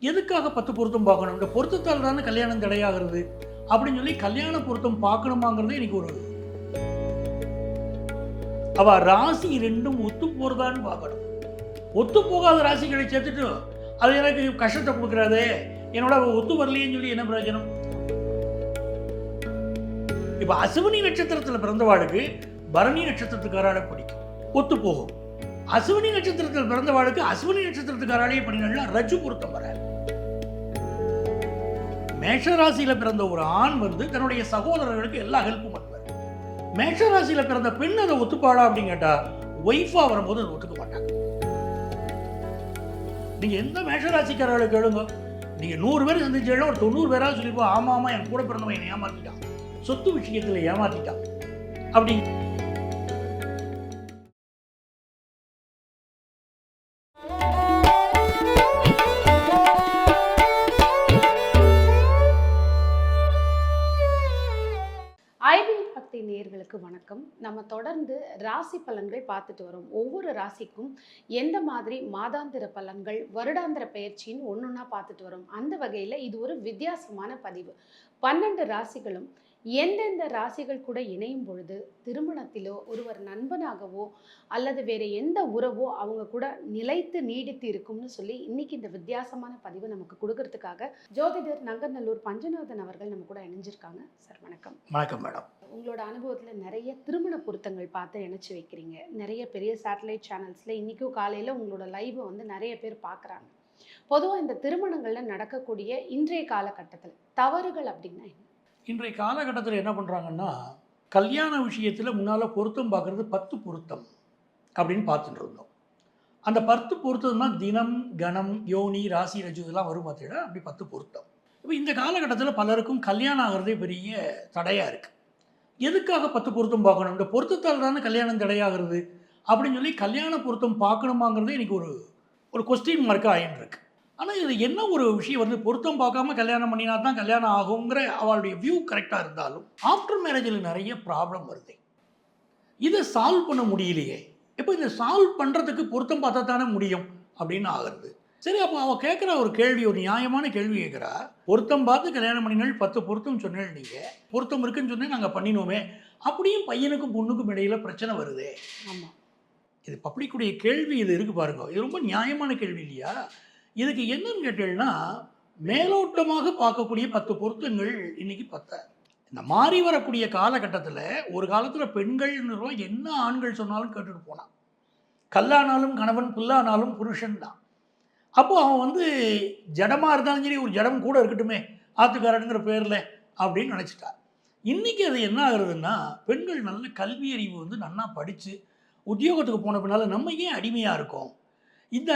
எதுக்காக 10 பொருத்தம் பார்க்கணும்? இந்த பொருத்தத்தால் தானே கல்யாணம் தடையாகிறது அப்படின்னு சொல்லி கல்யாண பொருத்தம் பார்க்கணுமாங்கிறது எனக்கு ஒரு அவ ராசி ரெண்டும் ஒத்து போறதான்னு பார்க்கணும். ஒத்து போகாத ராசிகளை சேர்த்துட்டு அது எனக்கு கஷ்டத்தை கொடுக்குறாதே, என்னோட ஒத்து வரலையேன்னு சொல்லி என்ன பிரயோஜனம்? இப்ப அசுவினி நட்சத்திரத்துல பிறந்தவாளுக்கு பரணி நட்சத்திரத்துக்காரால பிடிக்கும், ஒத்து போகும். அசுவினி நட்சத்திரத்தில் பிறந்தவாளுக்கு அசுவினி நட்சத்திரத்துக்காராலேயே பண்ணினா ரஜு பொருத்தம் வராது. மேஷராசியில பிறந்த ஒரு ஆண் வந்து தன்னுடைய சகோதரர்களுக்கு எல்லா ஹெல்ப்பும் பண்ணுவார். மேஷராசியில பிறந்த பெண் அதை ஒத்துப்பாடா அப்படின்னு கேட்டா ஒய்ஃபா வரும்போது அதை ஒத்துக்க மாட்டாங்க. நீங்க எந்த மேஷராசிக்காரர்களை கேளுங்க, நீங்க 100 பேர் சந்திச்சா ஒரு 90 பேராவது சொல்லிப்போம், ஆமா ஆமா என் கூட பிறந்தவன் என்னை ஏமாத்திட்டான், சொத்து விஷயத்துல ஏமாத்திட்டான் அப்படி. ஐபிஎல் பக்தி நேயர்களுக்கு வணக்கம். நம்ம தொடர்ந்து ராசி பலன்கள் பார்த்துட்டு வரோம். ஒவ்வொரு ராசிக்கும் எந்த மாதிரி மாதாந்திர பலன்கள், வருடாந்திர பயிற்சின்னு ஒன்னொன்னா பார்த்துட்டு வரோம். அந்த வகையில் இது ஒரு வித்தியாசமான பதிவு. 12 ராசிகளும் எந்தெந்த ராசிகள் கூட இணையும் பொழுது திருமணத்திலோ ஒருவர் நண்பனாகவோ அல்லது வேற எந்த உறவோ அவங்க கூட நிலைத்து நீடித்து இருக்கும்னு சொல்லி இன்னைக்கு இந்த வித்தியாசமான பதிவை நமக்கு கொடுக்கறதுக்காக ஜோதிடர் நங்கநல்லூர் பஞ்சநாதன் அவர்கள் நம்ம கூட இணைஞ்சிருக்காங்க. சார் வணக்கம். வணக்கம் மேடம். உங்களோட அனுபவத்தில் நிறைய திருமண பொருத்தங்கள் பார்த்து இணைச்சு வைக்கிறீங்க. நிறைய பெரிய சேட்டலைட் சேனல்ஸில் இன்றைக்கும் காலையில் உங்களோட லைவை வந்து நிறைய பேர் பார்க்குறாங்க. பொதுவாக இந்த திருமணங்களில் நடக்கக்கூடிய இன்றைய காலகட்டத்தில் தவறுகள் அப்படின்னா என்ன? இன்றைய காலகட்டத்தில் என்ன பண்ணுறாங்கன்னா, கல்யாண விஷயத்தில் முன்னால் பொருத்தம் பார்க்குறது 10 பொருத்தம் அப்படின்னு பார்த்துட்டு இருந்தோம். அந்த 10 பொருத்தம்னா தினம், கணம், யோனி, ராசி, ரஜு இதெல்லாம் வரும் பார்த்தீங்கன்னா அப்படி 10 பொருத்தம். இப்போ இந்த காலகட்டத்தில் பலருக்கும் கல்யாணம் ஆகிறதே பெரிய தடையாக இருக்குது. எதுக்காக 10 பொருத்தம் பார்க்கணும்? இந்த பொருத்தத்தால் தானே கல்யாணம் தடையாகிறது அப்படின்னு சொல்லி கல்யாண பொருத்தம் பார்க்கணுமாங்கிறது எனக்கு ஒரு கொஸ்டின் மார்க்காக ஆகிட்டு இருக்கு. ஆனால் இது என்ன ஒரு விஷயம் வந்து, பொருத்தம் பார்க்காம கல்யாணம் பண்ணினா தான் கல்யாணம் ஆகுங்கிற அவளுடைய வியூ கரெக்டாக இருந்தாலும் ஆஃப்டர் மேரேஜில் நிறைய ப்ராப்ளம் வருது. இதை சால்வ் பண்ண முடியலையே. இப்போ இந்த சால்வ் பண்ணுறதுக்கு பொருத்தம் பார்த்தா தானே முடியும் அப்படின்னு ஆகிறது. சரி, அப்போ அவள் கேட்குற ஒரு கேள்வி, ஒரு நியாயமான கேள்வி கேட்குறா. பொருத்தம் பார்த்து கல்யாணம் பண்ணினால் 10 பொருத்தம் சொன்னேன், நீங்கள் பொருத்தம் இருக்குன்னு சொன்னேன், நாங்கள் பண்ணினோமே, அப்படியும் பையனுக்கும் பொண்ணுக்கும் இடையில பிரச்சனை வருதே. ஆமாம், இது பப்ளிக்குடைய கேள்வி. இது இருக்குது பாருங்க, இது ரொம்ப நியாயமான கேள்வி இல்லையா? இதுக்கு என்னன்னு கேட்டீங்கன்னா, மேலோட்டமாக பார்க்கக்கூடிய 10 பொருத்தங்கள் இன்னைக்கு 10. இந்த மாறி வரக்கூடிய காலகட்டத்தில் ஒரு காலத்தில் பெண்கள் என்ன ஆண்கள் சொன்னாலும் கேட்டுட்டு போனான். கல்லானாலும் கணவன், புல்லானாலும் புருஷன் தான். அப்போ அவன் வந்து ஜடமாக இருந்தாலும் சரி, ஒரு ஜடம் கூட இருக்கட்டுமே ஆத்துக்காரனுங்கிற பேரில் அப்படின்னு நினச்சிட்டா. இன்றைக்கி அது என்ன ஆகுறதுன்னா, பெண்கள் நல்ல கல்வி அறிவு வந்து நன்னா படித்து உத்தியோகத்துக்கு போன பின்னால் நம்ம ஏன் அடிமையாக இருக்கோம்,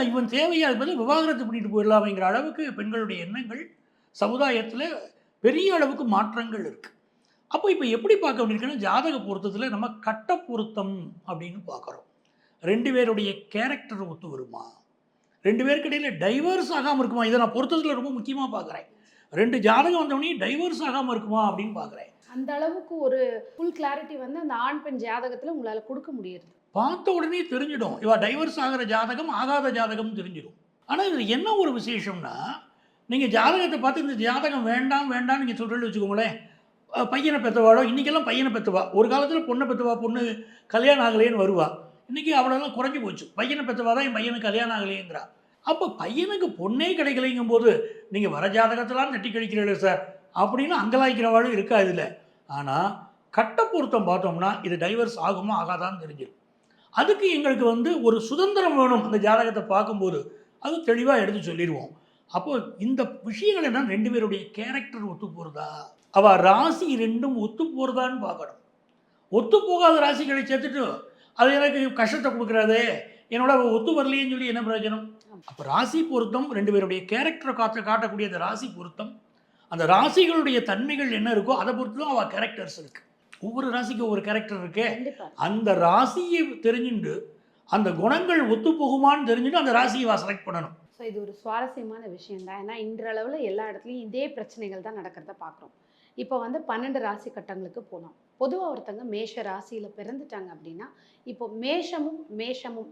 இவன் தேவையாக இருப்பது விவாகரத்து பண்ணிட்டு போயிடலாம்ங்கிற அளவுக்கு பெண்களுடைய எண்ணங்கள் சமுதாயத்தில் பெரிய அளவுக்கு மாற்றங்கள் இருக்குது. அப்போ இப்போ எப்படி பார்க்க வேண்டியிருக்குன்னா, ஜாதக பொருத்தத்தில் நம்ம கட்ட பொருத்தம் அப்படின்னு பார்க்குறோம். 2 பேருடைய கேரக்டர் ஒத்து வருமா, 2 பேருக்கு இடையில் டைவர்ஸ் ஆகாமல் இருக்குமா, இதை நான் பொருத்தத்தில் ரொம்ப முக்கியமாக பார்க்குறேன். 2 ஜாதகம் வந்தவொடனே டைவர்ஸ் ஆகாமல் இருக்குமா அப்படின்னு பார்க்குறேன். அந்த அளவுக்கு ஒரு ஃபுல் கிளாரிட்டி வந்து அந்த ஆண் பெண் ஜாதகத்தில் உங்களால் கொடுக்க முடியுது. பார்த்த உடனே தெரிஞ்சிடும், இவ டைவர்ஸ் ஆகிற ஜாதகம் ஆகாத ஜாதகம் தெரிஞ்சிடும். ஆனால் இது என்ன ஒரு விசேஷம்னா, நீங்கள் ஜாதகத்தை பார்த்து இந்த ஜாதகம் வேண்டாம் வேண்டாம்னு நீங்கள் சொல்கிறேன்னு வச்சுக்கோங்களேன், பையனை பெற்றவாளோ, இன்றைக்கெல்லாம் பையனை பெற்றவா, ஒரு காலத்தில் பொண்ணை பெற்றவா, பொண்ணு கல்யாணம் ஆகலேன்னு வருவா, இன்றைக்கி அவ்வளோலாம் குறைஞ்சி போச்சு. பையனை பெற்றவா தான் என் பையனுக்கு கல்யாணம் ஆகலைங்கிறா. அப்போ பையனுக்கு பொண்ணே கிடைக்கலைங்கும் போது நீங்கள் வர ஜாதகத்தெல்லாம் தட்டி கழிக்கிறீர்கள் சார் அப்படின்னு அங்கலாய்க்கிறவாளும் இருக்கா இதில். ஆனால் கட்ட பொருத்தம் பார்த்தோம்னா இது டைவர்ஸ் ஆகுமா ஆகாதான்னு தெரிஞ்சிடும். அதுக்கு எங்களுக்கு வந்து ஒரு சுதந்திரம் வேணும். அந்த ஜாதகத்தை பார்க்கும்போது அது தெளிவாக எடுத்து சொல்லிடுவோம். அப்போது இந்த விஷயங்கள் என்ன, 2 பேருடைய கேரக்டர் ஒத்து போகிறதா, அவள் ராசி ரெண்டும் ஒத்து போகிறதான்னு பார்க்கணும். ஒத்து போகாத ராசிகளை சேர்த்துட்டு அது எனக்கு கஷ்டத்தை கொடுக்குறாதே, என்னோட ஒத்து வரலையேன்னு சொல்லி என்ன பிரயோஜனம்? அப்போ ராசி பொருத்தம் 2 பேருடைய கேரக்டரை காட்டக்கூடிய அந்த ராசி பொருத்தம், அந்த ராசிகளுடைய தன்மைகள் என்ன இருக்கோ அதை பொறுத்து தான் அவள் கேரக்டர்ஸ் இருக்குது. ஒவ்வொரு ராசிக்கும் ஒவ்வொரு கேரக்டர் இருக்கே, அந்த ராசியை தெரிஞ்சுட்டு அந்த குணங்கள் ஒத்து போகுமான்னு தெரிஞ்சுட்டு அந்த ராசியை செலக்ட் பண்ணணும். ஸோ இது ஒரு சுவாரஸ்யமான விஷயம் தான். ஏன்னா இன்றளவில் எல்லா இடத்துலையும் இதே பிரச்சனைகள் தான் நடக்கிறத பார்க்குறோம். இப்போ வந்து 12 ராசி கட்டங்களுக்கு போகலாம். பொதுவாக ஒருத்தங்க மேஷ ராசியில் பிறந்துட்டாங்க அப்படின்னா, இப்போ மேஷமும்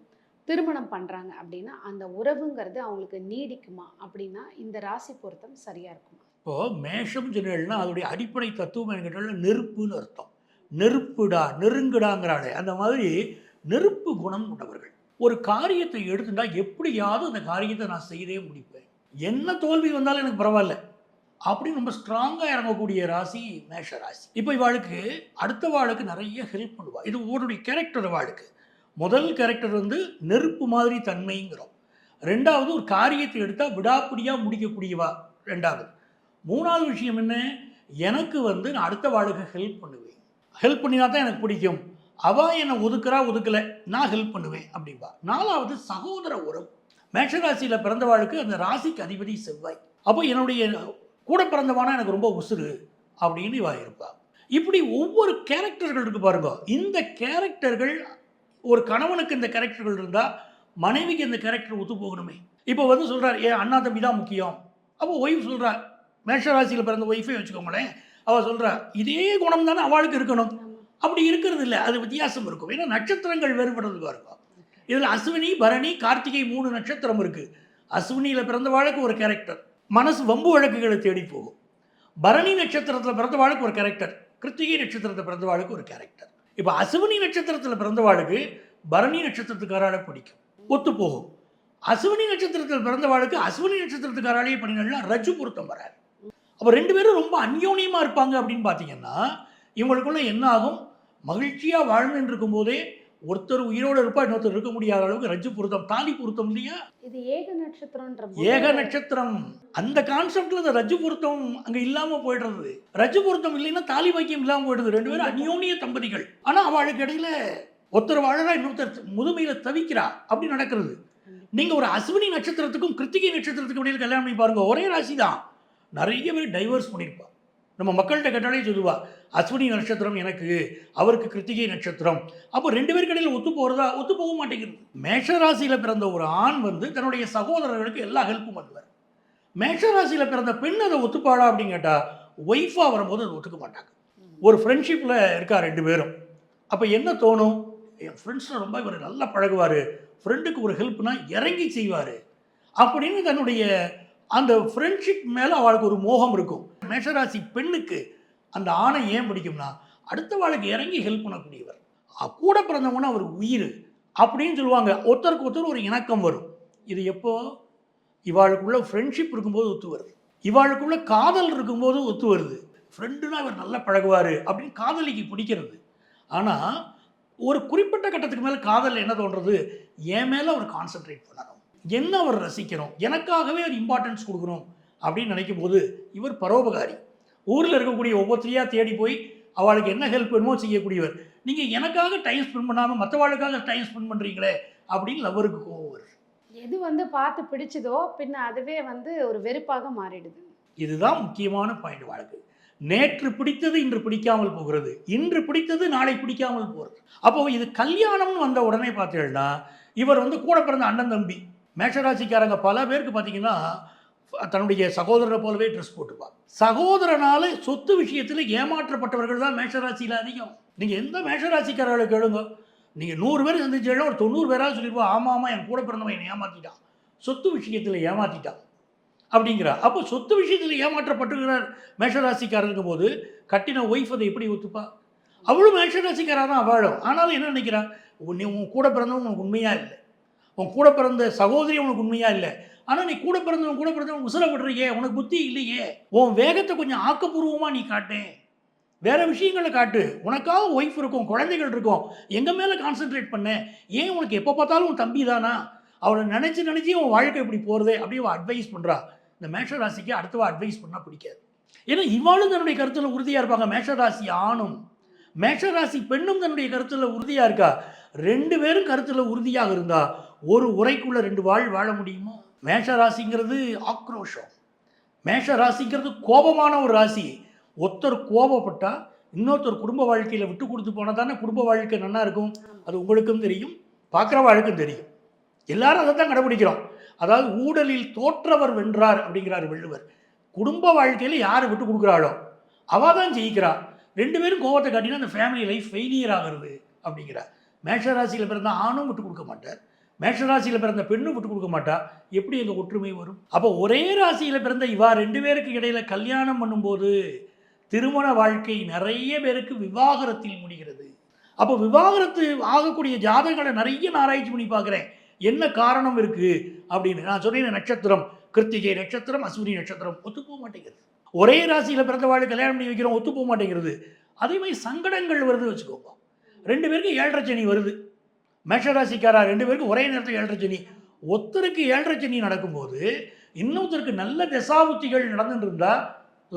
திருமணம் பண்றாங்க அப்படின்னா அந்த உறவுங்கிறது அவங்களுக்கு நீடிக்குமா அப்படின்னா இந்த ராசி பொருத்தம் சரியா இருக்குமா? இப்போது மேஷம் சொன்னீங்கன்னா அதோடைய அடிப்படை தத்துவம் என்கிட்ட நெருப்புன்னு அர்த்தம். நெருப்புடா நெருங்குடாங்கிறாளே அந்த மாதிரி நெருப்பு குணம் கொண்டவர்கள். ஒரு காரியத்தை எடுத்துட்டா எப்படியாவது அந்த காரியத்தை நான் செய்தே முடிப்பேன். என்ன தோல்வி வந்தாலும் எனக்கு பரவாயில்ல அப்படின்னு ரொம்ப ஸ்ட்ராங்காக இறங்கக்கூடிய ராசி மேஷ ராசி. இப்போ இவாளுக்கு அடுத்த வாளுக்கு நிறைய ஹெல்ப் பண்ணுவா. இது ஒருடைய கேரக்டர் வாளுக்கு. முதல் கேரக்டர் வந்து நெருப்பு மாதிரி தன்மைங்கிறோம். ரெண்டாவது ஒரு காரியத்தை எடுத்தால் விடாப்பிடியாக முடிக்கக்கூடியவா ரெண்டாவது. மூணாவது விஷயம் என்ன, எனக்கு வந்து நான் அடுத்த வாளுக்கு ஹெல்ப் பண்ணுவேன். ஹெல்ப் பண்ணினா தான் எனக்கு பிடிக்கும். அவள் என்னை ஒதுக்கலை, நான் ஹெல்ப் பண்ணுவேன் அப்படின்பா. நாலாவது சகோதர உறவு. மேஷராசியில் பிறந்தவாளுக்கு அந்த ராசிக்கு அதிபதி செவ்வாய். அப்போ என்னுடைய கூட பிறந்தவானா எனக்கு ரொம்ப உசுறு அப்படின்னு இவா இருப்பா. இப்படி ஒவ்வொரு கேரக்டர்கள் இருக்கு பாருங்க. இந்த கேரக்டர்கள் ஒரு கணவனுக்கு இந்த கேரக்டர்கள் இருந்தால் மனைவிக்கு இந்த கேரக்டர் ஒத்து போகணுமே. இப்போ வந்து சொல்கிறார் ஏன் அண்ணா தம்பி தான் முக்கியம். அப்போ ஒய்ஃப் சொல்கிறார், மேஷராசியில் பிறந்த ஒய்ஃபே வச்சுக்கோங்களேன், அவள் சொல்கிறா இதே குணம் தானே அவளுக்கு இருக்கணும். அப்படி இருக்கிறது இல்லை, அது வித்தியாசம் இருக்கும். ஏன்னா நட்சத்திரங்கள் வேறுபடுறதுக்காக இருக்கும். இதில் அஸ்வினி பரணி கார்த்திகை 3 நட்சத்திரம் இருக்குது. அஸ்வினியில் பிறந்தவாளுக்கு ஒரு கேரக்டர், மனசு வம்பு வழக்குகளை தேடி போகும். பரணி நட்சத்திரத்தில் பிறந்தவாளுக்கு ஒரு கேரக்டர், கிருத்திகை நட்சத்திரத்தில் பிறந்தவாளுக்கு ஒரு கேரக்டர். இப்போ அஸ்வினி நட்சத்திரத்தில் பிறந்தவாளுக்கு பரணி நட்சத்திரத்துக்காரால பிடிக்கும், ஒத்து போகும். அஸ்வினி நட்சத்திரத்தில் பிறந்தவாளுக்கு அஸ்வினி நட்சத்திரத்துக்காராலேயே பண்ணினா ரஜு பொருத்தம் வராது. அப்போ ரெண்டு பேரும் ரொம்ப அந்யோன்யமாக இருப்பாங்க அப்படின்னு பார்த்தீங்கன்னா இவங்களுக்குள்ள என்ன ஆகும், மகிழ்ச்சியாக வாழ்ந்துட்டு இருக்கும்போதே ஒருத்தர் உயிரோடு இருப்பா, இன்னொருத்தர் இருக்க முடியாத அளவுக்கு ரஜு பொருத்தம், தாலி பொருத்தம் இல்லையா. இது ஏக நட்சத்திரம். ஏக நட்சத்திரம் அந்த கான்செப்ட்ல அந்த ரஜு பொருத்தம் அங்க இல்லாம போயிடுறது. ரஜு பொருத்தம் இல்லைன்னா தாலி பாக்கியம் இல்லாம போயிடுது. ரெண்டு பேரும் அந்யோன்ய தம்பதிகள், ஆனா அவளுக்கு இடையில ஒருத்தர் வாழறா, இன்னொருத்தர் முதுமையில தவிக்கிறா, அப்படி நடக்கிறது. நீங்க ஒரு அஸ்வினி நட்சத்திரத்துக்கும் கிருத்திகை நட்சத்திரத்துக்கும் இடையில கல்யாணம் பண்ணி பாருங்க, ஒரே ராசி தான். நிறைய பேர் டைவர்ஸ் பண்ணியிருப்பா. நம்ம மக்கள்கிட்ட கேட்டாலே சொல்லுவா அஸ்வினி நட்சத்திரம் எனக்கு, அவருக்கு கிருத்திகை நட்சத்திரம். அப்போ ரெண்டு பேருக்கு இடையில ஒத்து போகிறதா, ஒத்து போக மாட்டேங்கிறது. மேஷராசியில் பிறந்த ஒரு ஆண் வந்து தன்னுடைய சகோதரர்களுக்கு எல்லா ஹெல்ப்பும் பண்ணுவார். மேஷராசியில் பிறந்த பெண் அதை ஒத்துப்பாளா அப்படின்னு கேட்டால் ஒய்ஃபாக வரும்போது அதை ஒத்துக்க மாட்டாங்க. ஒரு ஃப்ரெண்ட்ஷிப்பில் இருக்கா ரெண்டு பேரும். அப்போ என்ன தோணும், என் ஃப்ரெண்ட்ஸில் ரொம்ப இவர் நல்லா பழகுவார், ஃப்ரெண்டுக்கு ஒரு ஹெல்ப்னா இறங்கி செய்வார் அப்படின்னு தன்னுடைய அந்த ஃப்ரெண்ட்ஷிப் மேலே அவளுக்கு ஒரு மோகம் இருக்கும். மேஷராசி பெண்ணுக்கு அந்த ஆணை ஏன் பிடிக்கும்னா அடுத்த வாழ்க்கை இறங்கி ஹெல்ப் பண்ணக்கூடியவர், கூட பிறந்தவங்கன்னா அவர் உயிர் அப்படின்னு சொல்லுவாங்க. ஒருத்தருக்கு ஒருத்தர் ஒரு இணக்கம் வரும். இது எப்போ, இவாளுக்குள்ள ஃப்ரெண்ட்ஷிப் இருக்கும்போது ஒத்து வருது, இவாளுக்குள்ள காதல் இருக்கும்போது ஒத்து வருது. ஃப்ரெண்டுனா இவர் நல்லா பழகுவார் அப்படின்னு காதலிக்கு பிடிக்கிறது. ஆனால் ஒரு குறிப்பிட்ட கட்டத்துக்கு மேலே காதல் என்ன தோன்றது, என் மேலே அவர் கான்சென்ட்ரேட் பண்ணணும், என்ன அவர் ரசிக்கணும், எனக்காகவே அவர் இம்பார்ட்டன்ஸ் கொடுக்கணும் அப்படின்னு நினைக்கும் போது இவர் பரோபகாரி. ஊரில் இருக்கக்கூடிய ஒவ்வொருத்தரையாக தேடி போய் அவளுக்கு என்ன ஹெல்ப் வேணுமோ செய்யக்கூடியவர். நீங்கள் எனக்காக டைம் ஸ்பெண்ட் பண்ணாமல் மற்றவாளுக்காக டைம் ஸ்பெண்ட் பண்ணுறீங்களே அப்படின்னு லவருக்கு கோவம் வருது. எது வந்து பார்த்து பிடிச்சதோ பின்ன அதுவே வந்து ஒரு வெறுப்பாக மாறிடுது. இதுதான் முக்கியமான பாயிண்ட். வாழ்க்கை நேற்று பிடித்தது இன்று பிடிக்காமல் போகிறது, இன்று பிடித்தது நாளை பிடிக்காமல் போகிறது. அப்போ இது கல்யாணம்னு வந்த உடனே பார்த்தீங்கன்னா இவர் வந்து கூட பிறந்த அண்ணன் தம்பி. மேஷராசிக்காரங்க பல பேருக்கு பார்த்தீங்கன்னா தன்னுடைய சகோதரரை போலவே ட்ரெஸ் போட்டுப்பாங்க. சகோதரனால சொத்து விஷயத்தில் ஏமாற்றப்பட்டவர்கள் தான் மேஷராசியில் அதிகம். நீங்கள் எந்த மேஷராசிக்காரர்களை கேளுங்க, நீங்கள் 100 பேர் சந்திச்சாலும் ஒரு 90 பேராக சொல்லிடுவா ஆமாம் என் கூட பிறந்தவன் என்னை ஏமாற்றிட்டான், சொத்து விஷயத்தில் ஏமாற்றிட்டான் அப்படிங்கிறா. அப்போ சொத்து விஷயத்தில் ஏமாற்றப்பட்டுகிறார் மேஷராசிக்காரருக்கும் போது கட்டின ஒய்ஃப் அதை எப்படி ஒத்துப்பா? அவளும் மேஷராசிக்காராக தான் வாழும். ஆனாலும் என்ன நினைக்கிறான், நீ உன் கூட பிறந்தவன் உனக்கு உண்மையாக இல்லை, உன் கூட பிறந்த சகோதரி உனக்கு உண்மையாக இல்லை, ஆனால் நீ கூட பிறந்தவன் உசுர விடுறியே, உனக்கு புத்தி இல்லையே, உன் வேகத்தை கொஞ்சம் ஆக்கப்பூர்வமாக நீ காட்டேன், வேறு விஷயங்களை காட்டு, உனக்காக ஒய்ஃப் இருக்கும், குழந்தைகள் இருக்கும், எங்கள் மேலே கான்சென்ட்ரேட் பண்ண, ஏன் உனக்கு எப்போ பார்த்தாலும் உன் தம்பி தானா, அவளை நினச்சி உன் வாழ்க்கை இப்படி போகிறதே அப்படி அட்வைஸ் பண்ணுறா. இந்த மேஷராசிக்கு அடுத்தவா அட்வைஸ் பண்ணால் பிடிக்காது. ஏன்னா இவாளும் தன்னுடைய கருத்தில் உறுதியாக இருப்பாங்க. மேஷராசி ஆணும் மேஷராசி பெண்ணும் தன்னுடைய கருத்தில் உறுதியாக இருக்கா. ரெண்டு பேரும் கருத்தில் உறுதியாக இருந்தால் ஒரு உரைக்குள்ள 2 வாழ முடியுமா? மேஷராசிங்கிறது ஆக்ரோஷம், மேஷராசிங்கிறது கோபமான ஒரு ராசி. ஒருத்தர் கோபப்பட்டால் இன்னொருத்தர் குடும்ப வாழ்க்கையில் விட்டு கொடுத்து போனால் தானே குடும்ப வாழ்க்கை நல்லா இருக்கும். அது உங்களுக்கும் தெரியும், பார்க்குற வாழ்க்கும் தெரியும். எல்லாரும் அதை தான் கடைபிடிக்கிறோம். அதாவது ஊடலில் தோற்றவர் வென்றார் அப்படிங்கிறார் வள்ளுவர். குடும்ப வாழ்க்கையில் யார் விட்டு கொடுக்குறாளோ அவள் தான் ஜெயிக்கிறா. ரெண்டு பேரும் கோபத்தை காட்டினா அந்த ஃபேமிலி லைஃப் ஃபெயிலியர் ஆகிறது அப்படிங்கிறார். மேஷராசியில் பிறந்த ஆணும் விட்டு கொடுக்க மாட்டார், மேஷராசியில் பிறந்த பெண்ணு விட்டு கொடுக்க மாட்டா, எப்படி எங்கள் ஒற்றுமை வரும்? அப்போ ஒரே ராசியில் பிறந்த இவா 2 பேருக்கு இடையில கல்யாணம் பண்ணும்போது திருமண வாழ்க்கை நிறைய பேருக்கு விவாகரத்தில் முடிகிறது. அப்போ விவாகரத்து ஆகக்கூடிய ஜாதகங்களை நிறைய நான் ஆராய்ச்சி பண்ணி பார்க்குறேன். என்ன காரணம் இருக்குது அப்படின்னு. நான் சொன்னேன், நட்சத்திரம் கிருத்திகை நட்சத்திரம், அஸ்வினி நட்சத்திரம் ஒத்து போக மாட்டேங்கிறது. ஒரே ராசியில் பிறந்த வாழ்க்கை கல்யாணம் பண்ணி வைக்கிறோம், ஒத்து போக மாட்டேங்கிறது. அதே மாதிரி சங்கடங்கள் வருது வச்சுக்கோங்க. 2 பேருக்கு 7.5 சனி வருது. மேஷராசிக்காரா 2 பேருக்கு ஒரே நேரத்தில் 7.5 சனி. ஒருத்தருக்கு 7.5 சனி நடக்கும்போது இன்னொருத்தருக்கு நல்ல தசாபுத்திகள் நடந்துட்டு இருந்தால்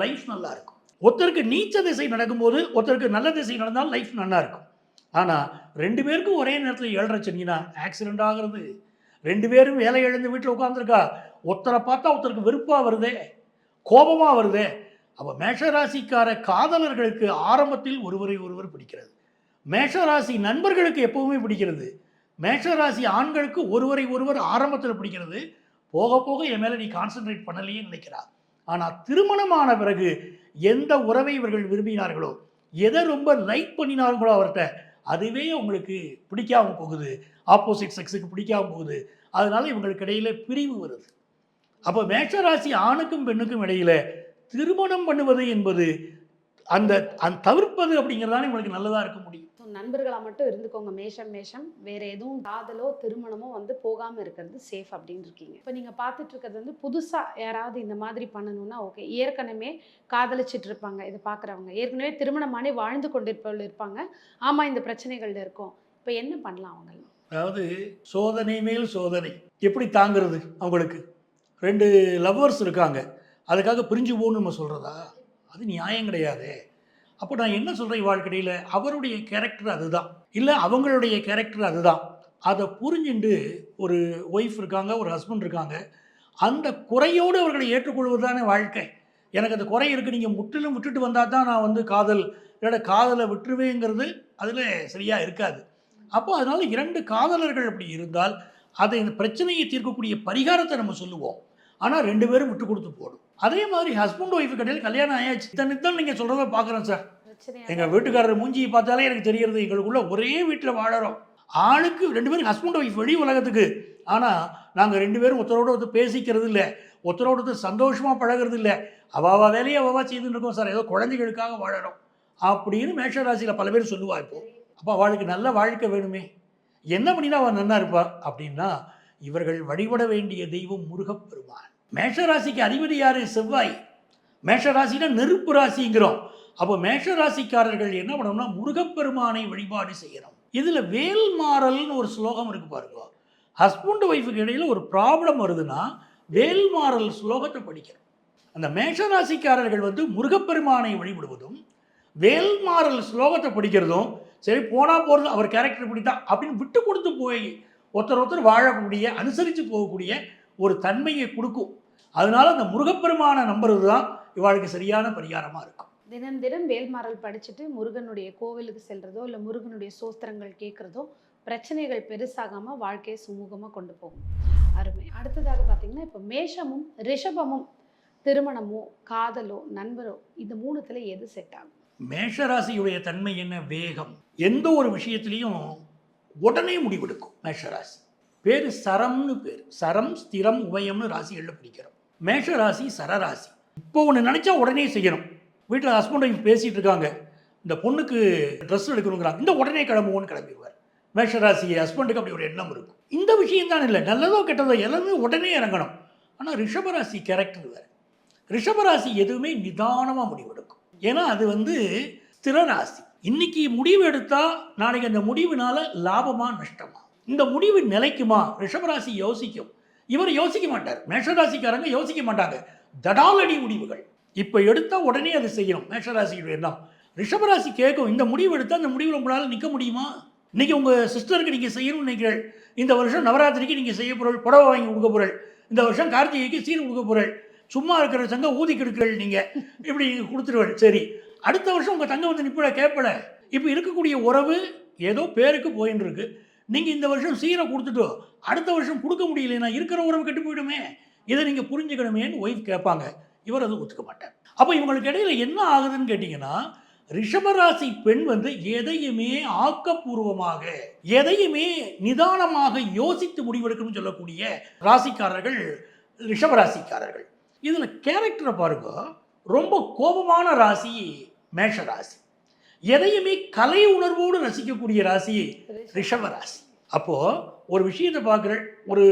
லைஃப் நல்லா இருக்கும். ஒருத்தருக்கு நீச்ச திசை நடக்கும்போது ஒருத்தருக்கு நல்ல திசை நடந்தால் லைஃப் நல்லா இருக்கும். ஆனால் 2 பேருக்கும் ஒரே நேரத்தில் 7.5 சனினா ஆக்சிடென்ட் ஆகிறது. 2 பேரும் வேலை இழந்து வீட்டில் உட்காந்துருக்கா. ஒருத்தரை பார்த்தா ஒருத்தருக்கு வெறுப்பாக வருதே, கோபமாக வருதே. அப்போ மேஷராசிக்கார காதலர்களுக்கு ஆரம்பத்தில் ஒருவரை ஒருவர் பிடிக்கிறது. மேஷராசி நண்பர்களுக்கு எப்பவுமே பிடிக்கிறது. மேஷராசி ஆண்களுக்கு ஒருவரை ஒருவர் ஆரம்பத்தில் பிடிக்கிறது. போக போக என் மேலே நீ கான்சென்ட்ரேட் பண்ணலையே நினைக்கிறார். ஆனால் திருமணமான பிறகு எந்த உறவை இவர்கள் விரும்பினார்களோ, எதை ரொம்ப லைக் பண்ணினார்களோ அவர்கிட்ட, அதுவே உங்களுக்கு பிடிக்காம போகுது. ஆப்போசிட் செக்ஸுக்கு பிடிக்காம போகுது. அதனால இவங்களுக்கு இடையில பிரிவு வருது. அப்போ மேஷராசி ஆணுக்கும் பெண்ணுக்கும் இடையில திருமணம் பண்ணுவது என்பது அந்த தவிர்ப்பது அப்படிங்கிறதான இவங்களுக்கு நல்லதாக இருக்க முடியும். நண்பர்களாக மட்டும் இருந்துக்கோங்க. மேஷம் வேற எதுவும் காதலோ திருமணமோ போகாமல் இருக்கிறது சேஃப் அப்படின்னு இருக்கீங்க. இப்போ நீங்கள் பார்த்துட்டு இருக்கிறது புதுசாக யாராவது இந்த மாதிரி பண்ணணும்னா ஓகே. ஏற்கனவே காதலிச்சிட்டு இருப்பாங்க, இதை பார்க்குறவங்க ஏற்கனவே திருமணமானே வாழ்ந்து கொண்டிருப்பவர்கள் இருப்பாங்க. ஆமாம், இந்த பிரச்சனைகள் இருக்கும். இப்போ என்ன பண்ணலாம் அவங்கெல்லாம்? அதாவது சோதனை மேல் சோதனை எப்படி தாங்கிறது? அவங்களுக்கு 2 லவ்வர்ஸ் இருக்காங்க, அதுக்காக பிரிஞ்சு போகணும்னு நம்ம சொல்கிறதா? அது நியாயம் கிடையாது. அப்போ நான் என்ன சொல்கிறேன், வாழ்க்கையில் அவருடைய கேரக்டர் அதுதான், இல்லை அவங்களுடைய கேரக்டர் அதுதான். அதை புரிஞ்சுட்டு ஒரு ஒய்ஃப் இருக்காங்க, ஒரு ஹஸ்பண்ட் இருக்காங்க, அந்த குறையோடு அவர்களை ஏற்றுக்கொள்வது தானே வாழ்க்கை. எனக்கு அந்த குறை இருக்குது, நீங்கள் முற்றிலும் விட்டுட்டு வந்தால் தான் நான் காதல், இல்லைட காதலை விட்டுருவேங்கிறது அதில் சரியாக இருக்காது. அப்போ அதனால் 2 காதலர்கள் அப்படி இருந்தால் அதை இந்த பிரச்சனையை தீர்க்கக்கூடிய பரிகாரத்தை நம்ம சொல்லுவோம். ஆனால் 2 பேரும் விட்டு கொடுத்து போடும். அதே மாதிரி ஹஸ்பண்ட் ஒய்ஃபு கடையில் கல்யாணம் ஆயாச்சு, இத்தனை நீங்கள் சொல்கிறத பார்க்குறேன் சார். எங்கள் வீட்டுக்காரர் மூஞ்சியை பார்த்தாலே எனக்கு தெரியறது, எங்களுக்குள்ள ஒரே வீட்டில் வாழறோம். ஆளுக்கு 2 பேரும் ஹஸ்பண்ட் ஒய்ஃப் வெளி உலகத்துக்கு. ஆனால் நாங்கள் 2 பேரும் ஒருத்தரோட ஒருத்தர் பேசிக்கிறது இல்லை, ஒருத்தரோட ஒருத்தர் சந்தோஷமாக பழகிறது இல்லை. அவாவா வேலையை அவாவா செய்துன்னு இருக்கோம் சார், ஏதோ குழந்தைகளுக்காக வாழறோம் அப்படின்னு மேஷராசியில் பல பேர் சொல்லுவா. இப்போ அப்போ அவளுக்கு நல்ல வாழ்க்கை வேணுமே, என்ன பண்ணினா அவன் நல்லா இருப்பா அப்படின்னா, இவர்கள் வழிபட வேண்டிய தெய்வம் முருகப்பெருமான். மேஷராசிக்கு அதிபதி யாரு? செவ்வாய். மேஷராசினா நெருப்பு ராசிங்கிறோம். அப்போ மேஷராசிக்காரர்கள் என்ன பண்ணணும்னா முருகப்பெருமானை வழிபாடு செய்யணும். இதில் வேல்மாறல்னு ஒரு ஸ்லோகம் இருக்கு பாருங்க. ஹஸ்பண்ட் ஒய்ஃபுக்கு இடையில ஒரு ப்ராப்ளம் வருதுன்னா வேல்மாறல் ஸ்லோகத்தை படிக்கணும். அந்த மேஷராசிக்காரர்கள் முருகப்பெருமானை வழிபடுவதும் வேல்மாறல் ஸ்லோகத்தை படிக்கிறதும் சரி, போனால் போகிறது, அவர் கேரக்டர் இப்படி தான் அப்படின்னு விட்டு கொடுத்து போய் ஒருத்தர் வாழக்கூடிய, அனுசரித்து போகக்கூடிய ஒரு தன்மையை கொடுக்கும். அதனால அந்த முருகப்பெருமானை நம்புறது தான் இவாளுக்கு சரியான பரிகாரமாக இருக்கும். தினம் தினம் வேல்மாறல் படிச்சுட்டு முருகனுடைய கோவிலுக்கு செல்றதோ இல்லை முருகனுடைய சோஸ்திரங்கள் கேட்குறதோ பிரச்சனைகள் பெருசாகாமல் வாழ்க்கையை சுமூகமாக கொண்டு போகும். அருமை. அடுத்ததாக பார்த்தீங்கன்னா, இப்போ மேஷமும் ரிஷபமும் திருமணமோ காதலோ நண்பரோ இந்த 3த்துல எது செட் ஆகும்? மேஷராசியுடைய தன்மை என்ன? வேகம். எந்த ஒரு விஷயத்துலையும் உடனே முடிவெடுக்கும் மேஷராசி. பேர் சரம்னு பேர். சரம், ஸ்திரம், உபயம்னு ராசிகளில் பிடிக்கிறோம். மேஷராசி சரராசி. இப்போ ஒன்று நினச்சா உடனே செய்யணும். வீட்டில் ஹஸ்பண்ட் ஒய்ஃப் பேசிகிட்டு இருக்காங்க, இந்த பொண்ணுக்கு ட்ரெஸ் எடுக்கணுங்கிறாங்க, இந்த உடனே கிளம்புவோன்னு கிளம்பிடுவார். மேஷராசி ஹஸ்பண்டுக்கு அப்படி ஒரு எண்ணம் இருக்கும். இந்த விஷயம் தான் இல்லை, நல்லதோ கெட்டதோ எல்லாமே உடனே இறங்கணும். ஆனால் ரிஷபராசி கேரக்டர் வேறு. ரிஷபராசி எதுவுமே நிதானமாக முடிவெடுக்கும். ஏன்னா அது ஸ்திரராசி. இன்னைக்கு முடிவு எடுத்தால் நாளைக்கு அந்த முடிவுனால லாபமா நஷ்டமா, இந்த முடிவு நிலைக்குமா, ரிஷபராசி யோசிக்கும். இவர் யோசிக்க மாட்டார். மேஷராசிக்காரங்க யோசிக்க மாட்டாங்க, தடாலடி முடிவுகள். இப்போ எடுத்தால் உடனே அதை செய்யணும் மேஷராசியுடைய எண்ணம். ரிஷபராசி கேட்கும், இந்த முடிவு எடுத்தால் அந்த முடிவில் உங்களால் நிற்க முடியுமா? இன்றைக்கி உங்கள் சிஸ்டருக்கு நீங்கள் செய்யணும்னு நினைக்கிறீர்கள், இந்த வருஷம் நவராத்திரிக்கு நீங்கள் செய்ய பொருள் புடவை வாங்கி கொடுக்க பொருள், இந்த வருஷம் கார்த்திகைக்கு சீர் கொடுக்க பொருள், சும்மா இருக்கிற சங்க ஊதி கெடுக்கிறீர்கள், நீங்கள் இப்படி கொடுத்துருவள். சரி, அடுத்த வருஷம் உங்கள் தங்க நிற்பட கேட்பல. இப்போ இருக்கக்கூடிய உறவு ஏதோ பேருக்கு போயின்னு இருக்கு. நீங்கள் இந்த வருஷம் சீரை கொடுத்துட்டோ அடுத்த வருஷம் கொடுக்க முடியலைன்னா இருக்கிற உறவு கெட்டு போயிடுமே, இதை நீங்கள் புரிஞ்சுக்கணுமேன்னு ஒய்ஃப் கேட்பாங்க. இவர் அதை ஒத்துக்க மாட்டார். அப்போ இவங்களுக்கு இடையில என்ன ஆகுதுன்னு கேட்டிங்கன்னா, ரிஷபராசி பெண் வந்து எதையுமே ஆக்கப்பூர்வமாக, எதையுமே நிதானமாக யோசித்து முடிவெடுக்கணும்னு சொல்லக்கூடிய ராசிக்காரர்கள் ரிஷபராசிக்காரர்கள். இதுல கேரக்டரை பாருங்க, ரொம்ப கோபமான ராசி மேஷ ராசி. எதையுமே கலை உணர்வோடு ரசிக்கக்கூடிய ராசி ரிஷபராசி. அப்போ ஒரு விஷயத்தை பார்க்குற, ஒரு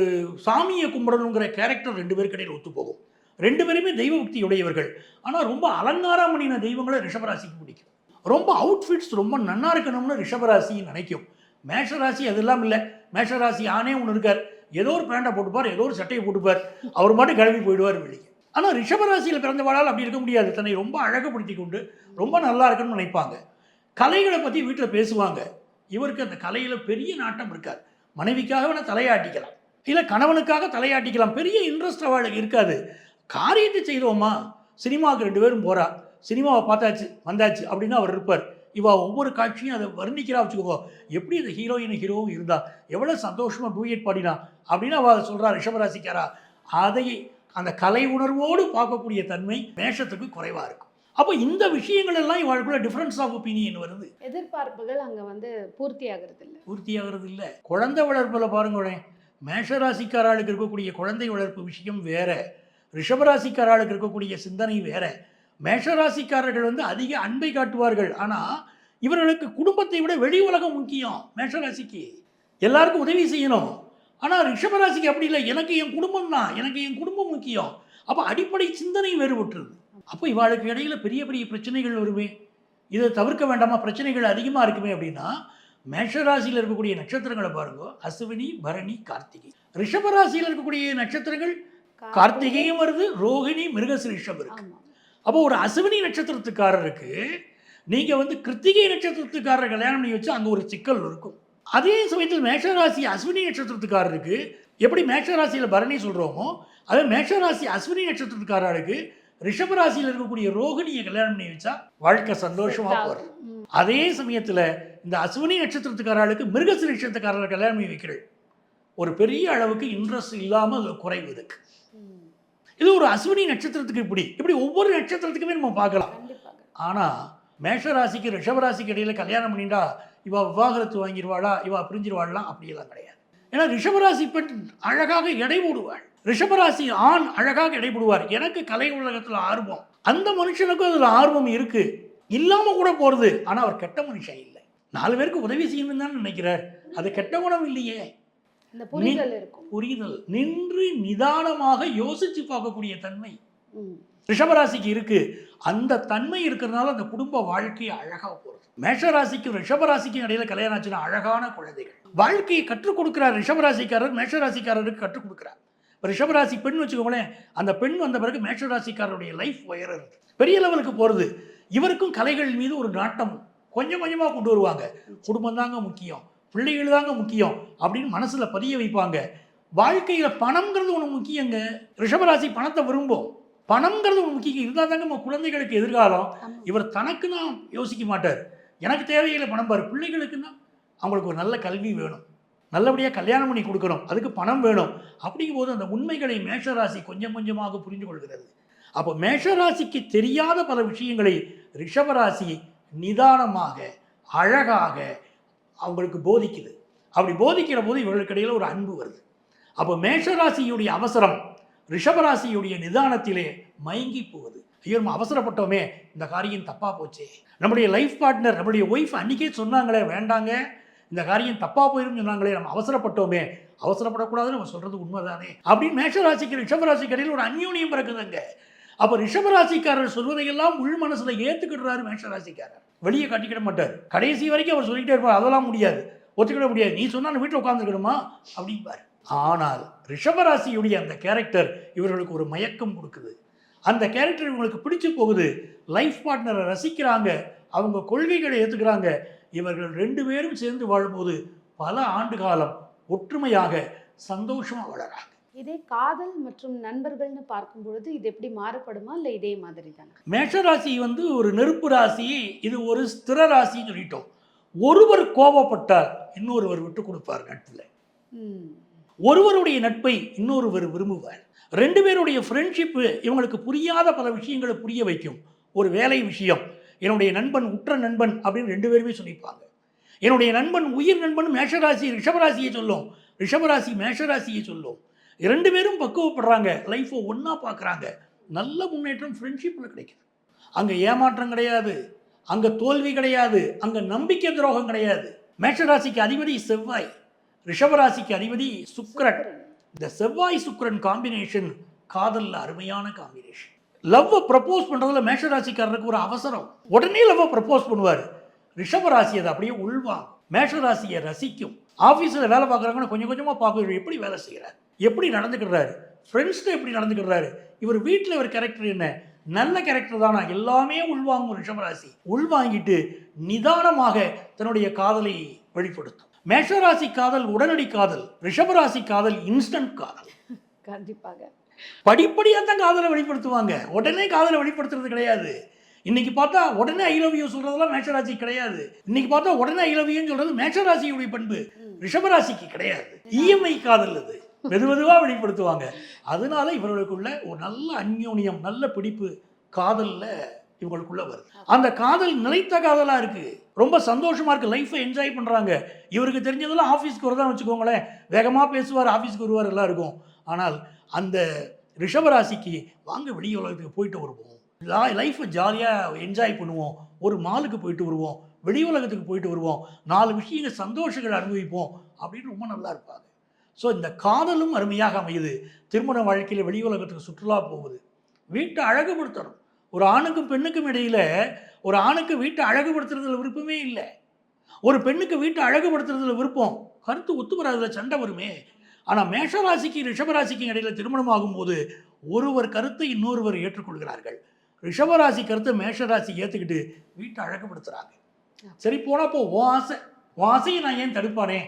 சாமியை கும்பிடணுங்கிற கேரக்டர் ரெண்டு பேருக்கு இடையில் ஒத்து போகும். ரெண்டு பேருமே தெய்வ பக்தி உடையவர்கள். ஆனால் ரொம்ப அலங்காரம் பண்ணின தெய்வங்களை ரிஷபராசிக்கு பிடிக்கும். ரொம்ப அவுட்ஃபிட்ஸ் ரொம்ப நன்னா இருக்கணும்னு ரிஷபராசி நினைக்கும். மேஷராசி அதெல்லாம் இல்லை. மேஷராசி ஆனே ஒன்று இருக்கார், ஏதோ ஒரு பேண்டை போட்டுப்பார், ஏதோ ஒரு சட்டையை போட்டுப்பார், அவர் மட்டும் கிளம்பி போயிடுவார் வெளியே. ஆனால் ரிஷபராசியில் பிறந்தவாளால் அப்படி இருக்க முடியாது. தன்னை ரொம்ப அழகுபடுத்தி கொண்டு ரொம்ப நல்லா இருக்குன்னு நினைப்பாங்க. கலைகளை பற்றி வீட்டில் பேசுவாங்க. இவருக்கு அந்த கலையில் பெரிய நாட்டம் இருக்காது. மனைவிக்காக வேணால் தலையாட்டிக்கலாம், இல்லை கணவனுக்காக தலையாட்டிக்கலாம். பெரிய இன்ட்ரெஸ்ட் அவளுக்கு இருக்காது. காரியத்தை செய்தோமா, சினிமாவுக்கு ரெண்டு பேரும் போகிறா, சினிமாவை பார்த்தாச்சு வந்தாச்சு அப்படின்னு அவர் இருப்பார். இவா ஒவ்வொரு காட்சியும் அதை வர்ணிக்கிறா வச்சுக்கோ. எப்படி அந்த ஹீரோவும் இருந்தா, எவ்வளோ சந்தோஷமாக டூயட் பாடினா அப்படின்னு அவள் சொல்கிறா ரிஷபராசிக்காரா. அதை அந்த கலை உணர்வோடு பார்க்கக்கூடிய தன்மை மேஷத்துக்கு குறைவாக இருக்கும். அப்போ இந்த விஷயங்கள் எல்லாம் இவளுக்குள்ள டிஃபரன்ஸ் ஆஃப் ஒப்பீனியன் வருது. எதிர்பார்ப்புகள் அங்கே வந்து பூர்த்தி ஆகிறது இல்லை. குழந்தை வளர்ப்பில் பாருங்களேன், மேஷராசிக்காராளுக்கு இருக்கக்கூடிய குழந்தை வளர்ப்பு விஷயம் வேற, ரிஷபராசிக்காராளுக்கு இருக்கக்கூடிய சிந்தனை வேற. மேஷராசிக்காரர்கள் வந்து அதிக அன்பை காட்டுவார்கள். ஆனால் இவர்களுக்கு குடும்பத்தை விட வெளி உலகம் முக்கியம். மேஷராசிக்கு எல்லாருக்கும் உதவி செய்யணும். ஆனால் ரிஷபராசிக்கு அப்படி இல்லை. எனக்கு என் குடும்பம் தான், எனக்கு என் குடும்பம் முக்கியம். அப்போ அடிப்படை சிந்தனை வேறுபட்டுருது. அப்போ இவாளுக்கு இடையில பெரிய பெரிய பிரச்சனைகள் வருமே. இதை தவிர்க்க வேண்டாமா, பிரச்சனைகள் அதிகமாக இருக்குமே அப்படின்னா, மேஷராசியில் இருக்கக்கூடிய நட்சத்திரங்களை பாருங்க, அஸ்வினி, பரணி, கார்த்திகை. ரிஷபராசியில் இருக்கக்கூடிய நட்சத்திரங்கள் கார்த்திகையும் வருது, ரோகிணி, மிருகசிரிஷம் இருக்கு. அப்போ ஒரு அஸ்வினி நட்சத்திரத்துக்காரருக்கு நீங்கள் வந்து கிருத்திகை நட்சத்திரத்துக்காரர் கல்யாணம் பண்ணி வச்சு அங்கே ஒரு சிக்கல் இருக்கும். அதே சமயத்தில் மேஷராசி அஸ்வினி நட்சத்திரத்துக்காரருக்கு எப்படி மேஷராசியில் பரணி சொல்கிறோமோ, அதே மேஷராசி அஸ்வினி நட்சத்திரத்துக்காரருக்கு ரிஷபராசியில் இருக்கக்கூடிய ரோகிணியை கல்யாணம் பண்ணி வச்சா வாழ்க்கை சந்தோஷமாக போகும். அதே சமயத்தில் இந்த அஸ்வினி நட்சத்திரத்துக்காரர்களுக்கு மிருகசிரிஷத்துக்காரர் கல்யாணம் பண்ணி வைக்கிறது ஒரு பெரிய அளவுக்கு இன்ட்ரெஸ்ட் இல்லாமல் குறைவு இருக்கு. இது ஒரு அஸ்வினி நட்சத்திரத்துக்கு இப்படி ஒவ்வொரு நட்சத்திரத்துக்குமே நம்ம பார்க்கலாம். ஆனால் மேஷராசிக்கு ரிஷபராசிக்கு இடையில கல்யாணம் பண்ணிட்டா இவா விவாகரத்து வாங்கிடுவாளா, இவா பிரிஞ்சிருவாள்லாம் அப்படியெல்லாம் கிடையாது. ஏன்னா ரிஷபராசி பெண் அழகாக எடை போடுவாள், ரிஷபராசி ஆண் அழகாக எடை போடுவார். எனக்கு கலை உலகத்தில் ஆர்வம், அந்த மனுஷனுக்கும் அதில் ஆர்வம் இருக்கு, இல்லாமல் கூட போகிறது. ஆனால் அவர் கெட்ட மனுஷன் இல்லை, 4 பேருக்கு உதவி செய்யணும்னு தான் நினைக்கிறார். அது கெட்ட குணம் இல்லையே. புரிதல், நின்று நிதானமாக யோசிச்சு பார்க்கக்கூடிய தன்மை ரிஷபராசிக்கு இருக்கு. அந்த தன்மை இருக்கிறதுனால அந்த குடும்ப வாழ்க்கை அழகா போகிறது. மேஷராசிக்கும் ரிஷபராசிக்கும் இடையில கல்யாணம் ஆச்சுன்னா அழகான குழந்தைகள். வாழ்க்கையை கற்றுக் கொடுக்கிறார் ரிஷபராசிக்காரர், மேஷராசிக்காரருக்கு கற்றுக் கொடுக்கிறார். ரிஷபராசி பெண் வச்சுக்கோங்களேன், அந்த பெண் வந்த பிறகு மேஷராசிக்காரருடைய லைஃப் உயர்றது, பெரிய லெவலுக்கு போகிறது. இவருக்கும் கலைகள் மீது ஒரு நாட்டம் கொஞ்சம் கொஞ்சமாக கொண்டு வருவாங்க. குடும்பம் தாங்க முக்கியம், பிள்ளைகள் தாங்க முக்கியம் அப்படின்னு மனசில் பதிய வைப்பாங்க. வாழ்க்கையில் பணம்ங்கிறது ஒன்று முக்கியங்க. ரிஷபராசி பணத்தை விரும்பும், பணம்ங்கிறது ஒன்று முக்கியம் இருந்தால் தாங்க நம்ம குழந்தைகளுக்கு எதிர்காலம். இவர் தனக்குன்னா யோசிக்க மாட்டார், எனக்கு தேவையில்லை பணம் பாரு, பிள்ளைகளுக்குன்னா அவங்களுக்கு ஒரு நல்ல கல்வி வேணும், நல்லபடியாக கல்யாணம் பண்ணி கொடுக்கணும், அதுக்கு பணம் வேணும். அப்படிங்கும்போது அந்த உண்மைகளை மேஷராசி கொஞ்சம் கொஞ்சமாக புரிந்து கொள்கிறது. அப்போ மேஷராசிக்கு தெரியாத பல விஷயங்களை ரிஷபராசி நிதானமாக அழகாக அவங்களுக்கு போதிக்குது. அப்படி போதிக்கிற போது இவர்களுக்கு இடையில் ஒரு அன்பு வருது. அப்போ மேஷராசியுடைய அவசரம் ரிஷபராசியுடைய நிதானத்திலே மயங்கி போகுது. ஐயோ நம்ம அவசரப்பட்டோமே, இந்த காரியம் தப்பாக போச்சே, நம்முடைய லைஃப் பார்ட்னர் நம்முடைய ஒய்ஃப் அன்றைக்கே சொன்னாங்களே வேண்டாங்க, இந்த காரியம் தப்பாக போயிடும் சொன்னாங்களே, நம்ம அவசரப்பட்டோமே, அவசரப்படக்கூடாதுன்னு நம்ம சொல்கிறது உண்மைதானே அப்படின்னு மேஷராசிக்கு ரிஷபராசிக்கு இடையில் ஒரு அந்யோன்யம் பிறக்குதுங்க. அப்போ ரிஷபராசிக்காரர் சொல்வதையெல்லாம் உள் மனசில் ஏற்றுக்கிடுறாரு மேஷராசிக்காரர், வெளியே காட்டிக்கிட மாட்டார். கடைசி வரைக்கும் அவர் சொல்லிக்கிட்டே இருப்பார், அதெல்லாம் முடியாது, ஒத்துக்கிட முடியாது, நீ சொன்னால் வீட்டில் உட்காந்துக்கணுமா அப்படின்பார். ஆனால் ரிஷபராசியுடைய அந்த கேரக்டர் இவர்களுக்கு ஒரு மயக்கம் கொடுக்குது. அந்த கேரக்டர் இவங்களுக்கு பிடிச்சு போகுது. லைஃப் பார்ட்னரை ரசிக்கிறாங்க, அவங்க கொள்கைகளை ஏற்றுக்கிறாங்க. இவர்கள் 2 பேரும் சேர்ந்து வாழும்போது பல ஆண்டு காலம் ஒற்றுமையாக சந்தோஷமாக வளராங்க. இதே காதல் மற்றும் நண்பர்கள்னு பார்க்கும்பொழுது இது எப்படி மாறுபடுமா, இல்லை இதே மாதிரி தானே? மேஷராசி வந்து ஒரு நெருப்பு ராசி, இது ஒரு ஸ்திர ராசின்னு சொல்லிட்டோம். ஒருவர் கோபப்பட்டால் இன்னொருவர் விட்டு கொடுப்பார் நட்பில். ஒருவருடைய நட்பை இன்னொருவர் விரும்புவார். 2 பேருடைய ஃப்ரெண்ட்ஷிப்பு இவங்களுக்கு புரியாத பல விஷயங்களை புரிய வைக்கும். ஒரு வேலை விஷயம், என்னுடைய நண்பன் உற்ற நண்பன் அப்படின்னு 2 பேருமே சொல்லியிருப்பாங்க. என்னுடைய நண்பன் உயிர் நண்பன் மேஷராசி ரிஷபராசியை சொல்லும், ரிஷபராசி மேஷராசியை சொல்லும். 2 பேரும் பக்குவப்படுறாங்க, லைஃப்பை ஒன்றா பார்க்குறாங்க, நல்ல முன்னேற்றம் ஃப்ரெண்ட்ஷிப்பில் கிடைக்குது. அங்கே ஏமாற்றம் கிடையாது, அங்கே தோல்வி கிடையாது, அங்கே நம்பிக்கை துரோகம் கிடையாது. மேஷராசிக்கு அதிபதி செவ்வாய், ரிஷபராசிக்கு அதிபதி சுக்கிரன். இந்த செவ்வாய் சுக்கிரன் காம்பினேஷன் காதலில் அருமையான காம்பினேஷன். லவ்வை ப்ரப்போஸ் பண்ணுறதுல மேஷராசிக்காரருக்கு ஒரு அவசரம், உடனே லவ்வை ப்ரப்போஸ் பண்ணுவார். ரிஷபராசி அதை அப்படியே உள்வாங்க, மேஷராசியை ரசிக்கும். ஆஃபீஸில் வேலை பார்க்குறாங்கன்னா கொஞ்சம் கொஞ்சமாக பார்க்க, எப்படி வேலை செய்கிறார், எப்படி நடந்துக்கிறாரு, ஃப்ரெண்ட்ஸ்கிட்ட எப்படி நடந்துக்கிறாரு, இவர் வீட்டில் ஒரு கேரக்டர் என்ன, நல்ல கேரக்டர் தானா, எல்லாமே உள்வாங்கும். ரிஷபராசி உள்வாங்கிட்டு நிதானமாக தன்னுடைய காதலை வெளிப்படுத்தும். மேஷராசி காதல் உடனடி காதல், ரிஷபராசி காதல் இன்ஸ்டன்ட் காதல். கண்டிப்பாக படிப்படியாக தான் காதலை வெளிப்படுத்துவாங்க, உடனே காதலை வெளிப்படுத்துறது கிடையாது. இன்னைக்கு பார்த்தா உடனே ஐ லவ் யூ சொல்றதெல்லாம் மேஷராசி கிடையாது. இன்னைக்கு பார்த்தா உடனே ஐ லவ் யூன்னு சொல்றது மேஷராசியுடைய பண்பு, ரிஷபராசிக்கு கிடையாது. இஎம்ஐ காதல் அது, மெதுவாக வெளிப்படுத்துவாங்க. அதனால இவர்களுக்குள்ள ஒரு நல்ல அந்யோன்யம், நல்ல பிடிப்பு காதலில் இவங்களுக்குள்ள வருது. அந்த காதல் நிலைத்த காதலாக இருக்குது, ரொம்ப சந்தோஷமாக இருக்குது, லைஃப்பை என்ஜாய் பண்ணுறாங்க. இவருக்கு தெரிஞ்சதெல்லாம் ஆஃபீஸ்க்கு வரதான் வச்சுக்கோங்களேன், வேகமாக பேசுவார், ஆஃபீஸ்க்கு வருவார், எல்லாம் இருக்கும். ஆனால் அந்த ரிஷபராசிக்கு வாங்க வெளி உலகத்துக்கு போயிட்டு வருவோம், லைஃப்பை ஜாலியாக என்ஜாய் பண்ணுவோம், ஒரு மாலுக்கு போயிட்டு வருவோம், வெளி உலகத்துக்கு போயிட்டு வருவோம், 4 விஷயங்கள் சந்தோஷங்கள் அனுபவிப்போம் அப்படின்னு ரொம்ப நல்லா இருப்பாங்க. ஸோ இந்த காதலும் அருமையாக அமையுது. திருமண வாழ்க்கையில் வெளி உலகத்துக்கு சுற்றுலா போகுது, வீட்டை அழகுபடுத்தணும். ஒரு ஆணுக்கும் பெண்ணுக்கும் இடையில், ஒரு ஆணுக்கு வீட்டை அழகுபடுத்துறதுல விருப்பமே இல்லை, ஒரு பெண்ணுக்கு வீட்டை அழகுபடுத்துறதுல விருப்பம். கருத்து ஒத்து வராதுல சண்டை வருமே. ஆனால் மேஷராசிக்கு ரிஷபராசிக்கு இடையில திருமணம் ஆகும்போது ஒருவர் கருத்தை இன்னொருவர் ஏற்றுக்கொள்கிறார்கள். ரிஷபராசி கருத்தை மேஷராசி ஏற்றுக்கிட்டு வீட்டை அழகுபடுத்துகிறாங்க. சரி போனால் போ, உன் ஆசையை நான் ஏன் தடுப்பானே,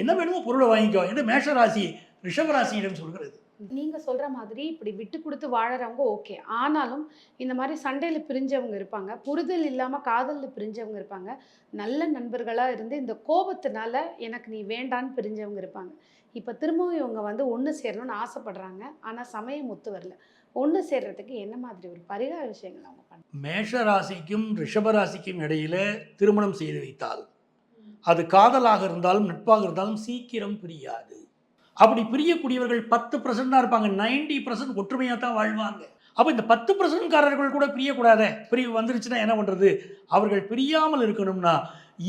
என்ன வேணுமோ பொருளை வாங்கிக்கோ என்று மேஷராசி ரிஷபராசியிடம் சொல்கிறது. நீங்கள் சொல்கிற மாதிரி இப்படி விட்டு கொடுத்து வாழறவங்க ஓகே, ஆனாலும் இந்த மாதிரி சண்டையில் பிரிஞ்சவங்க இருப்பாங்க, புரிதல் இல்லாமல் காதலில் பிரிஞ்சவங்க இருப்பாங்க, நல்ல நண்பர்களாக இருந்து இந்த கோபத்தினால எனக்கு நீ வேண்டான்னு பிரிஞ்சவங்க இருப்பாங்க. இப்போ திரும்பவும் இவங்க வந்து ஒன்று சேரணும்னு ஆசைப்படுறாங்க, ஆனால் சமயம் ஒத்து வரல. ஒன்று சேர்றதுக்கு என்ன மாதிரி ஒரு பரிகார விஷயங்கள் அவங்க பண்ண? மேஷராசிக்கும் ரிஷபராசிக்கும் இடையில திருமணம் செய்து வைத்தால் அது காதலாக இருந்தாலும் நட்பாக இருந்தாலும் சீக்கிரம் பிரியாது. அப்படி பிரியக்கூடியவர்கள் 10% தான் இருப்பாங்க, 90% ஒற்றுமையாக தான் வாழ்வாங்க. அப்போ இந்த 10%காரர்கள் கூட பிரியக்கூடாத, பிரிவு வந்துருச்சுன்னா என்ன பண்ணுறது? அவர்கள் பிரியாமல் இருக்கணும்னா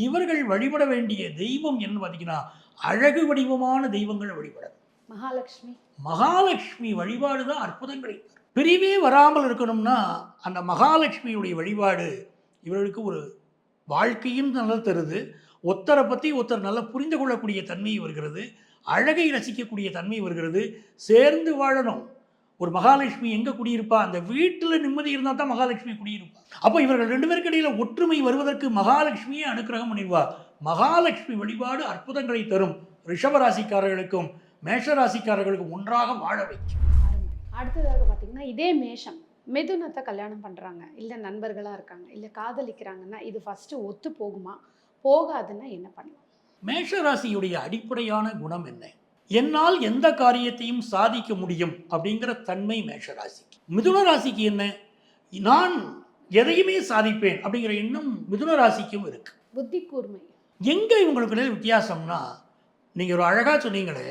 இவர்கள் வழிபட வேண்டிய தெய்வம் என்ன பார்த்தீங்கன்னா, அழகு வடிவமான தெய்வங்களை வழிபட. மகாலட்சுமி, மகாலட்சுமி வழிபாடு தான் அற்புதங்களை. பிரிவே வராமல் இருக்கணும்னா அந்த மகாலட்சுமியுடைய வழிபாடு இவர்களுக்கு ஒரு வாழ்க்கையும் நல்லா தருது, ஒருத்தரை பற்றி ஒருத்தர் நல்லா புரிந்து கொள்ளக்கூடிய தன்மை வருகிறது, அழகை ரசிக்கக்கூடிய தன்மை வருகிறது. சேர்ந்து வாழணும். ஒரு மகாலட்சுமி எங்கே குடியிருப்பா? அந்த வீட்டில் நிம்மதி இருந்தால் தான் மகாலட்சுமி குடியிருப்பா. அப்போ இவர்கள் 2 பேருக்கு இடையில் ஒற்றுமை வருவதற்கு மகாலட்சுமியே அனுக்கிரகம் பண்ணிடுவா. மகாலட்சுமி வழிபாடு அற்புதங்களை தரும். ரிஷபராசிக்காரர்களுக்கும் மேஷராசிக்காரர்களுக்கும் ஒன்றாக வாழ வைக்கும். அடுத்ததாக பார்த்தீங்கன்னா இதே மேஷம் மிதுனத்தை கல்யாணம் பண்ணுறாங்க, இல்லை நண்பர்களாக இருக்காங்க, இல்லை காதலிக்கிறாங்கன்னா இது ஃபஸ்ட்டு ஒத்து போகுமா, போகாதுன்னா என்ன பண்ணலாம்? மேஷராசியுடைய அடிப்படையான குணம் என்ன? என்னால் எந்த காரியத்தையும் சாதிக்க முடியும் அப்படிங்கிற தன்மை மேஷராசிக்கு. மிதுன ராசிக்கு என்ன? நான் எதையுமே சாதிப்பேன் அப்படிங்கிற எண்ணம் மிதுன ராசிக்கும் இருக்கு. புத்தி கூர்மை. எங்கே இவங்களுக்கு வித்தியாசம்னா, நீங்கள் ஒரு அழகாக சொன்னீங்களே,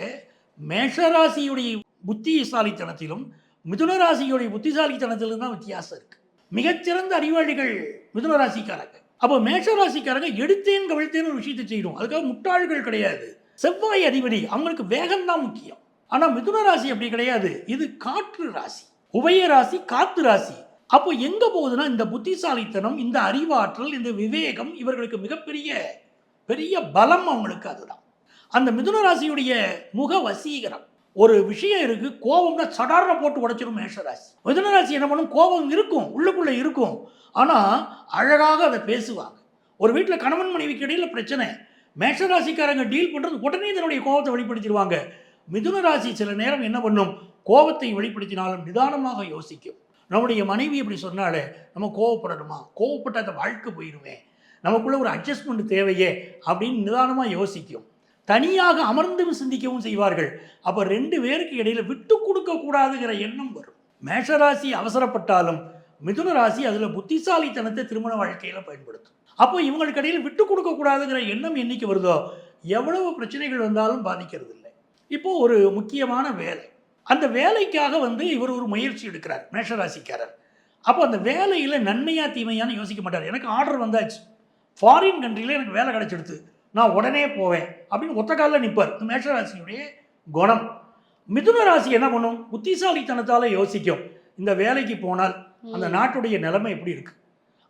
மேஷராசியுடைய புத்திசாலித்தனத்திலும் மிதுன ராசியுடைய புத்திசாலித்தனத்திலும் தான் வித்தியாசம் இருக்கு. மிகச்சிறந்த அறிவாளிகள் மிதுன ராசிக்காரங்க. அப்போ மேஷராசிக்காரங்க எடுத்தேன் கவிழ்த்தேன்னு ஒரு விஷயத்தை செய்யணும், அதுக்காக முட்டாள்கள் கிடையாது. செவ்வாய் அதிபதி, அவங்களுக்கு வேகம் தான் முக்கியம். ஆனால் மிதுன ராசி அப்படி கிடையாது, இது காற்று ராசி, உபய ராசி, காற்று ராசி. அப்போ எங்கே போகுதுன்னா இந்த புத்திசாலித்தனம், இந்த அறிவாற்றல், இந்த விவேகம் இவர்களுக்கு மிகப்பெரிய பெரிய பலம். அவங்களுக்கு அதுதான் அந்த மிதுன ராசியுடைய முக வசீகரம். ஒரு விஷயம் இருக்கு, கோபம்னா சடாரண போட்டு உடைச்சிடும் மேஷராசி. மிதுன ராசி என்ன பண்ணும்? கோபம் இருக்கும், உள்ளுக்குள்ளே இருக்கும், ஆனால் அழகாக அதை பேசுவாங்க. ஒரு வீட்டில் கணவன் மனைவிக்கு இடையில் பிரச்சனை, மேஷராசிக்காரங்க டீல் பண்ணுறது உடனே தன்னுடைய கோபத்தை வெளிப்படுத்திடுவாங்க. மிதுன ராசி சில நேரம் என்ன பண்ணும்? கோபத்தை வெளிப்படுத்தினாலும் நிதானமாக யோசிக்கும். நம்முடைய மனைவி இப்படி சொன்னாலே நம்ம கோவப்படணுமா? கோவப்பட்ட அந்த வாழ்க்கை போயிடுமே, நமக்குள்ள ஒரு அட்ஜஸ்ட்மெண்ட் தேவையே அப்படின்னு நிதானமாக யோசிக்கும். தனியாக அமர்ந்து சிந்திக்கவும் செய்வார்கள். அப்போ 2 பேருக்கு இடையில விட்டு கொடுக்க கூடாதுங்கிற எண்ணம் வரும். மேஷராசி அவசரப்பட்டாலும் மிதுன ராசி அதில் புத்திசாலித்தனத்தை திருமண வாழ்க்கையில் பயன்படுத்தும். அப்போ இவங்களுக்கு இடையில் விட்டு கொடுக்கக்கூடாதுங்கிற எண்ணம் என்னைக்கு வருதோ எவ்வளவு பிரச்சனைகள் வந்தாலும் பாதிக்கிறது இல்லை. இப்போ ஒரு முக்கியமான வேலை, அந்த வேலைக்காக இவர் ஒரு முயற்சி எடுக்கிறார் மேஷராசிக்காரர். அப்போ அந்த வேலையில் நன்மையா தீமையான்னு யோசிக்க மாட்டார். எனக்கு ஆர்டர் வந்தாச்சு, ஃபாரின் கண்ட்ரியில் எனக்கு வேலை கிடைச்சிடுது, நான் உடனே போவேன் அப்படின்னு ஒத்த காலில் நிற்பார். மேஷராசியுடைய குணம். மிதுன ராசி என்ன பண்ணும்? புத்திசாலித்தனத்தால் யோசிக்கும், இந்த வேலைக்கு போனால் அந்த நாட்டுடைய நிலைமை எப்படி இருக்கு,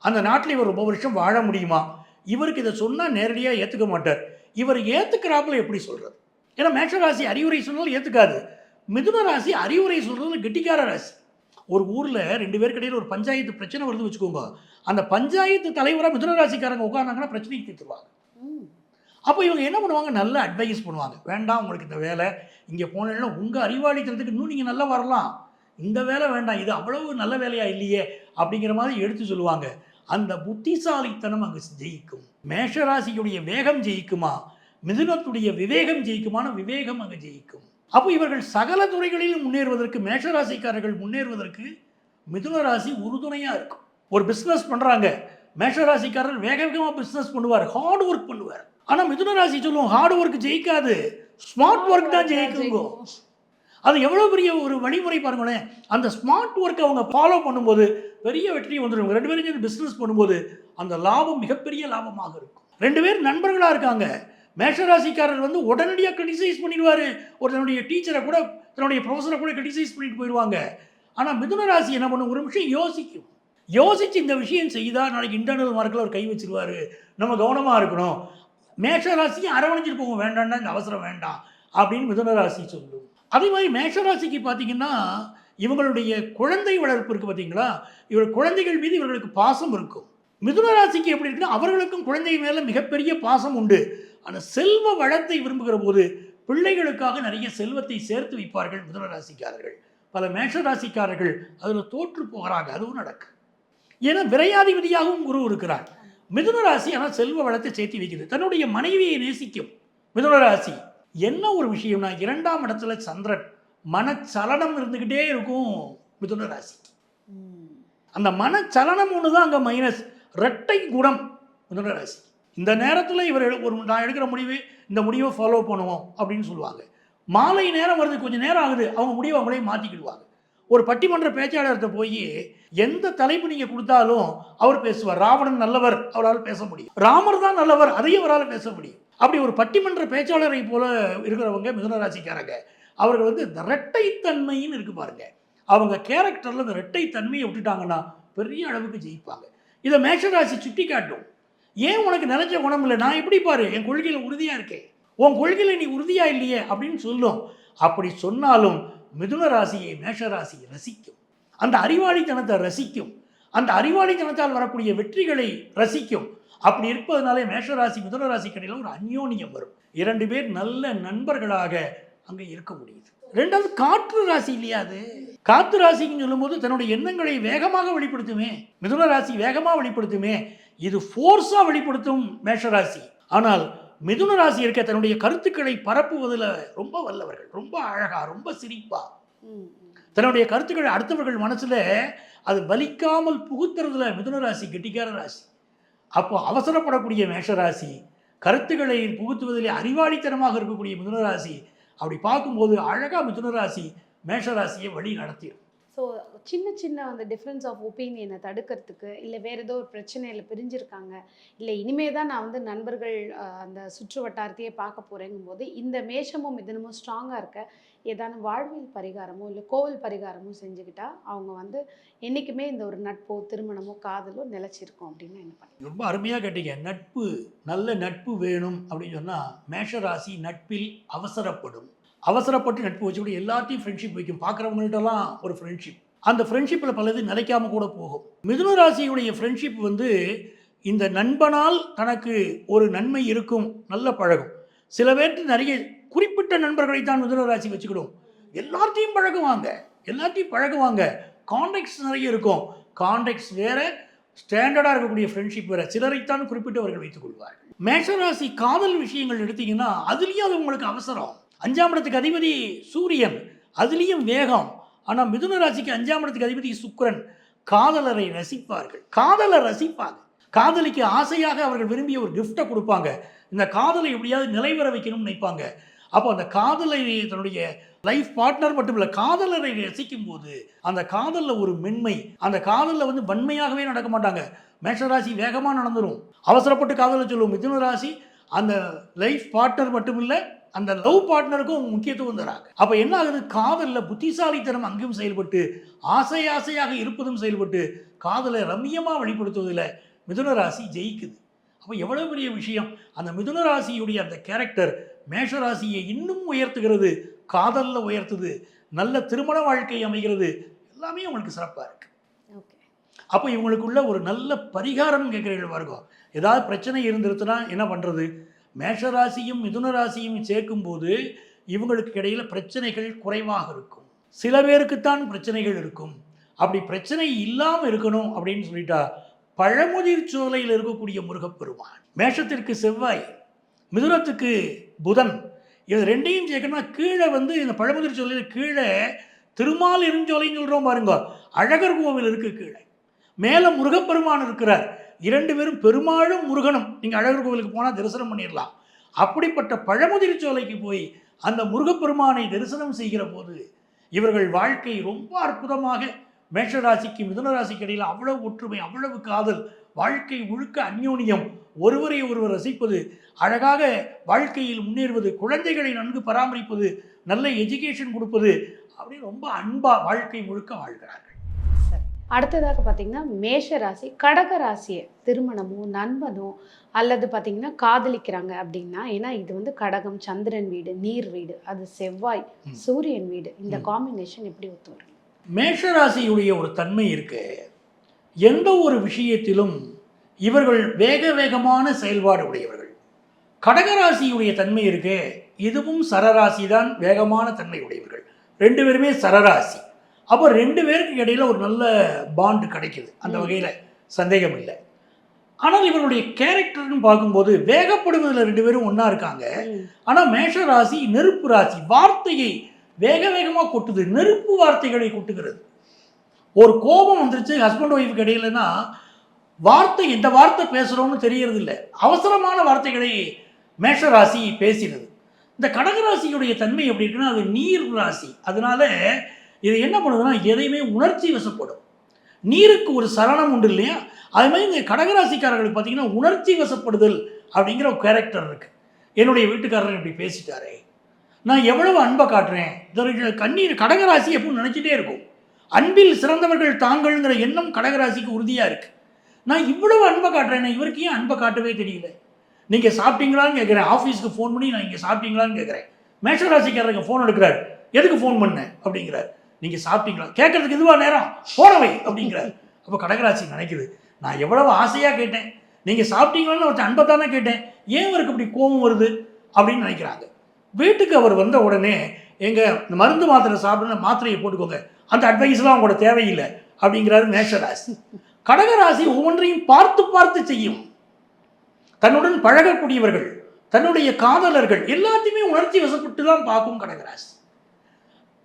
அந்த நாட்டில் இவர் ரொம்ப வருஷம் வாழ முடியுமா, இவருக்கு இதை சொன்னால் நேரடியாக ஏற்றுக்க மாட்டார், இவர் ஏற்றுக்கிறாப்புல எப்படி சொல்கிறது. ஏன்னா மேஷராசி அறிவுரை சொன்னாலும் ஏற்றுக்காது. மிதுன ராசி அறிவுரை சொல்கிறது கெட்டிக்கார ராசி. ஒரு ஊரில் 2 பேருக்கு இடையில் ஒரு பஞ்சாயத்து பிரச்சனை வருது வச்சுக்கோங்க, அந்த பஞ்சாயத்து தலைவராக மிதுன ராசிக்காரங்க உட்கார்ந்தாங்கன்னா பிரச்சனைக்கு தீர்த்துருவாங்க. அப்போ இவங்க என்ன பண்ணுவாங்க? நல்ல அட்வைஸ் பண்ணுவாங்க. வேண்டாம், உங்களுக்கு இந்த வேலை, இங்கே போனீங்கன்னா உங்கள் அறிவாளித்தனத்துக்கு இன்னும் நீங்கள் நல்லா வரலாம், இந்த வேலை வேண்டாம், இது அவ்வளவு நல்ல வேலையா இல்லையே அப்படிங்கிற மாதிரி எடுத்து சொல்லுவாங்க. அந்த புத்திசாலித்தனம் அங்கே ஜெயிக்கும். மேஷராசியுடைய வேகம் ஜெயிக்குமா, மிதுனத்துடைய விவேகம் ஜெயிக்குமான விவேகம் அங்கே ஜெயிக்கும். அப்போ இவர்கள் சகல துறைகளிலும் முன்னேறுவதற்கு, மேஷராசிக்காரர்கள் முன்னேறுவதற்கு மிதுன ராசி உறுதுணையாக இருக்கும். ஒரு பிஸ்னஸ் பண்ணுறாங்க, மேஷராசிக்காரர் வேக வேகமாக பிஸ்னஸ் பண்ணுவார், ஹார்ட் ஒர்க் பண்ணுவார். ஆனால் மிதுன ராசி சொல்லுவோம் ஹார்ட் ஒர்க் ஜெயிக்காது, ஸ்மார்ட் ஒர்க் தான் ஜெயிக்குங்கோ. அது எவ்வளோ பெரிய ஒரு வழிமுறை பாருங்களேன். அந்த ஸ்மார்ட் ஒர்க்கை அவங்க ஃபாலோ பண்ணும்போது பெரிய வெற்றி வந்துடும். 2 பேரும் சேர்ந்து பிஸ்னஸ் பண்ணும்போது அந்த லாபம் மிகப்பெரிய லாபமாக இருக்கும். 2 பேர் நண்பர்களாக இருக்காங்க. மேஷராசிக்காரர் உடனடியாக கிரிட்டிசைஸ் பண்ணிடுவார். ஒரு தன்னுடைய டீச்சரை கூட, தன்னுடைய ப்ரொஃபஸரை கூட கிரிட்டிசைஸ் பண்ணிட்டு போயிடுவாங்க. ஆனால் மிதுன ராசி என்ன பண்ணும்? ஒரு நிமிஷம் யோசிக்கும். யோசித்து இந்த விஷயம் செய்தால் நாளைக்கு இன்டர்னல் மார்க்கில் ஒரு கை வச்சிருவார், நம்ம கவனமாக இருக்கணும். மேஷராசிக்கு அரவணைச்சிட்டு போவோம், வேண்டாம்னா இந்த அவசரம் வேண்டாம் அப்படின்னு மிதுன ராசி சொல்லும். அதே மாதிரி மேஷராசிக்கு பார்த்தீங்கன்னா இவங்களுடைய குழந்தை வளர்ப்பு இருக்குது பார்த்தீங்களா, இவர் குழந்தைகள் மீது இவர்களுக்கு பாசம் இருக்கும். மிதுன ராசிக்கு எப்படி இருக்குன்னா அவர்களுக்கும் குழந்தை மேலே மிகப்பெரிய பாசம் உண்டு. ஆனால் செல்வ வளத்தை விரும்புகிற போது பிள்ளைகளுக்காக நிறைய செல்வத்தை சேர்த்து வைப்பார்கள் மிதுன ராசிக்காரர்கள். பல மேஷராசிக்காரர்கள் அதில் தோற்று போகிறாங்க, அதுவும் நடக்கு. ஏன்னா விரையாதிபதியாகவும் குரு இருக்கிறார். மிதுன ராசி ஆனால் செல்வ வளத்தை சேர்த்து வைக்குது. தன்னுடைய மனைவியை நேசிக்கும் மிதுன ராசி. என்ன ஒரு விஷயம்னா 2ஆம் இடத்துல சந்திரன், மனச்சலனம் இருந்துக்கிட்டே இருக்கும் மிதுன ராசி. அந்த மனச்சலனம் ஒன்று தான் அங்கே மைனஸ். இரட்டை குணம் மிதுன ராசி. இந்த நேரத்தில் இவர் நான் எடுக்கிற முடிவு, இந்த முடிவை ஃபாலோ பண்ணுவோம் அப்படின்னு சொல்லுவாங்க. மாலை நேரம் வருது, கொஞ்சம் நேரம் ஆகுது, அவங்க முடிவை அவங்களே மாற்றிக்கிடுவாங்க. ஒரு பட்டிமன்ற பேச்சாளர்கிட்ட போய் எந்த தலைப்பு நீங்கள் கொடுத்தாலும் அவர் பேசுவார். ராவணன் நல்லவர், அவரால் பேச முடியும். ராமர் தான் நல்லவர், அதையும் அவரால் பேச முடியும். அப்படி ஒரு பட்டிமன்ற பேச்சாளரை போல இருக்கிறவங்க மிதுன ராசிக்காரங்க. அவர்கள் இந்த இரட்டைத்தன்மைன்னு இருக்கு பாருங்க, அவங்க கேரக்டரில் இந்த இரட்டைத்தன்மையை விட்டுட்டாங்கன்னா பெரிய அளவுக்கு ஜெயிப்பாங்க. இதை மேஷராசி சுட்டி காட்டும். ஏன் உனக்கு நினைச்ச குணம் இல்லை, நான் எப்படி பாரு என் கொள்கையில் உறுதியாக இருக்கேன், உன் கொள்கையில் நீ உறுதியாக இல்லையே அப்படின்னு சொல்லும். அப்படி சொன்னாலும் மிதுன ராசியை மேஷராசி ரசிக்கும். அந்த அறிவாளித்தனத்தை ரசிக்கும். அந்த அறிவாளித்தனத்தால் வரக்கூடிய வெற்றிகளை ரசிக்கும். அப்படி இருப்பதனாலே மேஷராசி மிதுன ராசி கடையில் ஒரு அந்யோன்யம் வரும். 2 பேர் நல்ல நண்பர்களாக அங்கே இருக்க முடியுது. 2வது காற்று ராசி இல்லையா, அது காற்று ராசின்னு சொல்லும்போது தன்னுடைய எண்ணங்களை வேகமாக வெளிப்படுத்துமே மிதுன ராசி, வேகமாக வெளிப்படுத்துமே. இது ஃபோர்ஸாக வெளிப்படுத்தும் மேஷராசி. ஆனால் மிதுன ராசி இருக்க தன்னுடைய கருத்துக்களை பரப்புவதில் ரொம்ப வல்லவர்கள், ரொம்ப அழகா, ரொம்ப சிரிப்பா தன்னுடைய கருத்துக்களை அடுத்தவர்கள் மனசுல அது வலிக்காமல் புகுத்துறதுல மிதுன ராசி கெட்டிக்கார ராசி. அப்போ அவசரப்படக்கூடிய மேஷராசி, கருத்துக்களை புகுத்துவதிலே அறிவாளித்தனமாக இருக்கக்கூடிய மிதுன ராசி. அப்படி பார்க்கும்போது அழகா மிதுன ராசி மேஷராசியை வழி நடத்திடும். ஸோ சின்ன சின்ன அந்த டிஃப்ரென்ஸ் ஆஃப் ஒப்பீனியனை தடுக்கிறதுக்கு, இல்லை வேறு ஏதோ ஒரு பிரச்சனையில் பிரிஞ்சிருக்காங்க, இல்லை இனிமே தான் நான் நண்பர்கள் அந்த சுற்று வட்டாரத்தையே பார்க்க போகிறேங்கும் போது இந்த மேஷமும் மிதுனமும் ஸ்ட்ராங்காக இருக்க ஏதான வாழ்வியல் பரிகாரமோ இல்லை கோவில் பரிகாரமோ செஞ்சுக்கிட்டா அவங்க என்றைக்குமே இந்த ஒரு நட்போ திருமணமோ காதலோ நிலைச்சிருக்கும் அப்படின்னு என்ன பண்ண. ரொம்ப அருமையாக கேட்டீங்க. நட்பு, நல்ல நட்பு வேணும் அப்படின்னு சொன்னால் மேஷராசி நட்பில் அவசரப்படும். அவசரப்பட்டு நட்பு வச்சுக்கூட எல்லாத்தையும் ஃப்ரெண்ட்ஷிப் வைக்கும். பார்க்குறவங்கள்ட்டலாம் ஒரு ஃப்ரெண்ட்ஷிப், அந்த ஃப்ரெண்ட்ஷிப்பில் பலது நிலைக்காமல் கூட போகும். மிதுன ராசியுடைய ஃப்ரெண்ட்ஷிப் இந்த நண்பனால் தனக்கு ஒரு நன்மை இருக்கும், நல்ல பழகும். சில பேர்த்து நிறைய குறிப்பிட்ட நண்பர்களை தான் மிதுன ராசி வச்சுக்கிடும். எல்லாத்தையும் பழகுவாங்க. கான்டாக்ட்ஸ் நிறைய இருக்கும். கான்டாக்ட்ஸ் வேற, ஸ்டாண்டர்டாக இருக்கக்கூடிய ஃப்ரெண்ட்ஷிப் வேற. சிலரைத்தான் குறிப்பிட்டவர்கள் வைத்துக் கொள்வார்கள். மேஷராசி காதல் விஷயங்கள் எடுத்தீங்கன்னா அதுலேயும் அது உங்களுக்கு அவசரம். 5ஆம் இடத்துக்கு அதிபதி சூரியன், அதுலேயும் வேகம். ஆனால் மிதுன ராசிக்கு 5ஆம் இடத்துக்கு அதிபதி சுக்கிரன். காதலரை ரசிப்பார்கள், காதலை ரசிப்பாங்க, காதலிக்கு ஆசையாக அவர்கள் விரும்பிய ஒரு கிஃப்டை கொடுப்பாங்க, இந்த காதலை எப்படியாவது நிலைவர வைக்கணும்னு நினைப்பாங்க. அப்போ அந்த காதலை தன்னுடைய லைஃப் பார்ட்னர் மட்டும் இல்லை, காதலரை ரசிக்கும் போது அந்த காதலில் ஒரு மென்மை, அந்த காதலில் வந்து வன்மையாகவே நடக்க மாட்டாங்க. மேஷராசி வேகமாக நடந்துடும், அவசரப்பட்டு காதலை சொல்லுவோம். மிதுன ராசி அந்த லைஃப் பார்ட்னர் மட்டும் இல்லை, அந்த லவ் பார்ட்னருக்கும் முக்கியத்துவம் தராங்க. அப்போ என்ன ஆகுது, காதலில் புத்திசாலித்தனம் அங்கேயும் செயல்பட்டு ஆசையாக இருப்பதும் செயல்பட்டு காதலை ரம்மியமாக வெளிப்படுத்துவதில் மிதுன ராசி ஜெயிக்குது. அப்போ எவ்வளோ பெரிய விஷயம். அந்த மிதுன ராசியுடைய அந்த கேரக்டர் மேஷராசியை இன்னும் உயர்த்துகிறது, காதலில் உயர்த்துது, நல்ல திருமண வாழ்க்கை அமைகிறது, எல்லாமே அவங்களுக்கு சிறப்பாக இருக்குது. அப்போ இவங்களுக்குள்ள ஒரு நல்ல பரிகாரம் கேட்குறீர்கள் பாருங்க. ஏதாவது பிரச்சனை இருந்துருச்சுன்னா என்ன பண்ணுறது? மேஷராசியும் மிதுன ராசியும் சேர்க்கும்போது இவங்களுக்கு இடையில் பிரச்சனைகள் குறைவாக இருக்கும். சில பேருக்குத்தான் பிரச்சனைகள் இருக்கும். அப்படி பிரச்சனை இல்லாமல் இருக்கணும் அப்படின்னு சொல்லிட்டா பழமுதிர் சோலையில் இருக்கக்கூடிய முருகப்பெருமான், மேஷத்திற்கு செவ்வாய், மிதுனத்துக்கு புதன், இது ரெண்டையும் சேர்க்கணும்னா கீழே வந்து இந்த பழமுதிர் சோலையில் கீழே திருமால் இருஞ்சோலைன்னு சொல்கிறோம் பாருங்க, அழகர் கோவில் இருக்குது கீழே, மேலே முருகப்பெருமான் இருக்கிறார். இரண்டு பேரும் பெருமாளும் முருகனும் நீங்கள் அழகர் கோவிலுக்கு போனால் தரிசனம் பண்ணிடலாம். அப்படிப்பட்ட பழமுதிர் சோலைக்கு போய் அந்த முருகப்பெருமானை தரிசனம் செய்கிற போது இவர்கள் வாழ்க்கை ரொம்ப அற்புதமாக, மேஷராசிக்கு மிதுன ராசிக்கு இடையில் அவ்வளவு ஒற்றுமை, அவ்வளவு காதல், வாழ்க்கை முழுக்க அந்யோன்யம், ஒருவரை ஒருவர் ரசிப்பது, அழகாக வாழ்க்கையில் முன்னேறுவது, குழந்தைகளை நன்கு பராமரிப்பது, நல்ல எஜுகேஷன் கொடுப்பது, அப்படி ரொம்ப அன்பாக வாழ்க்கை முழுக்க வாழ்கிறார்கள். அடுத்ததாக பார்த்தீங்கன்னா மேஷ ராசி கடக ராசியை திருமணமோ நண்பனோ அல்லது பார்த்தீங்கன்னா காதலிக்கிறாங்க அப்படின்னா, ஏன்னா இது வந்து கடகம் சந்திரன் வீடு, நீர் வீடு, அது செவ்வாய் சூரியன் வீடு, இந்த காம்பினேஷன் எப்படி ஒத்து வரும்? மேஷராசியுடைய ஒரு தன்மை இருக்கு, எந்த ஒரு விஷயத்திலும் இவர்கள் வேகமான செயல்பாடு உடையவர்கள். கடகராசியுடைய தன்மை இருக்கு, இதுவும் சரராசி தான், வேகமான தன்மை உடையவர்கள், ரெண்டு பேருமே சரராசி. அப்போ ரெண்டு பேருக்கு இடையில ஒரு நல்ல பாண்டு கிடைக்குது, அந்த வகையில் சந்தேகம் இல்லை. ஆனால் இவர்களுடைய கேரக்டர்னு பார்க்கும்போது வேகப்படுவதில் ரெண்டு பேரும் ஒன்றா இருக்காங்க. ஆனால் மேஷ ராசி நெருப்பு ராசி, வார்த்தையை வேகமாக கொட்டுது, நெருப்பு வார்த்தைகளை கொட்டுகிறது. ஒரு கோபம் வந்துருச்சு ஹஸ்பண்ட் ஒய்ஃபுக்கு இடையிலனா வார்த்தை, எந்த வார்த்தை பேசுகிறோம்னு தெரியறது இல்லை, அவசரமான வார்த்தைகளை மேஷராசி பேசினது. இந்த கடகராசியுடைய தன்மை எப்படி இருக்குன்னா, அது நீர் ராசி, அதனால இது என்ன பண்ணுதுன்னா எதையுமே உணர்ச்சி வசப்படும். நீருக்கு ஒரு சலனம் உண்டு இல்லையா, அது மாதிரி இந்த கடகராசிக்காரர்களுக்கு பார்த்தீங்கன்னா உணர்ச்சி வசப்படுதல் அப்படிங்கிற ஒரு கேரக்டர் இருக்குது. என்னுடைய வீட்டுக்காரர் இப்படி பேசிட்டாரே, நான் எவ்வளவு அன்பை காட்டுறேன், கண்ணீர் கடகராசி எப்பவும் நினச்சிட்டே இருக்கும். அன்பில் சிறந்தவர்கள் தாங்கள்ங்கிற எண்ணம் கடகராசிக்கு உறுதியாக இருக்குது. நான் இவ்வளவு அன்பை காட்டுறேன், இவருக்கு ஏன் அன்பை காட்டவே தெரியல. நீங்கள் சாப்பிட்டீங்களான்னு கேட்குறேன், ஆஃபீஸ்க்கு ஃபோன் பண்ணி நான் இங்கே சாப்பிட்டீங்களான்னு கேட்குறேன். மேஷராசிக்காரருக்கு ஃபோன் எடுக்கிறார், எதுக்கு ஃபோன் பண்ணேன் அப்படிங்கிறார். நீங்கள் சாப்பிட்டீங்களா கேட்கறதுக்கு இதுவா நேரம், போனவை அப்படிங்கிறார். அப்போ கடகராசி நினைக்குது, நான் எவ்வளவு ஆசையாக கேட்டேன், நீங்கள் சாப்பிட்டீங்களான்னு ஒருத்தர் அன்பை தானே கேட்டேன், ஏன் அவருக்கு இப்படி கோபம் வருது அப்படின்னு நினைக்கிறாங்க. வீட்டுக்கு அவர் வந்த உடனே இந்த மருந்து மாத்திரை சாப்பிடுற மாத்திரையை போட்டுக்கோங்க, அந்த அட்வைஸ்லாம் அவங்களோட தேவையில்லை அப்படிங்கிறாரு மேஷராசி. கடகராசி ஒவ்வொன்றையும் பார்த்து செய்யும். தன்னுடன் பழகக்கூடியவர்கள், தன்னுடைய காதலர்கள் எல்லாத்தையுமே உணர்ச்சி வசப்பட்டு தான் பார்க்கும் கடகராசி.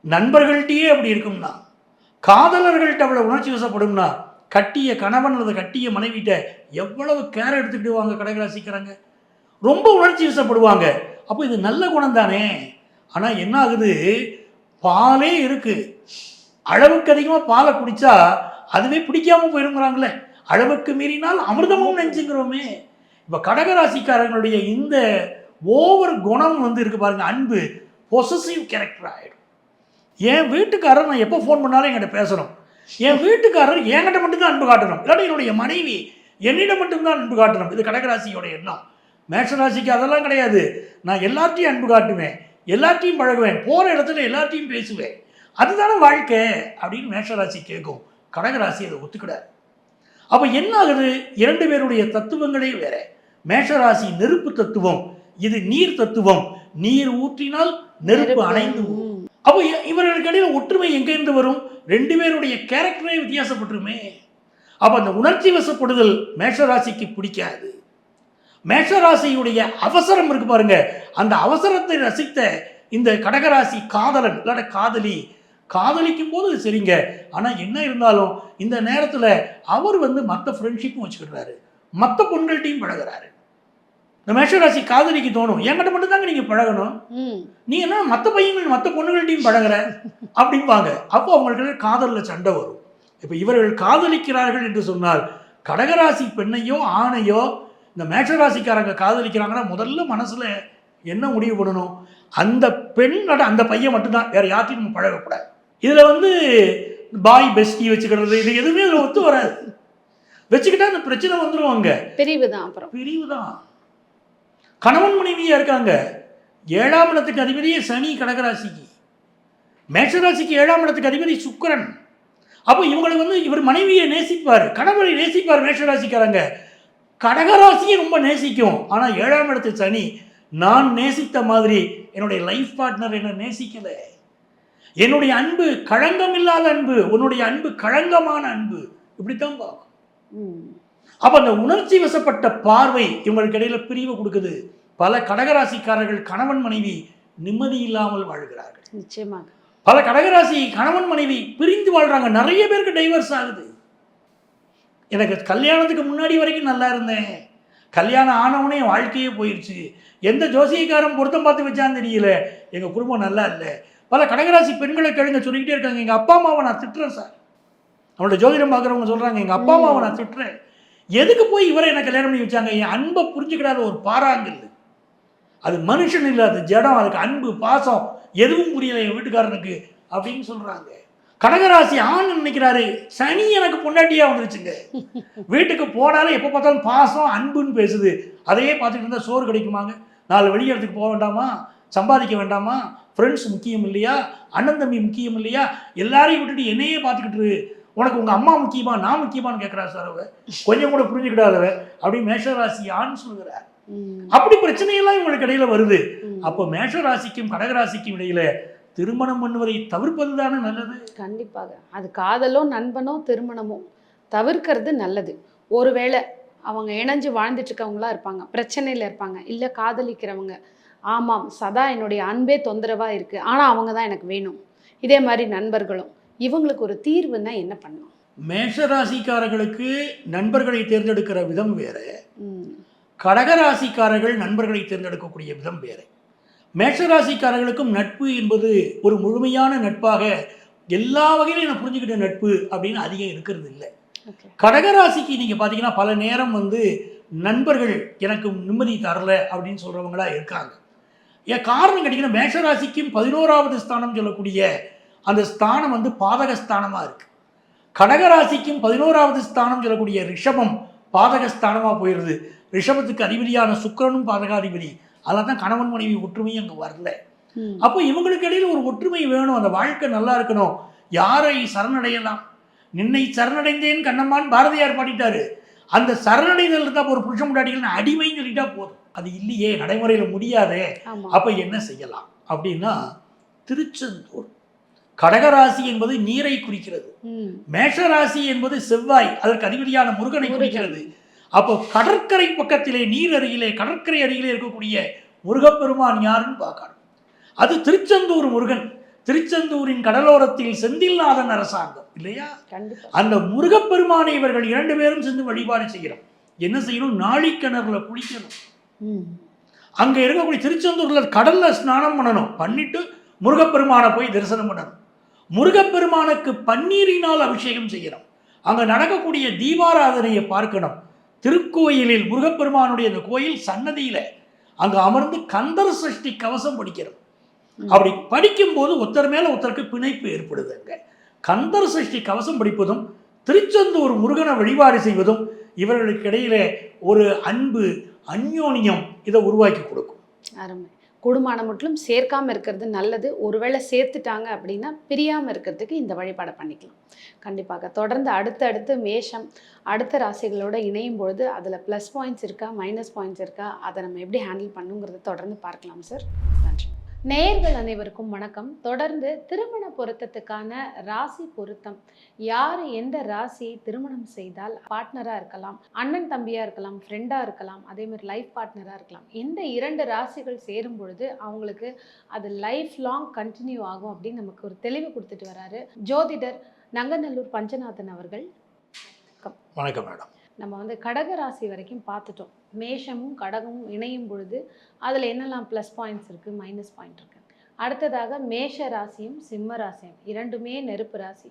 நண்பர்கள்ட்டையே அப்படி இருக்கும்னா, காதலர்கள்ட்ட அவ்வளோ உணர்ச்சி வசப்படும்னா, கட்டிய கணவன் அல்லது கட்டிய மனைவிட்ட எவ்வளவு கேர் எடுத்துக்கிடுவாங்க கடகராசிக்கிறாங்க, ரொம்ப உணர்ச்சி வசப்படுவாங்க. அப்போ இது நல்ல குணம் தானே. ஆனால் என்ன ஆகுது, பாலே இருக்கு, அளவுக்கு அதிகமாக பாலை குடித்தா அதுவே பிடிக்காம போயிருங்கிறாங்களே, அளவுக்கு மீறினால் அமிர்தமும் நெஞ்சுங்கிறோமே. இப்போ கடகராசிக்காரங்களுடைய இந்த ஓவர் குணம் வந்து இருக்கு பாருங்க, அன்பு பொசசிவ் கேரக்டர் ஆகிடும். என் வீட்டுக்காரர் நான் எப்போ ஃபோன் பண்ணாலும் என்கிட்ட பேசணும், என் வீட்டுக்காரர் என்கிட்ட மட்டும்தான் அன்பு காட்டணும், இல்லாட்டி என்னுடைய மனைவி என்னிடம் மட்டும்தான் அன்பு காட்டணும். இது கடகராசியோட எண்ணம். மேஷராசிக்கு அதெல்லாம் கிடையாது, நான் எல்லாத்தையும் அன்பு காட்டுவேன், எல்லாத்தையும் பழகுவேன், போகிற இடத்துல எல்லாத்தையும் பேசுவேன், அதுதானே வாழ்க்கை அப்படின்னு மேஷராசி கேட்கும். கடகராசி அதை ஒத்துக்கிடாது. அப்போ என்ன ஆகுது, இரண்டு பேருடைய தத்துவங்களே வேற. மேஷராசி நெருப்பு தத்துவம், இது நீர் தத்துவம், நீர் ஊற்றினால் நெருப்பு அணைந்து. அப்போ இவர்களுக்கு இடையில் ஒற்றுமை எங்கேருந்து வரும், ரெண்டு பேருடைய கேரக்டரே வித்தியாசப்பட்டுருமே. அப்போ அந்த உணர்ச்சி வசப்படுதல் மேஷராசிக்கு பிடிக்காது. மேஷராசியுடைய அவசரம் இருக்கு பாருங்க, அந்த அவசரத்தை ரசித்த இந்த கடகராசி காதலன் இல்லாட்ட காதலி காதலிக்கும் போது அது சரிங்க. ஆனால் என்ன இருந்தாலும் இந்த நேரத்தில் அவர் வந்து மற்ற ஃப்ரெண்ட்ஷிப்பும் வச்சுக்கிறாரு, மற்ற பொண்கள்கிட்டையும் பழகுறாரு. இந்த மேஷராசி காதலிக்கு தோணும், என்கிட்ட மட்டும் தாங்க நீங்கள் பழகணும், நீ என்ன மற்ற பையன்கள் மற்ற பொண்ணுகள்கிட்டையும் பழகுற அப்படிம்பாங்க. அப்போ அவங்களுக்கு காதலில் சண்டை வரும். இப்போ இவர்கள் காதலிக்கிறார்கள் என்று சொன்னால் கடகராசி பெண்ணையோ ஆணையோ இந்த மேஷராசிக்காரங்க காதலிக்கிறாங்கன்னா முதல்ல மனசில் என்ன முடிவு பண்ணணும், அந்த பெண்ணோட அந்த பையன் மட்டும்தான், வேறு யார்ட்டையும் நம்ம பழகக்கூடாது. இதில் வந்து பாய் பெஸ்டி வச்சுக்கிறது இது எதுவுமே இதில் ஒத்து வராது. வச்சுக்கிட்டா அந்த பிரச்சனை வந்துடும். அங்கே பிரிவு தான். அப்புறம் பிரிவு தான். கணவன் மனைவியாக இருக்காங்க. 7ஆம் இடத்துக்கு அதிபதியே சனி கடகராசிக்கு, மேஷராசிக்கு 7ஆம் இடத்துக்கு அதிபதி சுக்கிரன். அப்போ இவங்களை வந்து இவர் மனைவியை நேசிப்பார், கணவரை நேசிப்பார். மேஷராசிக்காரங்க கடகராசியை ரொம்ப நேசிக்கும். ஆனால் 7ஆம் இடத்து சனி, நான் நேசித்த மாதிரி என்னுடைய லைஃப் பார்ட்னர் என்ன நேசிக்கலை, என்னுடைய அன்பு களங்கம் இல்லாத அன்பு, உன்னுடைய அன்பு களங்கமான அன்பு, இப்படித்தான் பார்க்கும். அப்போ அந்த உணர்ச்சி வசப்பட்ட பார்வை இவங்களுக்கு இடையில பிரிவு கொடுக்குது. பல கடகராசிக்காரர்கள் கணவன் மனைவி நிம்மதி இல்லாமல் வாழ்கிறார்கள். நிச்சயமாக பல கடகராசி கணவன் மனைவி பிரிந்து வாழ்றாங்க. நிறைய பேருக்கு டைவர்ஸ் ஆகுது. எனக்கு கல்யாணத்துக்கு முன்னாடி வரைக்கும் நல்லா இருந்தேன், கல்யாணம் ஆனவனே என் வாழ்க்கையே போயிடுச்சு, எந்த ஜோசியக்காரன் பொருத்தம் பார்த்து வச்சான்னு தெரியல, எங்கள் குடும்பம் நல்லா இல்லை. பல கடகராசி பெண்களை கேளுங்க சொல்லிக்கிட்டே இருக்காங்க, எங்கள் அப்பா அம்மாவை நான் திட்டுறேன் சார். அவங்களோட ஜோதிடம் பார்க்குறவங்க சொல்கிறாங்க, எங்கள் அப்பா அம்மாவை நான் திட்டுறேன், எதுக்கு போய் இவரை எனக்கு கல்யாணம் பண்ணி வச்சாங்க, என் அன்பை புரிஞ்சுக்கிடாத ஒரு பாறாங்கல், அது மனுஷன் இல்லை, அது ஜடம், அதுக்கு அன்பு பாசம் எதுவும் புரியலை என் வீட்டுக்காரனுக்கு அப்படின்னு சொல்கிறாங்க. கடகராசி ஆண் நினைக்கிறாரு, சனி எனக்கு பொண்டாட்டியாக வந்துருச்சுங்க, வீட்டுக்கு போனாலும் எப்போ பார்த்தாலும் பாசம் அன்புன்னு பேசுது, அதையே பார்த்துட்டு இருந்தால் சோறு கிடைக்குமாங்க, 4 வெளியிடத்துக்கு போக வேண்டாமா, சம்பாதிக்க வேண்டாமா, ஃப்ரெண்ட்ஸ் முக்கியம் இல்லையா, அண்ணன் தம்பி முக்கியம் இல்லையா, எல்லாரையும் விட்டுட்டு என்னையே பார்த்துக்கிட்டு உனக்கு உங்கள் அம்மா முக்கியமா நான் முக்கியமானு கேட்குறா சார். அவ கொஞ்சம் கூட புரிஞ்சுக்கிடாதவ அப்படின்னு மேஷராசி ஆண் சொல்கிறார். அப்படி பிரச்சனையெல்லாம் இவங்களுக்கு இடையில வருது. அப்போ மேஷராசிக்கும் கடகராசிக்கும் இடையில திருமணம் பண்ணுவதை தவிர்ப்பது தானே நல்லது. கண்டிப்பாக அது காதலோ நண்பனோ திருமணமோ தவிர்க்கிறது நல்லது. ஒருவேளை அவங்க இணைஞ்சு வாழ்ந்துட்டு இருக்கவங்களா இருப்பாங்க, பிரச்சனையில் இருப்பாங்க, இல்லை காதலிக்கிறவங்க, ஆமாம் சதா என்னுடைய அன்பே தொந்தரவாக இருக்குது ஆனால் அவங்க தான் எனக்கு வேணும், இதே மாதிரி நண்பர்களும், இவங்களுக்கு ஒரு தீர்வுன்னா என்ன பண்ணணும்? மேஷராசிக்காரர்களுக்கு நண்பர்களை தேர்ந்தெடுக்கிற விதம் வேறு, கடகராசிக்காரர்கள் நண்பர்களை தேர்ந்தெடுக்கக்கூடிய விதம் வேறு. மேஷராசிக்காரர்களுக்கும் நட்பு என்பது ஒரு முழுமையான நட்பாக எல்லா வகையிலும் நான் புரிஞ்சுக்கிட்ட நட்பு அப்படின்னு அதிகம் இருக்கிறது இல்லை. கடகராசிக்கு நீங்கள் பார்த்தீங்கன்னா பல நேரம் வந்து நண்பர்கள் எனக்கு நிம்மதி தரல அப்படின்னு சொல்கிறவங்களா இருக்காங்க. ஏன் காரணம் கேட்டிங்கன்னா மேஷராசிக்கும் 11வது ஸ்தானம் சொல்லக்கூடிய அந்த ஸ்தானம் வந்து பாதக ஸ்தானமாக இருக்குது. கடகராசிக்கும் 11வது ஸ்தானம் சொல்லக்கூடிய ரிஷபம் பாதக ஸ்தானமாக போயிடுது. ரிஷபத்துக்கு அதிபதியான சுக்கிரனும் பாதகாதிபதி, அதனால தான் கணவன் மனைவி ஒற்றுமையும் அங்கே வரல. அப்போ இவங்களுக்கு இடையில ஒரு ஒற்றுமை வேணும், அந்த வாழ்க்கை நல்லா இருக்கணும். யாரை சரணடையலாம், நின்னை சரணடைந்தேன் கண்ணம்மான்னு பாரதியார் பாடிட்டாரு. அந்த சரணடைதல் இருந்தால் ஒரு புருஷன் முன்னாடிகள் அடிமைன்னு சொல்லிட்டா போதும், அது இல்லையே நடைமுறையில் முடியாதே. அப்போ என்ன செய்யலாம் அப்படின்னா, திருச்செந்தூர் கடகராசி என்பது நீரை குறிக்கிறது, மேஷராசி என்பது செவ்வாய் அதற்கு அதிபதியான முருகனை குறிக்கிறது. அப்போ கடற்கரை பக்கத்திலே நீர் அருகிலே கடற்கரை அருகிலே இருக்கக்கூடிய முருகப்பெருமான் யாருன்னு பார்க்கணும். அது திருச்செந்தூர் முருகன். திருச்செந்தூரின் கடலோரத்தில் செந்தில்நாதன் அரசாங்கம் இல்லையா, அந்த முருகப்பெருமானை இவர்கள் 2 பேரும் சென்று வழிபாடு செய்கிறோம். என்ன செய்யணும், நாழிக்கிணறுல குளிக்கணும். அங்கே இருக்கக்கூடிய திருச்செந்தூரில் கடல்ல ஸ்நானம் பண்ணணும், பண்ணிட்டு முருகப்பெருமானை போய் தரிசனம் பண்ணணும். முருகப்பெருமானுக்கு பன்னீரினால் அபிஷேகம் செய்யணும். அங்கே நடக்கக்கூடிய தீபாராதனையை பார்க்கணும். திருக்கோயிலில் முருகப்பெருமானுடைய அந்த கோயில் சன்னதியில் அங்கே அமர்ந்து கந்தர் சஷ்டி கவசம் படிக்கிறோம். அப்படி படிக்கும்போது ஒருத்தர் மேலே ஒருத்தருக்கு பிணைப்பு ஏற்படுதுங்க. கந்தர் சஷ்டி கவசம் படிப்பதும் திருச்செந்தூர் முருகனை வழிபாடு செய்வதும் இவர்களுக்கு இடையில ஒரு அன்பு அந்யோன்யம் இதை உருவாக்கி கொடுக்கும். அருமை. குடும்பம் மட்டும் சேர்க்காமல் இருக்கிறது நல்லது. ஒருவேளை சேர்த்துட்டாங்க அப்படின்னா பிரியாமல் இருக்கிறதுக்கு இந்த வழிபாடை பண்ணிக்கலாம். கண்டிப்பாக தொடர்ந்து அடுத்தடுத்து மேஷம் அடுத்த ராசிகளோடு இணையும் பொழுது அதில் ப்ளஸ் பாயிண்ட்ஸ் இருக்கா மைனஸ் பாயிண்ட்ஸ் இருக்கா, அதை நம்ம எப்படி ஹேண்டில் பண்ணுங்கிறத தொடர்ந்து பார்க்கலாம் சார். நன்றி. நேயர்கள் அனைவருக்கும் வணக்கம். தொடர்ந்து திருமண பொருத்தத்துக்கான ராசி பொருத்தம், யார் எந்த ராசி திருமணம் செய்தால் பார்ட்னராக இருக்கலாம், அண்ணன் தம்பியாக இருக்கலாம், ஃப்ரெண்டாக இருக்கலாம், அதே மாதிரி லைஃப் பார்ட்னராக இருக்கலாம், இந்த 2 ராசிகள் சேரும் பொழுது அவங்களுக்கு அது லைஃப் லாங் கண்டினியூ ஆகும் அப்படின்னு நமக்கு ஒரு தெளிவு கொடுத்துட்டு வராரு ஜோதிடர் நங்கநல்லூர் பஞ்சநாதன் அவர்கள். வணக்கம் மேடம். நம்ம வந்து கடக ராசி வரைக்கும் பார்த்துட்டோம். மேஷமும் கடகமும் இணையும் பொழுது அதில் என்னெல்லாம் ப்ளஸ் பாயிண்ட்ஸ் இருக்குது, மைனஸ் பாயிண்ட் இருக்குது. அடுத்ததாக மேஷ ராசியும் சிம்ம ராசியும் இரண்டுமே நெருப்பு ராசி,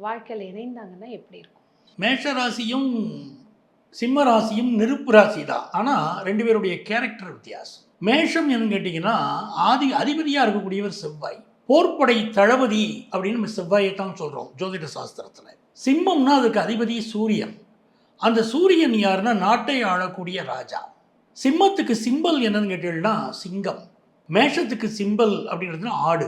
வாழ்க்கையில் இணைந்தாங்கன்னா எப்படி இருக்கும்? மேஷ ராசியும் சிம்ம ராசியும் நெருப்பு ராசி தான். ஆனால் 2 பேருடைய கேரக்டர் வித்தியாசம். மேஷம் என்னன்னு கேட்டிங்கன்னா அதிபதியாக இருக்கக்கூடியவர் செவ்வாய், போர்ப்படை தளபதி அப்படின்னு நம்ம செவ்வாயை தான் சொல்கிறோம் ஜோதிட சாஸ்திரத்தில். சிம்மம்னா அதுக்கு அதிபதி சூரியன். அந்த சூரியன் யாருன்னா நாட்டை ஆளக்கூடிய ராஜா. சிம்மத்துக்கு சிம்பல் என்னன்னு கேட்டீங்கன்னா சிங்கம். மேஷத்துக்கு சிம்பல் அப்படின்றதுனா ஆடு.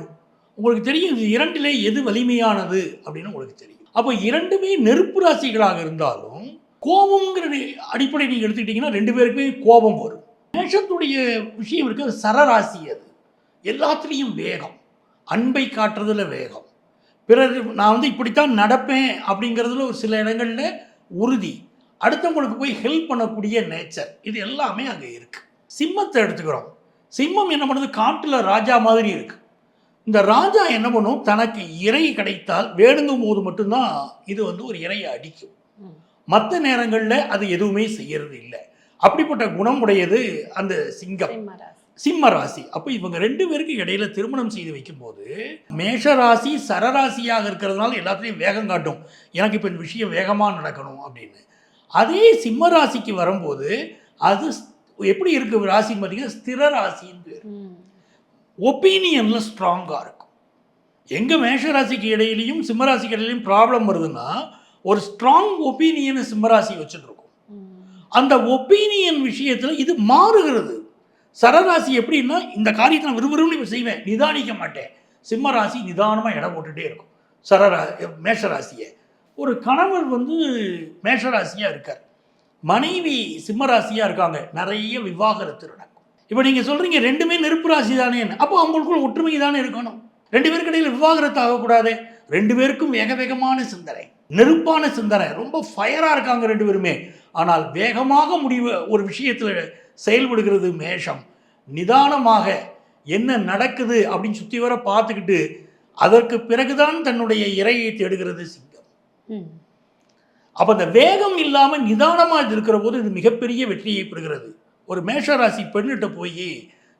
உங்களுக்கு தெரியும் இது 2லே எது வலிமையானது அப்படின்னு உங்களுக்கு தெரியும். அப்போ 2மே நெருப்பு ராசிகளாக இருந்தாலும் கோபம்ங்கிற அடிப்படை நீங்கள் எடுத்துக்கிட்டிங்கன்னா 2 பேருக்குமே கோபம் வரும். மேஷத்துடைய விஷயம் இருக்குது, அது சரராசி. அது எல்லாத்துலேயும் வேகம், அன்பை காட்டுறதுல வேகம், பிறகு நான் வந்து இப்படித்தான் நடப்பேன் அப்படிங்கிறதுல ஒரு சில இடங்களில் உறுதி, அடுத்தவங்களுக்கு போய் ஹெல்ப் பண்ணக்கூடிய நேச்சர், இது எல்லாமே அங்கே இருக்குது. சிம்மத்தை எடுத்துக்கிறோம். சிம்மம் என்ன பண்ணுது, காட்டில் ராஜா மாதிரி இருக்குது. இந்த ராஜா என்ன பண்ணும், தனக்கு இறை கிடைத்தால் வேணுங்கும் போது மட்டும்தான் இது வந்து ஒரு இறையை அடிக்கும். மற்ற நேரங்களில் அது எதுவுமே செய்யறது இல்லை. அப்படிப்பட்ட குணம் உடையது அந்த சிங்கம், சிம்ம ராசி. அப்போ இவங்க 2 பேருக்கு இடையில திருமணம் செய்து வைக்கும்போது மேஷ ராசி சரராசியாக இருக்கிறதுனால எல்லாத்துலேயும் வேகம் காட்டும், எனக்கு இப்போ இந்த விஷயம் வேகமாக நடக்கணும் அப்படின்னு. அதே சிம்ம ராசிக்கு வரும்போது அது எப்படி இருக்கு ராசின்னு பார்த்தீங்கன்னா ஸ்திர ராசின்னு பேர். ஒப்பீனியனில் ஸ்ட்ராங்காக இருக்கும். எங்கே மேஷ ராசிக்கு இடையிலையும் சிம்ம ராசிக்கு இடையிலையும் ப்ராப்ளம் வருதுன்னா ஒரு ஸ்ட்ராங் ஒப்பீனியனை சிம்ம ராசி வச்சுட்டு இருக்கும். அந்த ஒப்பீனியன் விஷயத்தில் இது மாறுகிறது. சரராசி எப்படின்னா இந்த காரியத்தை நான் விறுவிறுன்னு செய்வேன், நிதானிக்க மாட்டேன். சிம்ம ராசி நிதானமாக இடம் போட்டுகிட்டே இருக்கும் மேஷராசியை. ஒரு கணவர் வந்து மேஷராசியாக இருக்கார், மனைவி சிம்மராசியாக இருக்காங்க, நிறைய விவாகரத்து நடக்கும். இப்போ நீங்கள் சொல்கிறீங்க 2மே நெருப்பு ராசி தானே, அப்போ அவங்களுக்குள்ள ஒற்றுமை தானே இருக்கணும். 2 பேருக்கு இடையில் விவாகரத்து ஆகக்கூடாது. 2 பேருக்கும் வேக வேகமான சிந்தனை, நெருப்பான சிந்தனை, ரொம்ப ஃபயராக இருக்காங்க 2 பேருமே. ஆனால் வேகமாக ஒரு விஷயத்தில் செயல்படுகிறது மேஷம். நிதானமாக என்ன நடக்குது அப்படின்னு சுற்றி வர பார்த்துக்கிட்டு அதற்கு பிறகுதான் தன்னுடைய இறையை தேடுகிறது சிங்கம். அப்போ அந்த வேகம் இல்லாமல் நிதானமாக இருக்கிற போது இது மிகப்பெரிய வெற்றியை பெறுகிறது. ஒரு மேஷராசி பெண்ணிட்ட போய்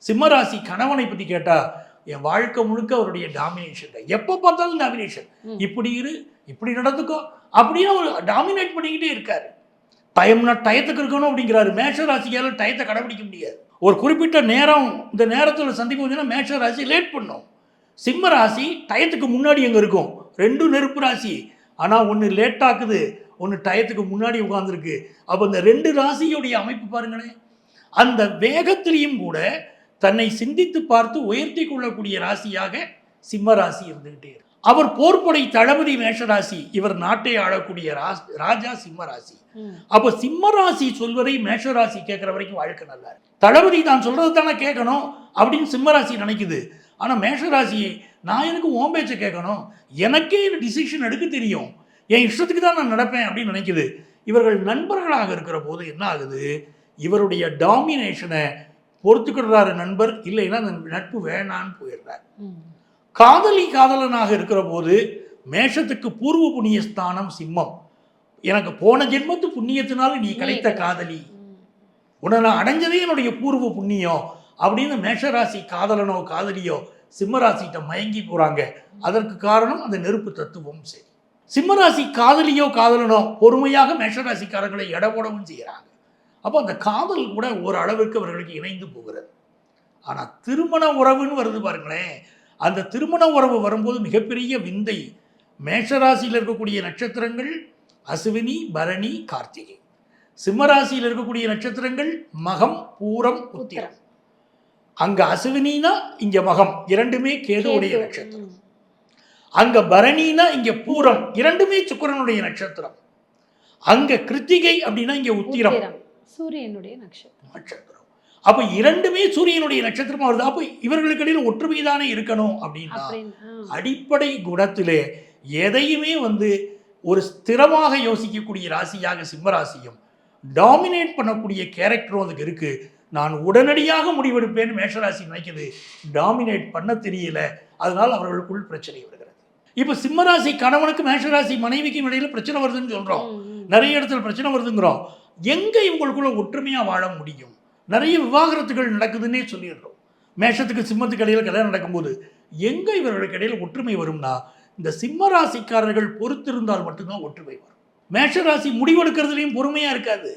சிம்மராசி கணவனை பற்றி கேட்டால் என் வாழ்க்கை முழுக்க அவருடைய டாமினேஷன், எப்போ பார்த்தாலும் டாமினேஷன், இப்படி இரு, இப்படி நடந்துக்கோ அப்படின்னு அவர் டாமினேட் பண்ணிக்கிட்டே இருக்காரு. டைம்னா டயத்துக்கு இருக்கணும் அப்படிங்கிறாரு. மேஷராசியால் டயத்தை கடைபிடிக்க முடியாது. ஒரு குறிப்பிட்ட நேரம், இந்த நேரத்தில் சந்திக்கும் போதுன்னா மேஷராசி லேட் பண்ணும். சிம்ம ராசி டயத்துக்கு முன்னாடி எங்கே இருக்கும். 2 நெருப்பு ராசி, ஆனால் ஒன்று லேட் ஆக்குது, ஒன்று டயத்துக்கு முன்னாடி உட்காந்துருக்கு. அப்போ இந்த 2 ராசியுடைய அமைப்பு பாருங்களேன். அந்த வேகத்திலையும் கூட தன்னை சிந்தித்து பார்த்து உயர்த்தி கொள்ளக்கூடிய ராசியாக சிம்ம ராசி இருந்துகிட்டே இருக்கு. அவர் போர்ப்படை தளபதி மேஷராசி, இவர் நாட்டை ஆளக்கூடிய ராஜா சிம்ம ராசி. அப்போ சிம்ம ராசி சொல்வதை மேஷராசி கேட்குற வரைக்கும் வாழ்க்கை நல்லா இருக்கு. தளபதி தான் சொல்றது தானே கேட்கணும் அப்படின்னு சிம்ம ராசி நினைக்குது. ஆனால் மேஷராசி நான் எனக்கு ஓம் பேச்சை கேட்கணும், எனக்கே டிசிஷன் எடுக்க தெரியும், என் இஷ்டத்துக்கு தான் நான் நடப்பேன் அப்படின்னு நினைக்குது. இவர்கள் நண்பர்களாக இருக்கிற போது என்ன ஆகுது, இவருடைய டாமினேஷனை பொறுத்துக்கிடுறாரு நண்பர், இல்லைன்னா அந்த நட்பு வேணான்னு போயிடுறார். காதலனாக இருக்கிற போது மேஷத்துக்கு பூர்வ புண்ணிய ஸ்தானம் சிம்மம். எனக்கு போன ஜென்மத்து புண்ணியத்தினால நீ கிடைத்த காதலி, உன்னை நான் அடைஞ்சதே என்னுடைய பூர்வ புண்ணியம் அப்படின்னு மேஷராசி காதலனோ காதலியோ சிம்மராசிகிட்ட மயங்கி போகிறாங்க. அதற்கு காரணம் அந்த நெருப்பு தத்துவம். சரி, சிம்மராசி காதலியோ காதலனோ பொறுமையாக மேஷராசிக்காரர்களை எடவோடவும் செய்கிறாங்க. அப்போ அந்த காதல் கூட ஒரு அளவுக்கு அவர்களுக்கு இணைந்து போகிறது. ஆனால் திருமண உறவுன்னு வருது பாருங்களேன், அந்த திருமண உறவு வரும்போது மிகப்பெரிய விந்தை. மேஷராசியில் இருக்கக்கூடிய நட்சத்திரங்கள் அசுவினி, பரணி, கார்த்திகை. சிம்மராசியில் இருக்கக்கூடிய நட்சத்திரங்கள் மகம், பூரம், உத்திரம். அங்க அசுவினா இங்க மகம், இரண்டுமே கேதுவுடைய நட்சத்திரம். அங்க பரணினா இங்க பூரம், இரண்டுமே சுக்கிரனுடைய நட்சத்திரம். அங்க கிருத்திகை அப்படின்னா இங்க உத்திரம், சூரியனுடைய நட்சத்திரம். அப்ப இரண்டுமே சூரியனுடைய நட்சத்திரமா வருது. அப்ப இவர்களுக்கு இடையில ஒற்றுமை தானே இருக்கணும் அப்படின்னா அடிப்படை குணத்திலே எதையுமே ஒரு ஸ்திரமாக யோசிக்கக்கூடிய ராசியாக சிம்ம ராசியும் டாமினேட் பண்ணக்கூடிய கேரக்டரும் அதுக்கு இருக்கு. நான் உடனடியாக முடிவெடுப்பேன் மேஷராசி நினைக்குது, டாமினேட் பண்ண தெரியல, அதனால அவர்களுக்குள் பிரச்சனை வருகிறது. இப்ப சிம்மராசி கணவனுக்கு மேஷராசி மனைவிக்கும் இடையில பிரச்சனை வருதுன்னு சொல்றோம், நிறைய இடத்துல பிரச்சனை வருதுங்கிறோம். எங்க இவங்களுக்குள்ள ஒற்றுமையா வாழ முடியும்? நிறைய விவாகரத்துகள் நடக்குதுன்னே சொல்லிடுறோம். மேஷத்துக்கு சிம்மத்துக்கு இடையில கல்யாணம் நடக்கும்போது எங்க இவர்களுக்கு இடையில ஒற்றுமை வரும்னா, இந்த சிம்ம ராசிக்காரர்கள் பொறுத்திருந்தால் மட்டும்தான் ஒற்றுமை வரும். மேஷராசி முடிவெடுக்கிறதுலையும் பொறுமையா இருக்காது.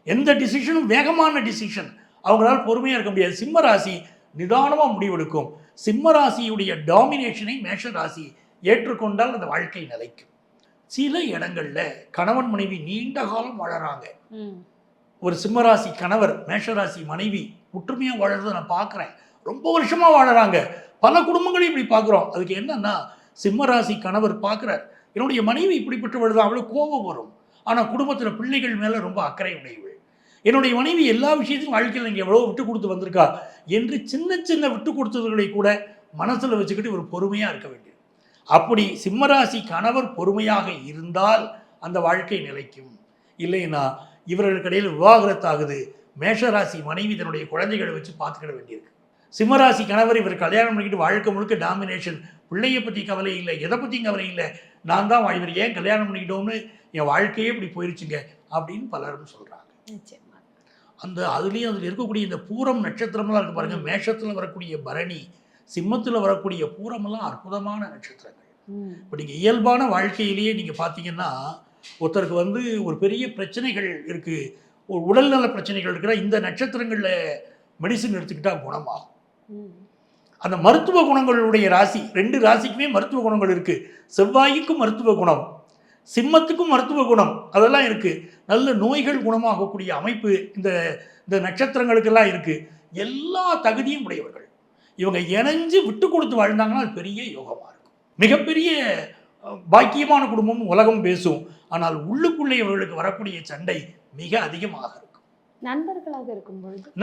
எந்த டிசிஷனும் வேகமான டிசிஷன், அவங்களால பொறுமையா இருக்க முடியாது. சிம்ம ராசி நிதானமா முடிவெடுக்கும். சிம்ம ராசியுடைய டாமினேஷனை மேஷ ராசி ஏற்றுக்கொண்டால் அந்த வாழ்க்கை நிலைக்கும். சில இடங்கள்ல கணவன் மனைவி நீண்ட காலம் வாழறாங்க. ஒரு சிம்மராசி கணவர் மேஷராசி மனைவி ஒற்றுமையா வாழறதை நான் பார்க்குறேன். ரொம்ப வருஷமா வாழறாங்க. பல குடும்பங்களையும் இப்படி பார்க்குறோம். அதுக்கு என்னன்னா, சிம்மராசி கணவர் பார்க்குறார், என்னுடைய மனைவி இப்படிப்பட்டவள் தான், அவளுக்கு கோபம் வரும், ஆனால் குடும்பத்தில் பிள்ளைகள் மேலே ரொம்ப அக்கறை உடையவள், என்னுடைய மனைவி எல்லா விஷயத்தையும் வாழ்க்கையில் இங்கே எவ்வளோ விட்டு கொடுத்து வந்திருக்கா என்று சின்ன சின்ன விட்டு கொடுத்தவர்களை கூட மனசில் வச்சுக்கிட்டு ஒரு பொறுமையாக இருக்க வேண்டியது. அப்படி சிம்மராசி கணவர் பொறுமையாக இருந்தால் அந்த வாழ்க்கை நிலைக்கும். இல்லைன்னா இவர்களுக்கு இடையில் விவாகரத்தாகுது. மேஷராசி மனைவி தன்னுடைய குழந்தைகளை வச்சு பார்த்துக்கிட வேண்டியிருக்கு. சிம்மராசி கணவர் இவர் கல்யாணம் பண்ணிக்கிட்டு வாழ்க்கை முழுக்க டாமினேஷன், பிள்ளையை பற்றி கவலை இல்லை, எதை பற்றியும் கவலை இல்லை, நான் தான் இவர் ஏன் கல்யாணம் பண்ணிக்கிட்டோம்னு என் வாழ்க்கையே இப்படி போயிடுச்சுங்க அப்படின்னு பலரும் சொல்கிறாங்க. அதுலேயும் அதில் இருக்கக்கூடிய இந்த பூரம் நட்சத்திரமெல்லாம் இருக்கு பாருங்க. மேஷத்தில் வரக்கூடிய பரணி, சிம்மத்தில் வரக்கூடிய பூரமெல்லாம் அற்புதமான நட்சத்திரங்கள். இப்போ நீங்கள் இயல்பான வாழ்க்கையிலேயே நீங்கள் பார்த்தீங்கன்னா, ஒருத்தருக்கு ஒரு பெரிய பிரச்சனைகள் இருக்குது, ஒரு உடல்நல பிரச்சனைகள் இருக்கிற இந்த நட்சத்திரங்களில் மெடிசின் எடுத்துக்கிட்டால் குணமாகும். அந்த மருத்துவ குணங்களுடைய ராசி, 2 ராசிக்குமே மருத்துவ குணங்கள் இருக்குது. செவ்வாய்க்கும் மருத்துவ குணம், சிம்மத்துக்கும் மருத்துவ குணம், அதெல்லாம் இருக்குது. நல்ல நோய்கள் குணமாகக்கூடிய அமைப்பு இந்த நட்சத்திரங்களுக்கெல்லாம் இருக்குது. எல்லா தகுதியும் உடையவர்கள். இவங்க இணைஞ்சு விட்டு கொடுத்து வாழ்ந்தாங்கன்னா அது பெரிய யோகமாக இருக்கும். மிகப்பெரிய பாக்கியமான குடும்பம் உலகம் பேசும். ஆனால் உள்ளுக்குள்ளே இவர்களுக்கு வரக்கூடிய சண்டை மிக அதிகமாக இருக்கும்.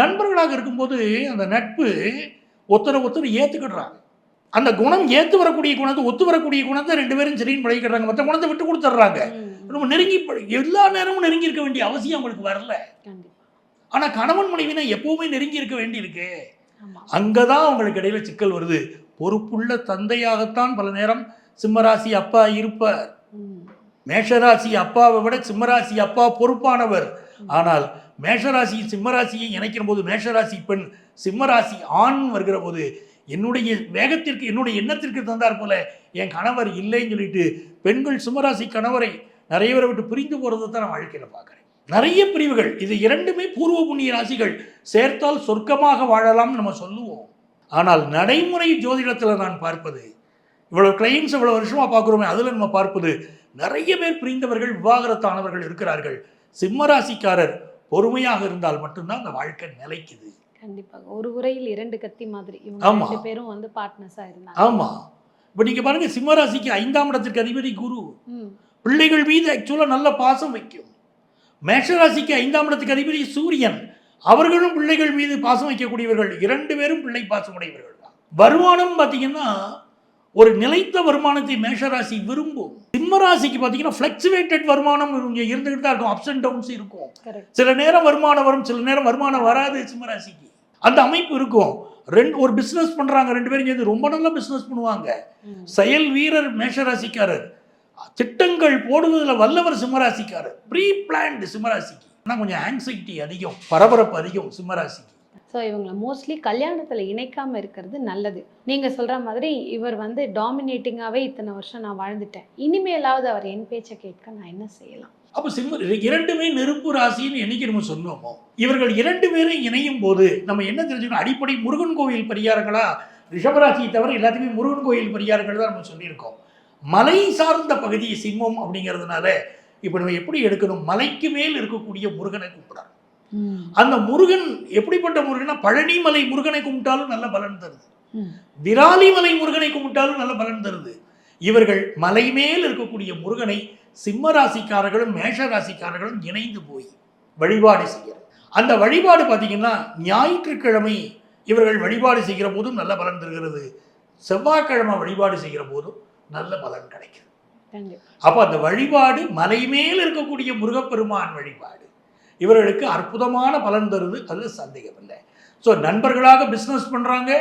நண்பர்களாக இருக்கும்போது அந்த நட்பு ஒருத்தர் ஏற்றுக்கிடுறாங்க. அந்த குணம் ஏற்று வரக்கூடிய குணத்தை, ஒத்து வரக்கூடிய குணத்தை 2 பேரும் சரின்னு பழகிக்கிறாங்க. மற்ற குணத்தை விட்டு கொடுத்துட்றாங்க. நம்ம நெருங்கி எல்லா நேரமும் நெருங்கி இருக்க வேண்டிய அவசியம் அவங்களுக்கு வரல. ஆனால் கணவன் மனைவினா எப்பவுமே நெருங்கி இருக்க வேண்டியிருக்கு. அங்கதான் அவங்களுக்கு இடையில சிக்கல் வருது. பொறுப்புள்ள தந்தையாகத்தான் பல நேரம் சிம்மராசி அப்பா இருப்பார். மேஷராசி அப்பாவை விட சிம்மராசி அப்பா பொறுப்பானவர். ஆனால் மேஷராசி சிம்மராசியை இணைக்கிற போது, மேஷராசி பெண் சிம்மராசி ஆண் வருகிற போது, என்னுடைய வேகத்திற்கு என்னுடைய எண்ணத்திற்கு தந்தார் போல என் கணவர் இல்லைன்னு சொல்லிட்டு பெண்கள் சிம்மராசி கணவரை நிறைய பேரை விட்டு பிரிந்து போகிறத தான் நான் வாழ்க்கையில் பார்க்குறேன். நிறைய பிரிவுகள். இது 2மே பூர்வ புண்ணிய ராசிகள். சேர்த்தால் சொர்க்கமாக வாழலாம்னு நம்ம சொல்லுவோம். ஆனால் நடைமுறை ஜோதிடத்தில் நான் பார்ப்பது, இவ்வளோ கிளைண்ட்ஸ் இவ்வளோ வருஷமாக பார்க்குறோமே, அதில் நம்ம பார்ப்பது நிறைய பேர் பிரிந்தவர்கள், விவாகரத்தானவர்கள் இருக்கிறார்கள். சிம்மராசிக்காரர் பொறுமையாக இருந்தால் மட்டும்தான் அந்த வாழ்க்கை நிலைக்குது. கண்டிப்பாக. ஒரு உரையில் 2 கத்தி மாதிரி இவங்க 2 பேரும் பார்ட்னர்ஸாக இருந்தாங்க. ஆமாம். இப்போ நீங்கள் பாருங்கள், சிம்மராசிக்கு 5ஆம் இடத்திற்கு அதிபதி குரு, பிள்ளைகள் மீது ஆக்சுவலாக நல்ல பாசம் வைக்கும். மேஷராசிக்கு 5ஆம் இடத்துக்கு அதிபதி சூரியன், அவர்களும் பிள்ளைகள் மீது பாசம் வைக்கக்கூடியவர்கள். 2 பேரும் பிள்ளை பாசம் உடையவர்கள் தான். வருமானம் பார்த்தீங்கன்னா ஒரு நிலைத்த வருமானத்தை மேஷராசி விரும்பும். சிம்மராசிக்கு பார்த்தீங்கன்னா ஃப்ளக்சுவேட்டட் வருமானம் இருந்துகிட்டு தான் இருக்கும். அப்ஸ் அண்ட் டவுன்ஸ் இருக்கும். சில நேரம் வருமானம் வரும், சில நேரம் வருமானம் வராது. சிம்மராசிக்கு அந்த அமைப்பு இருக்கும். ஒரு பிஸ்னஸ் பண்ணுறாங்க 2 பேரும் சேர்ந்து ரொம்ப நல்லா பிஸ்னஸ் பண்ணுவாங்க. செயல் வீரர் மேஷராசிக்காரர், திட்டங்கள் போடுவதில் வல்லவர் சிம்மராசிக்காரர், ப்ரீ பிளான்டு சிம்மராசிக்கு. ஆனால் கொஞ்சம் ஆங்ஸைட்டி அதிகம், பரபரப்பு அதிகம் சிம்மராசிக்கு. ஸோ இவங்களை மோஸ்ட்லி கல்யாணத்தில் இணைக்காமல் இருக்கிறது நல்லது. நீங்கள் சொல்கிற மாதிரி இவர் டாமினேட்டிங்காகவே இத்தனை வருஷம் நான் வாழ்ந்துட்டேன், இனிமேலாவது அவர் என் பேச்சை கேட்க நான் என்ன செய்யலாம்? அப்போ 2மே நெருப்பு ராசின்னு என்னைக்கு நம்ம சொன்னோமோ, இவர்கள் 2 பேரும் இணையும் போது நம்ம என்ன தெரிஞ்சுக்கணும்? அடிப்படை முருகன் கோயில் பரிகாரங்களா, ரிஷபராசியை தவிர எல்லாத்தையுமே முருகன் கோயில் பரிகாரங்கள் தான் நம்ம சொல்லியிருக்கோம். மலை சார்ந்த பகுதி சிம்மம் அப்படிங்கிறதுனால இப்போ நம்ம எப்படி எடுக்கணும்? மலைக்கு மேல் இருக்கக்கூடிய முருகனை கும்பிடணும். அந்த முருகன் எப்படிப்பட்ட முருகனா, பழனிமலை முருகனை கும்பிட்டாலும் நல்ல பலன் தருது, விராலிமலை முருகனை கும்பிட்டாலும் நல்ல பலன் தருது. இவர்கள் மலை மேல் இருக்கக்கூடிய முருகனை சிம்ம ராசிக்காரர்களும் மேஷ ராசிக்காரர்களும் இணைந்து போய் வழிபாடு செய்யறது. அந்த வழிபாடு பார்த்தீங்கன்னா ஞாயிற்றுக்கிழமை இவர்கள் வழிபாடு செய்கிற போதும் நல்ல பலன் தருகிறது, செவ்வாய்க்கிழமை வழிபாடு செய்கிற போதும் நல்ல பலன் கிடைக்கிறது. அப்போ அந்த வழிபாடு மலை மேல் இருக்கக்கூடிய முருகப்பெருமான் வழிபாடு இவர்களுக்கு அற்புதமான பலன் தருது, அது சந்தேகம் இல்லை. ஸோ நண்பர்களாக பிஸ்னஸ் பண்ணுறாங்க,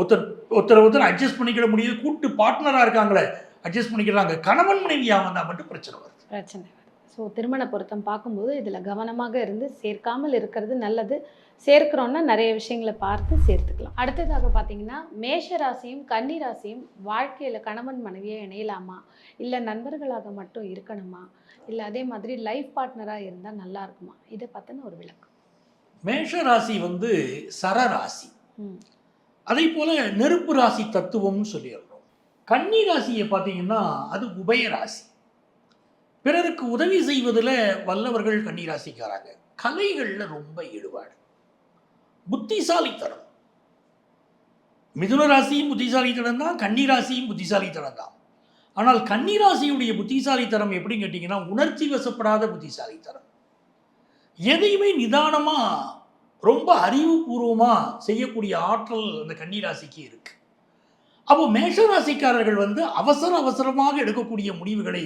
ஒருத்தர் அட்ஜஸ்ட் பண்ணிக்கிட முடியுது, கூட்டு பார்ட்னராக இருக்காங்களே அட்ஜஸ்ட் பண்ணிக்கிறாங்க, கணவன் மனைவியாக வந்தால் மட்டும் பிரச்சனை வருது. ஸோ திருமண பொருத்தம் பார்க்கும்போது இதில் கவனமாக இருந்து சேர்க்காமல் இருக்கிறது நல்லது. சேர்க்கிறோன்னா நிறைய விஷயங்களை பார்த்து சேர்த்துக்கலாம். அடுத்ததாக பார்த்தீங்கன்னா மேஷ ராசியும் கன்னி ராசியும் வாழ்க்கையில் கணவன் மனைவியாக இணையலாமா, இல்லை நண்பர்களாக மட்டும் இருக்கணுமா, இல்லை அதே மாதிரி லைஃப் பார்ட்னராக இருந்தால் நல்லா இருக்குமா, இதை பற்றின ஒரு விளக்கம். மேஷ ராசி சரராசி, அதே போல் நெருப்பு ராசி தத்துவம்னு சொல்லிடுறோம். கன்னி ராசியை பார்த்தீங்கன்னா அது உபயராசி, பிறருக்கு உதவி செய்வதில் வல்லவர்கள் கன்னி ராசிக்காராங்க. கலைகளில் ரொம்ப ஈடுபாடு, புத்திசாலித்தனம். மிதுன ராசியும் புத்திசாலித்தனம் தான், கன்னி ராசியும் புத்திசாலித்தனம் தான். ஆனால் கன்னி ராசியுடைய புத்திசாலித்தனம் எப்படின்னு கேட்டிங்கன்னா உணர்ச்சி வசப்படாத புத்திசாலித்தனம். எதையுமே நிதானமாக ரொம்ப அறிவுபூர்வமாக செய்யக்கூடிய ஆற்றல் அந்த கன்னி ராசிக்கு இருக்கு. அப்போ மேஷராசிக்காரர்கள் அவசரமாக எடுக்கக்கூடிய முடிவுகளை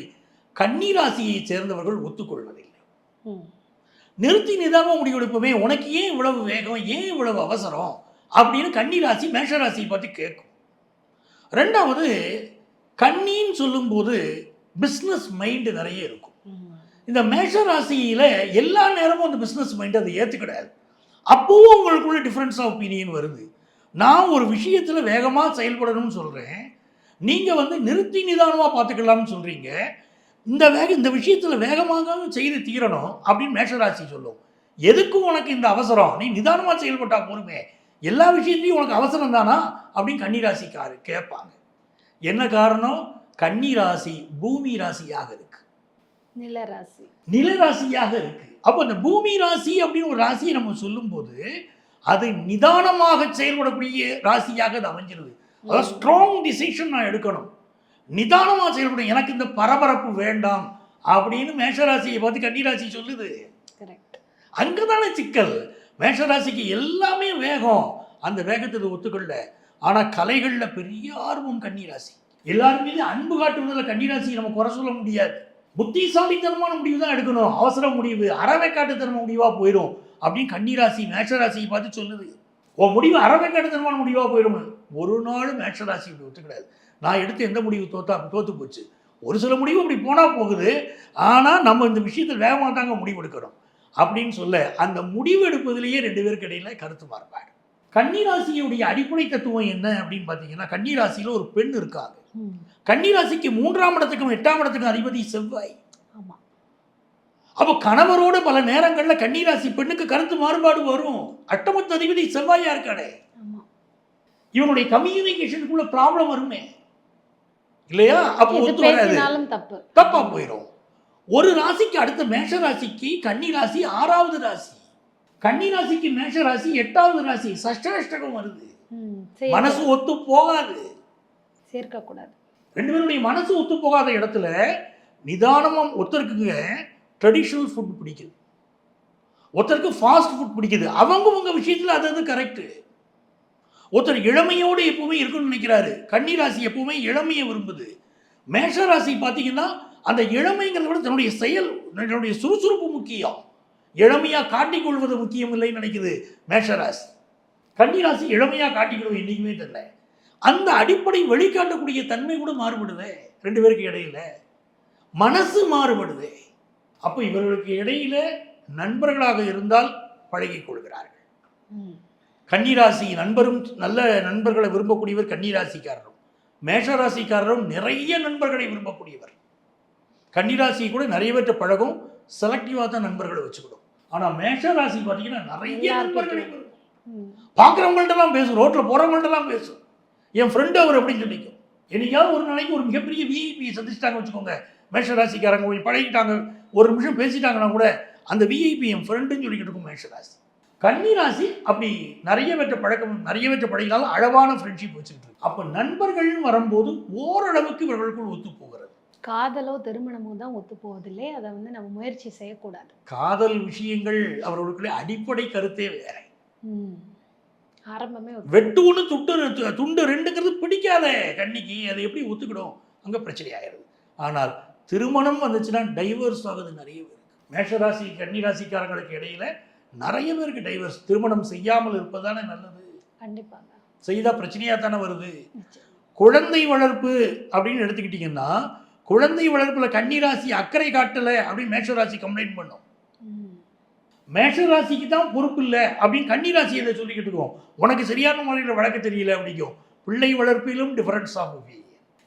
கன்னி ராசியை சேர்ந்தவர்கள் ஒத்துக்கொள்வதில்லை. நிறுத்தி நிதானமாக முடிவெடுப்போமே, உனக்கு ஏன் இவ்வளவு வேகம், ஏன் இவ்வளவு அவசரம் அப்படின்னு கன்னி ராசி மேஷராசியை பார்த்து கேட்கும். ரெண்டாவது, கன்னின்னு சொல்லும்போது பிஸ்னஸ் மைண்டு நிறைய இருக்கும். இந்த மேஷராசியில் எல்லா நேரமும் அந்த பிஸ்னஸ் மைண்டு அதை ஏற்றுக்கிடாது. அப்போவும் உங்களுக்குள்ள டிஃப்ரென்ஸ் ஆஃப் ஒப்பீனியன் வருது. நான் ஒரு விஷயத்தில் வேகமாக செயல்படணும்னு சொல்கிறேன், நீங்கள் நிறுத்தி நிதானமாக பார்த்துக்கலாம்னு சொல்கிறீங்க. இந்த விஷயத்தில் வேகமாக செய்து தீரணும் அப்படின்னு மேஷராசி சொல்லும். எதுக்கும் உனக்கு இந்த அவசரம், நீ நிதானமாக செயல்பட்டா போருமே, எல்லா விஷயத்தையும் உனக்கு அவசரம் தானா அப்படின்னு கன்னிராசிக்காரு கேட்பாங்க. என்ன காரணம்? கன்னிராசி பூமி ராசியாக இருக்கு, நிலராசியாக இருக்கு. அப்போ அந்த பூமி ராசி அப்படின்னு ஒரு ராசியை நம்ம சொல்லும்போது அது நிதானமாக செயல்படக்கூடிய ராசியாக அது அமைஞ்சிருது. அதாவது ஸ்ட்ராங் டிசிஷன் நான் எடுக்கணும், நிதானமாக செயல்படும், எனக்கு இந்த பரபரப்பு வேண்டாம் அப்படின்னு மேஷராசியை பார்த்து கன்னிராசி சொல்லுது. அங்கே தானே சிக்கல். மேஷராசிக்கு எல்லாமே வேகம், அந்த வேகத்தை ஒத்துக்கொள்ள. ஆனால் கலைகளில் பெரிய ஆர்வம் கன்னிராசி. எல்லாருமே அன்பு காட்டுவதில் கன்னிராசியை நம்ம குறை சொல்ல முடியாது. புத்திசாலித்தனமான முடிவு தான் எடுக்கணும், அவசர முடிவு அறவைக்காட்டுத்தனமான முடிவாக போயிடும் அப்படின்னு கன்னிராசி மேஷராசியை பார்த்து சொல்லுது. உன் முடிவு அறவைக்காட்டுத்தனமான முடிவாக போயிடும். ஒரு நாள் மேஷராசி இப்படி ஒத்துக்கிடாது. நான் எடுத்த எந்த முடிவு தோற்று போச்சு. ஒரு சில முடிவு அப்படி போனால் போகுது, ஆனால் நம்ம இந்த விஷயத்தில் வேகமாக தாங்க முடிவு எடுக்கணும் அப்படின்னு சொல்ல அந்த முடிவு எடுப்பதிலேயே ரெண்டு பேருக்கு இடையில கருத்து மாறுபாடு. கன்னிராசியுடைய அடிப்படை தத்துவம் என்ன அப்படின்னு பார்த்தீங்கன்னா, கன்னிராசியில் ஒரு பெண் இருக்காங்க. கன்னிராசிக்கு 3ஆம் இடத்துக்கும் 8ஆம் இடத்துக்கும் அதிபதி செவ்வாய். அப்போ கணவரோட பல நேரங்களில் கன்னிராசி பெண்ணுக்கு கருத்து மாறுபாடு வரும். அட்டமத்து அதிபதி செவ்வாயா இருக்கானே, இவனுடைய கம்யூனிகேஷனுக்குள்ள ப்ராப்ளம் வருமே இல்லையா? அப்போ ஒத்து வராது, தப்பா போயிடும். ஒரு ராசிக்கு அடுத்த மேஷ ராசிக்கு கன்னி ராசி 6வது ராசி, கன்னி ராசிக்கு மேஷ ராசி 8வது ராசி, சஷ்டாஷ்டகம் வருது. மனசு ஒத்து போகாது, சேர்க்கக்கூடாது. ரெண்டு பேருடைய மனசு ஒத்து போகாத இடத்துல நிதானமாக ஒருத்தருக்குங்க ட்ரெடிஷ்னல் ஃபுட் பிடிக்குது, ஒருத்தருக்கு ஃபாஸ்ட் ஃபுட் பிடிக்குது. அவங்க விஷயத்தில் அது கரெக்டு. ஒருத்தர் இளமையோடு எப்பவுமே இருக்கணும்னு நினைக்கிறாரு, கன்னிராசி எப்பவுமே இளமையை விரும்புது. மேஷராசி பார்த்தீங்கன்னா அந்த இளமைங்கிறத விட தன்னுடைய செயல், தன்னுடைய சுறுசுறுப்பு முக்கியம், இளமையாக காட்டிக்கொள்வது முக்கியம் இல்லைன்னு நினைக்குது மேஷராசி. கன்னிராசி இளமையாக காட்டிக்கொள்வது என்றைக்குமே தெரியல. அந்த அடிப்படை வெளிக்காட்டக்கூடிய தன்மை கூட மாறுபடுது ரெண்டு பேருக்கு இடையில, மனசு மாறுபடுது. அப்போ இவர்களுக்கு இடையில நண்பர்களாக இருந்தால் பழகிக் கொள்கிறார்கள். கன்னிராசி நண்பரும் நல்ல நண்பர்களை விரும்பக்கூடியவர் கன்னிராசிக்காரரும், மேஷராசிக்காரரும் நிறைய நண்பர்களை விரும்பக்கூடியவர். கன்னிராசி கூட நிறைய பேர்ட்ட பழகும், செலக்டிவாக தான் நண்பர்களை வச்சுக்கிடும். ஆனால் மேஷராசி பார்த்தீங்கன்னா நிறைய நண்பர்களை பார்க்குறவங்கள்ட்டலாம் பேசும், ரோட்டில் போகிறவங்கள்ட்டலாம் பேசும். என் ஃப்ரெண்டு அவர் அப்படின்னு சொல்லிக்கும். என்னைக்காவது ஒரு நாளைக்கு ஒரு மிகப்பெரிய விஐபி சந்திச்சிட்டாங்க வச்சுக்கோங்க, மேஷராசிக்காரங்க கொஞ்சம் பழகிட்டாங்க, ஒரு நிமிஷம் பேசிட்டாங்கன்னா கூட அந்த விஐபி என் ஃப்ரெண்டுன்னு சொல்லிக்கிட்டு இருக்கும் மேஷராசி. கன்னிராசி அப்படி நிறைய பேற்ற பழகினாலும் அளவான ஃப்ரெண்ட்ஷிப் வச்சுக்கிட்டு இருக்கு. அப்போ நண்பர்கள்னு வரும்போது ஓரளவுக்கு இவர்களுக்குள் ஒத்து போகிறது. காதலோ திருமணமோ தான் ஒத்து போவதில்லை. அதை வந்து நம்ம முயற்சி செய்யக்கூடாது. காதல் விஷயங்கள் அவர்களுக்குள்ளே அடிப்படை கருத்தே வேற. ம். ஆரம்பமே வெட்டு ஒன்று துண்டு ரெண்டுங்கிறது பிடிக்காத கன்னிக்கு, அதை எப்படி ஒத்துக்கிடும்? அங்கே பிரச்சனை ஆயிடுது. ஆனால் திருமணம் வந்துச்சுன்னா டைவர்ஸ் ஆகுது நிறைய பேர். மேஷராசி கன்னிராசிக்காரங்களுக்கு இடையில நிறைய பேருக்கு டைவர்ஸ். திருமணம் செய்யாமல் இருப்பதானே நல்லது. கண்டிப்பாங்க. செய்தால் பிரச்சனையாக தானே வருது. குழந்தை வளர்ப்பு அப்படின்னு எடுத்துக்கிட்டிங்கன்னா, குழந்தை வளர்ப்பில் கன்னிராசி அக்கறை காட்டலை அப்படின்னு மேஷராசி கம்ப்ளைண்ட் பண்ணும். மேஷராசிக்கு தான் பொறுப்பு இல்லை அப்படின்னு கன்னிராசி இதை சொல்லிக்கிட்டு இருக்கோம். உனக்கு சரியான முறையில் வளர்க்க தெரியல அப்படிங்கும். பிள்ளை வளர்ப்பிலும் டிஃபரன்ஸ் ஆகும்.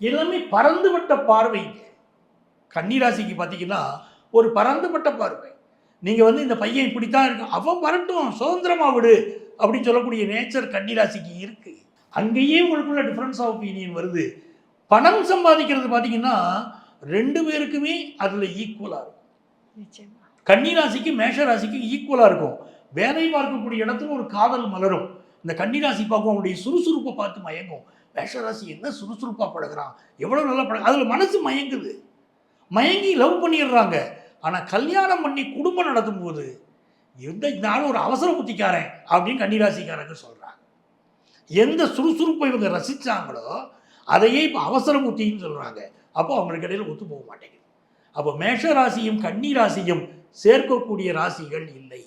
எல்லாமே பறந்துபட்ட பார்வைங்க. கன்னிராசிக்கு பார்த்தீங்கன்னா ஒரு பறந்துபட்ட பார்வை. நீங்கள் வந்து இந்த பையன் இப்படித்தான் இருக்கு, அவன் வரட்டும் சுதந்திரமாக விடு அப்படின்னு சொல்லக்கூடிய நேச்சர் கன்னிராசிக்கு இருக்கு. அங்கேயே உங்களுக்குள்ள டிஃபரன்ஸ் ஆஃப் ஒப்பீனியன் வருது. பணம் சம்பாதிக்கிறது பார்த்தீங்கன்னா ரெண்டு பேருக்குமே அதில் ஈக்குவலாக இருக்கும். கன்னிராசிக்கு மேஷராசிக்கு ஈக்குவலாக இருக்கும். வேலை பார்க்கக்கூடிய இடத்துல ஒரு காதல் மலரும். இந்த கன்னிராசி பார்க்கும், அவனுடைய சுறுசுறுப்பை பார்த்து மயங்கும். மேஷராசி என்ன சுறுசுறுப்பாக பழகிறான், எவ்வளோ நல்லா அதில் மனசு மயங்குது. மயங்கி லவ் பண்ணிடுறாங்க. ஆனால் கல்யாணம் பண்ணி குடும்பம் நடத்தும் போது எந்த நாளும் ஒரு அவசர புத்திக்காரன் அப்படின்னு கன்னிராசிக்காரங்க சொல்கிறாங்க. எந்த சுறுசுறுப்பை இவங்க ரசித்தாங்களோ அதையே இப்போ அவசர புத்தின்னு சொல்கிறாங்க. அப்போ அவங்களுக்கு இடையில் ஒத்து போக மாட்டேங்குது. அப்போ மேஷராசியும் கன்னிராசியும் சேர்க்கக்கூடிய ராசிகள் இல்லை.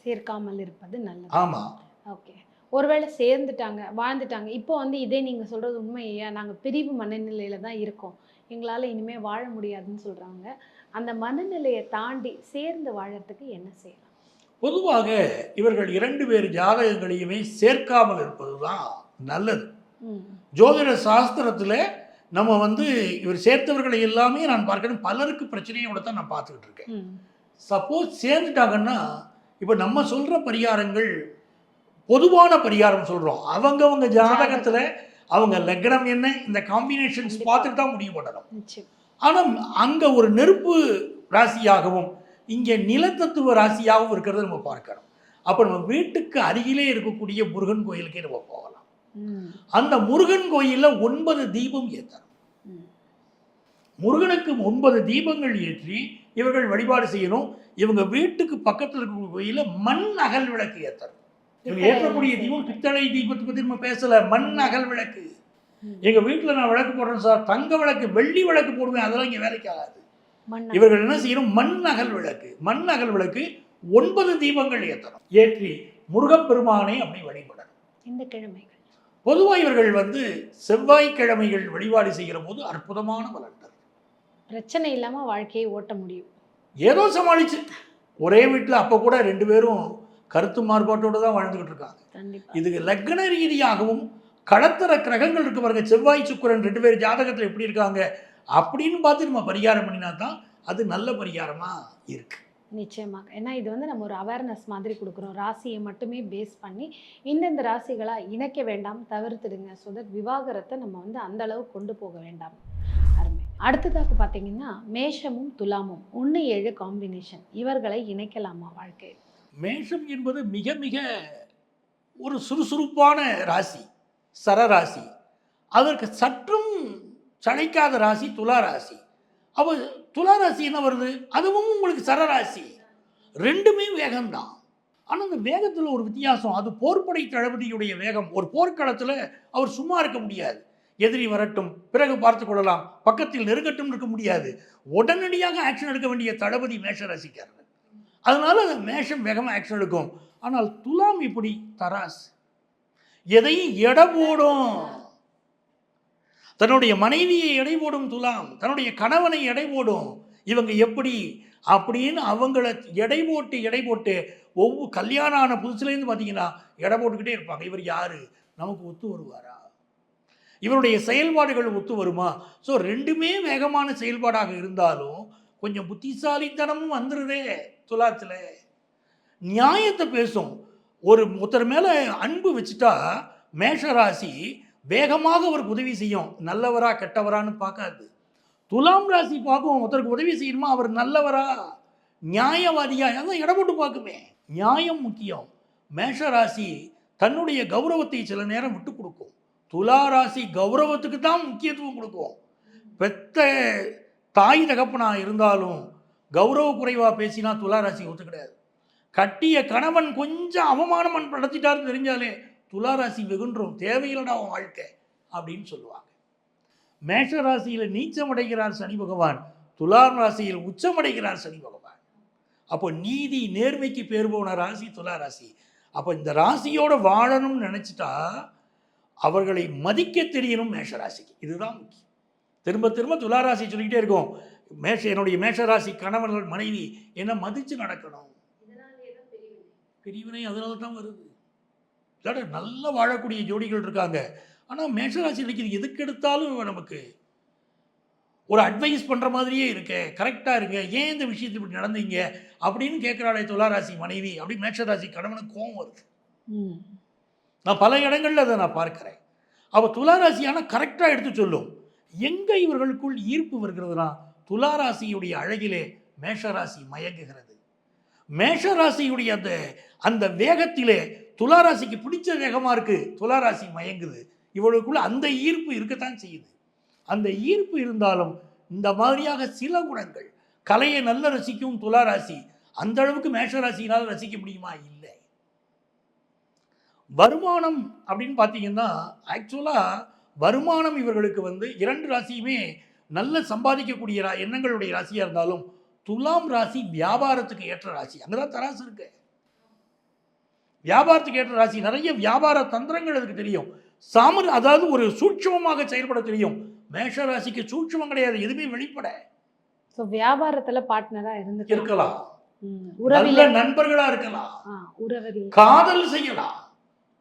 சேர்க்காமல் இருப்பது நல்லது. ஆமாம். ஓகே. ஒருவேளை சேர்ந்துட்டாங்க, வாழ்ந்துட்டாங்க, இப்போ வந்து இதே நீங்கள் சொல்கிறது உண்மையா, நாங்கள் பிரிவு மனநிலையில் தான் இருக்கோம், எங்களால் இனிமேல் வாழ முடியாதுன்னு சொல்கிறாங்க. அந்த மனநிலையை தாண்டி சேர்ந்து வாழறதுக்கு என்ன செய்யலாம்? பொதுவாக இவர்கள் இரண்டு பேர் ஜாதகங்களையுமே சேர்க்காமல் இருப்பது தான் நல்லது. ஜோதிட சாஸ்திரத்தில் நம்ம வந்து இவர் சேர்த்தவர்களை எல்லாமே நான் பார்க்கணும், பலருக்கு பிரச்சனையோட தான் நான் பார்த்துக்கிட்டு இருக்கேன். சப்போஸ் சேர்ந்துட்டாங்கன்னா இப்போ நம்ம சொல்கிற பரிகாரங்கள் பொதுவான பரிகாரம் சொல்கிறோம். அவங்கவங்க ஜாதகத்தில் அவங்க லக்னம் என்ன, இந்த காம்பினேஷன்ஸ் பார்த்துட்டு தான் முடிவு பண்ணணும். ஆனால் அங்கே ஒரு நெருப்பு ராசியாகவும் இங்கே நிலத்தத்துவ ராசியாகவும் இருக்கிறத நம்ம பார்க்கணும். அப்போ நம்ம வீட்டுக்கு அருகிலே இருக்கக்கூடிய முருகன் கோயிலுக்கே நம்ம போகலாம். அந்த முருகன் கோயிலில் 9 தீபம் ஏற்றணும். முருகனுக்கு 9 தீபங்கள் ஏற்றி இவர்கள் வழிபாடு செய்யணும். இவங்க வீட்டுக்கு பக்கத்தில் இருக்கிற கோயிலில் மண் அகல் விளக்கு ஏற்றணும். இவங்க ஏற்றக்கூடிய தீபம் பித்தளை தீபத்தை பற்றி நம்ம பேசலை, மண் அகல் விளக்கு. எங்கள் வீட்டில் நான் விளக்கு போடுறேன் சார், தங்க விளக்கு வெள்ளி விளக்கு போடுவேன், அதெல்லாம் இங்கே வேலைக்கு ஆகாது. இவர்கள் என்ன செய்யணும், மண் அகல் விளக்கு. மண் அகல் விளக்கு 9 தீபங்கள் ஏற்றணும். ஏற்றி முருகப்பெருமானை அப்படி வழிபடணும். இந்த கிழமைகள் பொதுவாக இவர்கள் வந்து செவ்வாய்க்கிழமைகள் வழிபாடு செய்கிற போது அற்புதமான பலன் தரும். பிரச்சனை இல்லாமல் வாழ்க்கையை ஓட்ட முடியும். ஏதோ சமாளிச்சு ஒரே வீட்டில் அப்போ கூட 2 பேரும் கருத்து மாறுபாட்டோடு தான் வாழ்ந்துக்கிட்டு இருக்காங்க. இதுக்கு லக்ன ரீதியாகவும் கடத்தர கிரகங்கள் இருக்கு பாருங்க, செவ்வாய் சுக்கிரன் 2 பேர் ஜாதகத்தில் எப்படி இருக்காங்க அப்படின்னு பார்த்து நம்ம பரிகாரம் பண்ணினா தான் அது நல்ல பரிகாரமாக இருக்கு. நிச்சயமாக. ஏன்னா இது வந்து நம்ம ஒரு அவேர்னஸ் மாதிரி கொடுக்குறோம். ராசியை மட்டுமே பேஸ் பண்ணி இந்தந்த ராசிகளாக இணைக்க வேண்டாம், தவிர்த்துடுங்க. ஸோ தட் விவாகரத்தை நம்ம வந்து அந்த அளவு கொண்டு போக வேண்டாம். அருமை. அடுத்ததாக பார்த்தீங்கன்னா மேஷமும் துலாமும் 1-7 காம்பினேஷன், இவர்களை இணைக்கலாமா வாழ்க்கை? மேஷம் என்பது மிக மிக ஒரு சுறுசுறுப்பான ராசி, சரராசி. அதற்கு சற்றும் சளைக்காத ராசி துலா ராசி. அப்போ துலா ராசி என்ன வருது, அதுவும் உங்களுக்கு சரராசி. ரெண்டுமே வேகம்தான். ஆனால் அந்த வேகத்தில் ஒரு வித்தியாசம். அது போர்ப்படை தளபதியுடைய வேகம். ஒரு போர்க்களத்தில் அவர் சும்மா இருக்க முடியாது. எதிரி வரட்டும் பிறகு பார்த்து கொள்ளலாம், பக்கத்தில் நெருங்கட்டும் இருக்க முடியாது. உடனடியாக ஆக்ஷன் எடுக்க வேண்டிய தளபதி மேஷராசிக்காரர். அதனால மேஷம் வேகமாக ஆக்ஷன் எடுக்கும். ஆனால் துலாம் இப்படி தராசு, எதையும் எடை போடும். தன்னுடைய மனைவியை எடை போடும் துலாம், தன்னுடைய கணவனை எடை போடும். இவங்க எப்படி அப்படின்னு அவங்கள எடை போட்டு ஒவ்வொரு கல்யாணம் ஆன புதுசுலேருந்து பார்த்தீங்கன்னா எடை போட்டுக்கிட்டே இருப்பாங்க. இவர் யார், நமக்கு ஒத்து வருவாரா, இவருடைய செயல்பாடுகள் ஒத்து வருமா? ஸோ ரெண்டுமே வேகமான செயல்பாடாக இருந்தாலும் கொஞ்சம் புத்திசாலித்தனமும் வந்துடுதே துலாத்தில். நியாயத்தை பேசும். ஒருத்தர் மேலே அன்பு வச்சுட்டா மேஷராசி வேகமாக அவருக்கு உதவி செய்யும். நல்லவரா கெட்டவரான்னு பார்க்காது. துலாம் ராசி பார்க்கும், ஒருத்தருக்கு உதவி செய்யணுமா, அவர் நல்லவரா நியாயவாதியா, அதான் இடப்பட்டு பார்க்குமே. நியாயம் முக்கியம். மேஷராசி தன்னுடைய கௌரவத்தை சில நேரம் விட்டு கொடுக்கும். துலா ராசி கௌரவத்துக்கு தான் முக்கியத்துவம் கொடுக்கும். பெத்த தாய் தகப்பனா இருந்தாலும் கௌரவ குறைவாக பேசினா துளாராசி ஒத்து கிடையாது. கட்டிய கணவன் கொஞ்சம் அவமானம் படுத்திட்டாருன்னு தெரிஞ்சாலே துளாராசி வெகுன்றும், தேவையில்லடா அவன் வாழ்க்கை அப்படின்னு சொல்லுவாங்க. மேஷ ராசியில் நீச்சமடைகிறார் சனி பகவான், துலாம் ராசியில் உச்சமடைகிறார் சனி பகவான். அப்போ நீதி நேர்மைக்கு பேர் போன ராசி துலா ராசி. அப்போ இந்த ராசியோட வாழணும்னு நினச்சிட்டா அவர்களை மதிக்க தெரியணும் மேஷராசிக்கு. இதுதான் முக்கியம். திரும்ப திரும்ப துளாராசி சொல்லிக்கிட்டே இருக்கோம், என்னுடைய மேஷராசி கணவர்கள் மனைவி என்ன மதித்து நடக்கணும். பிரிவினை அதனால தான் வருது. இல்லாட்ட நல்லா வாழக்கூடிய ஜோடிகள் இருக்காங்க. ஆனால் மேஷராசி இன்னைக்கு எதுக்கு எடுத்தாலும் நமக்கு ஒரு அட்வைஸ் பண்ணுற மாதிரியே இருக்கு, கரெக்டாக இருங்க, ஏன் இந்த விஷயத்தை இப்படி நடந்தீங்க அப்படின்னு கேட்குறாளே துளாராசி மனைவி, அப்படி மேஷராசி கணவனுக்கு கோவம் வருது. நான் பல இடங்களில் அதை நான் பார்க்குறேன். அவள் துளாராசியான கரெக்டாக எடுத்து சொல்லும். எங்கே இவர்களுக்குள் ஈர்ப்பு வருகிறதுனா துளாராசியுடைய அழகிலே மேஷராசி மயங்குகிறது. மேஷராசியுடைய அந்த வேகத்திலே துளாராசிக்கு பிடிச்ச வேகமாக இருக்குது, துளாராசி மயங்குது. இவளுக்குள்ள அந்த ஈர்ப்பு இருக்கத்தான் செய்யுது. அந்த ஈர்ப்பு இருந்தாலும் இந்த மாதிரியாக சில குணங்கள், கலையை நல்ல ரசிக்கும் துளாராசி அந்த அளவுக்கு மேஷராசினால் ரசிக்க முடியுமா? இல்லை. வருமானம் அப்படின்னு பார்த்தீங்கன்னா ஆக்சுவலாக வருமானம் இவர்களுக்கு இரண்டு ராசியுமே நல்ல சம்பாதிக்கக்கூடிய எண்ணங்களுடைய ராசியாக இருந்தாலும் துலாம் ராசி வியாபாரத்துக்கு ஏற்ற ராசி. அங்கதான் தராசு இருக்கு. வியாபாரத்துக்கு ஏற்ற ராசி. நிறைய வியாபார தந்திரங்கள் அதுக்கு தெரியும். அதாவது ஒரு சூட்சமமாக செயல்பட தெரியும். மேஷ ராசிக்கு சூட்சமம் கிடையாது, எதுவுமே வெளிப்பட. வியாபாரத்துல பார்ட்னரா இருக்கலாம், நல்ல நண்பர்களா இருக்கலாம், காதல் செய்யலாம்,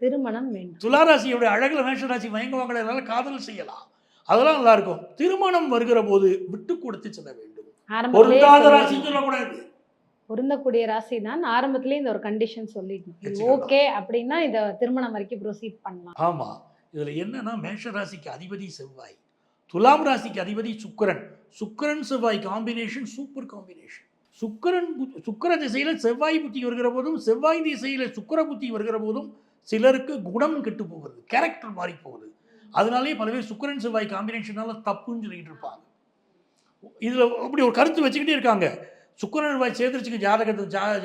திருமணம் வேண்டும். துளாராசியோட அழகுல மேஷராசி மயங்குவாங்கள, காதல் செய்யலாம், அதெல்லாம் நல்லா இருக்கும். திருமணம் வருகிற போது விட்டு கொடுத்து செல்ல வேண்டும். பொருந்தாத ராசி சொல்லக்கூடாது, பொருந்தக்கூடிய ராசி தான். ஆரம்பத்திலேயே இந்த ஒரு கண்டிஷன் சொல்லிடணும், ஓகே அப்படின்னா இதை திருமணம் வரைக்கும் ப்ரொசீட் பண்ணலாம். ஆமா. இதுல என்னன்னா மேஷ ராசிக்கு அதிபதி செவ்வாய், துலாம் ராசிக்கு அதிபதி சுக்கிரன். சுக்கிரன் செவ்வாய் காம்பினேஷன் சூப்பர் காம்பினேஷன். சுக்கிர திசையில செவ்வாய் புத்தி வருகிற போதும், செவ்வாய் திசையில சுக்கிர புத்தி வருகிற போதும் சிலருக்கு குணம் கெட்டு போகிறது, கேரக்டர் மாறி போகுது. அதனாலே பல பேர் சுக்கிரன் செவ்வாய் காம்பினேஷனால தப்புன்னு சொல்லிட்டு இருப்பாங்க. இதுல அப்படி ஒரு கருத்து வச்சுக்கிட்டே இருக்காங்க. சுக்கிரன் செவ்வாய் சேர்த்துருச்சுக்கு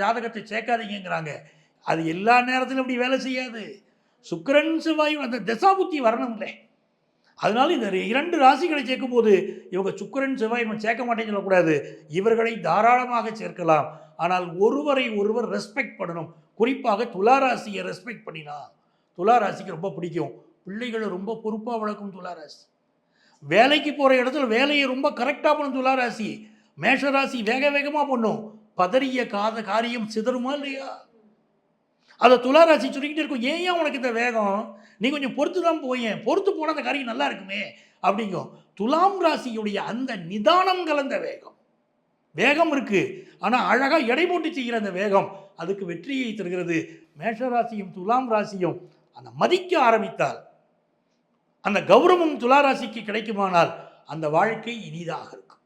ஜாதகத்தை சேர்க்காதீங்கிறாங்க. அது எல்லா நேரத்திலும் அப்படி வேலை செய்யாது. சுக்கிரன் செவ்வாய் அந்த தசாபுத்தி வரணும் இல்லை. அதனால இந்த இரண்டு ராசிகளை சேர்க்கும் போது இவங்க சுக்கிரன் செவ்வாய் நம்ம சேர்க்க மாட்டேன்னு சொல்லக்கூடாது. இவர்களை தாராளமாக சேர்க்கலாம். ஆனால் ஒருவரை ஒருவர் ரெஸ்பெக்ட் பண்ணணும். குறிப்பாக துளாராசியை ரெஸ்பெக்ட் பண்ணினா துளாராசிக்கு ரொம்ப பிடிக்கும். பிள்ளைகளை ரொம்ப பொறுப்பாக வளர்க்கும் துளாராசி. வேலைக்கு போகிற இடத்துல வேலையை ரொம்ப கரெக்டாக பண்ணும் துளாராசி. மேஷராசி வேக வேகமாக பண்ணும். பதறிய காரியம் சிதறுமா இல்லையா? அதை துளாராசி சொல்லிக்கிட்டே இருக்கும், ஏன் உனக்கு இந்த வேகம், நீ கொஞ்சம் பொறுத்து தான் போயேன், பொறுத்து போன அந்த காரியம் நல்லா இருக்குமே அப்படிங்கும். துலாம் ராசியுடைய அந்த நிதானம் கலந்த வேகம் இருக்கு, ஆனால் அழகாக எடை போட்டு செய்கிற அந்த வேகம் அதுக்கு வெற்றியை தருகிறது. மேஷராசியும் துலாம் ராசியும் அந்த மதிக்க ஆரம்பித்தால், அந்த கௌரவம் துளாராசிக்கு கிடைக்குமானால் அந்த வாழ்க்கை இனிதாக இருக்கும்.